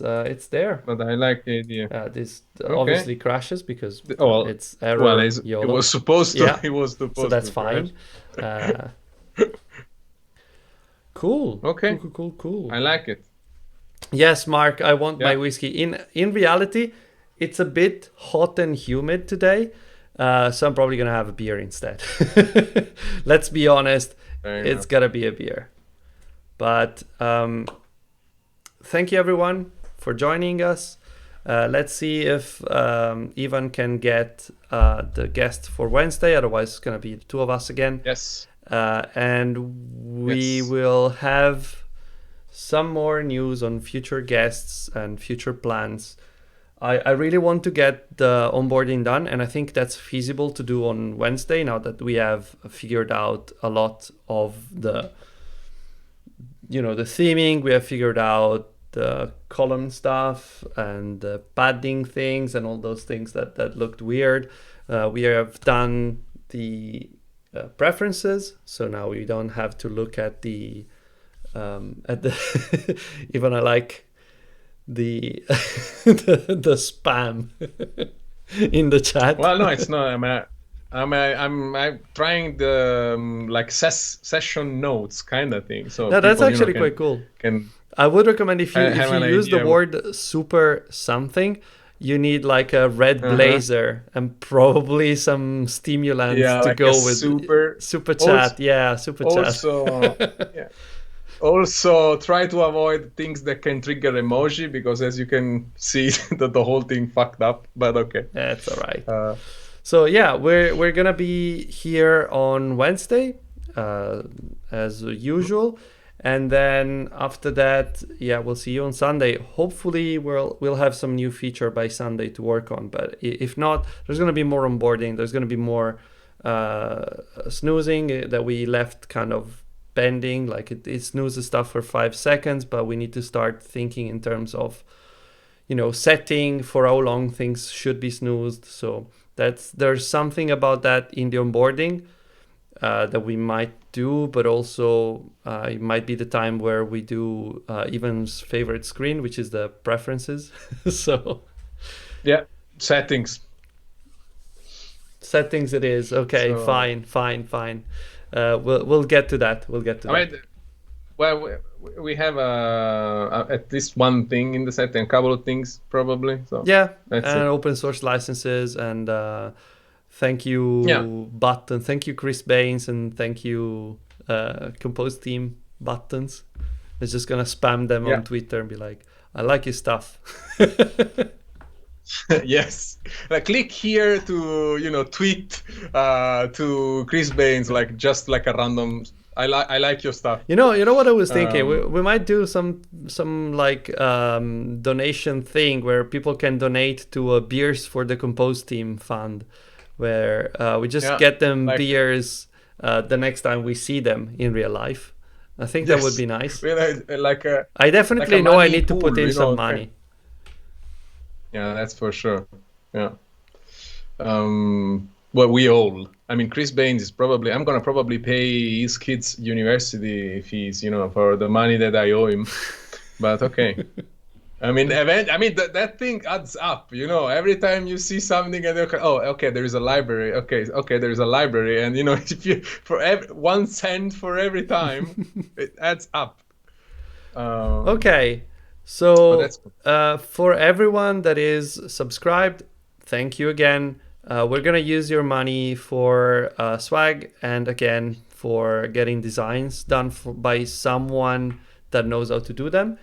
there. but I like the idea. This Okay. obviously crashes because Oh, well, it's well, error it YOLO. was supposed to, Yeah, it was so supposed that's to crash. fine. Uh, cool, cool, Okay. cool, cool, cool. I like it. Yes, Mark, I want my Yeah. whiskey. In reality, it's a bit hot and humid today, so I'm probably gonna have a beer instead. Let's be honest, Fair it's enough. gotta be a beer. But thank you everyone for joining us. Let's see if Ivan can get the guest for Wednesday. Otherwise, it's gonna be the two of us again. Yes. And we Yes. will have some more news on future guests and future plans. I really want to get the onboarding done, and I think that's feasible to do on Wednesday now that we have figured out a lot of the the theming. We have figured out the column stuff and the padding things and all those things that looked weird. We have done the preferences, so now we don't have to look at the even I like the the spam in the chat. Well, no, it's not. I'm trying the like session notes kind of thing, so No, that's people actually quite can cool. can I would recommend if have you an use the idea. word super something, you need like a red Uh-huh. blazer and probably some stimulants Yeah, to like a go with super. super Also, chat. Yeah, super chat. yeah. Also, try to avoid things that can trigger emoji because, as you can see, the whole thing fucked up. But okay. That's all right. Uh, So yeah, we're gonna be here on Wednesday, uh, as usual, and then after that, yeah, we'll see you on Sunday. Hopefully, we'll have some new feature by Sunday to work on. But if not, there's gonna be more onboarding. There's gonna be more snoozing that we left kind of pending. Like it snoozes stuff for 5 seconds, but we need to start thinking in terms of setting for how long things should be snoozed. So there's something about that in the onboarding that we might do, but also it might be the time where we do Ivan's favorite screen, which is the preferences. So yeah, settings. settings it is. Okay, So, fine. We'll get to that. We'll get to I that. mean, well, we have at least one thing in the setting, a couple of things probably. So Yeah, that's and it. open source licenses and thank Yeah, you button. Thank you Chris Baines and thank you Compose Team buttons. It's just gonna spam them yeah. on Twitter and be like, I like your stuff. Yes. Like click here to tweet to Chris Baines like just like a random. I like your stuff. You know what I was thinking? Um, We might do some like donation thing where people can donate to a Beers for the Compose Team fund, where we just yeah, get them like beers the next time we see them in real life. I think that would yes, be nice. we like a I like a definitely know I money need to pool, put in some okay. money. Yeah, that's for sure. Yeah. Well, we all. I mean, Chris Baines is probably. I'm gonna probably pay his kids' university fees, for the money that I owe him. But okay. I mean, that thing adds up. Every time you see something and okay, oh, okay, there is a library. Okay, there is a library, and if you for 1 cent for every time, it adds up. Okay, But so that's cool. for everyone that is subscribed, thank you again. We're gonna use your money for swag and again for getting designs done by someone that knows how to do them.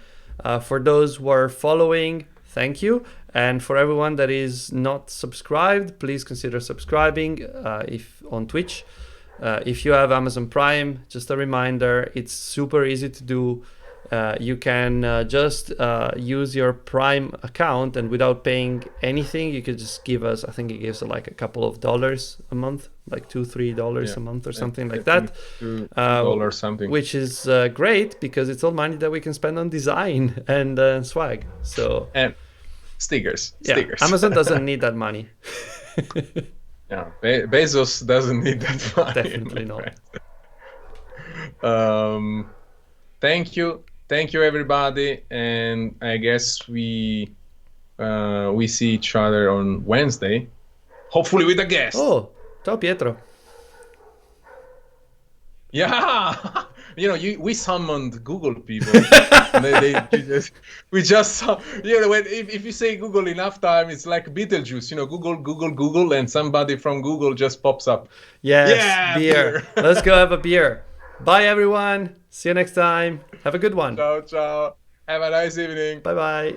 For those who are following, thank you. And for everyone that is not subscribed, please consider subscribing if on Twitch. If you have Amazon Prime, just a reminder, it's super easy to do. You can just use your Prime account, and without paying anything, you could just give us. I think it gives like a couple of dollars a month, like $2-3 a month or something like that. $2 something, which is great because it's all money that we can spend on design and swag. So and stickers. yeah, Stickers. Amazon doesn't need that money. Yeah, Bezos doesn't need that money. Definitely not. Thank you everybody, and I guess we see each other on Wednesday, hopefully with a guest. Oh, ciao Pietro. Yeah. We summoned Google people. We just saw, if you say Google enough time, it's like Beetlejuice, Google, and somebody from Google just pops up. Yes, Yeah, beer. Let's go have a beer. Bye, everyone. See you next time. Have a good one. Ciao, ciao. Have a nice evening. Bye-bye.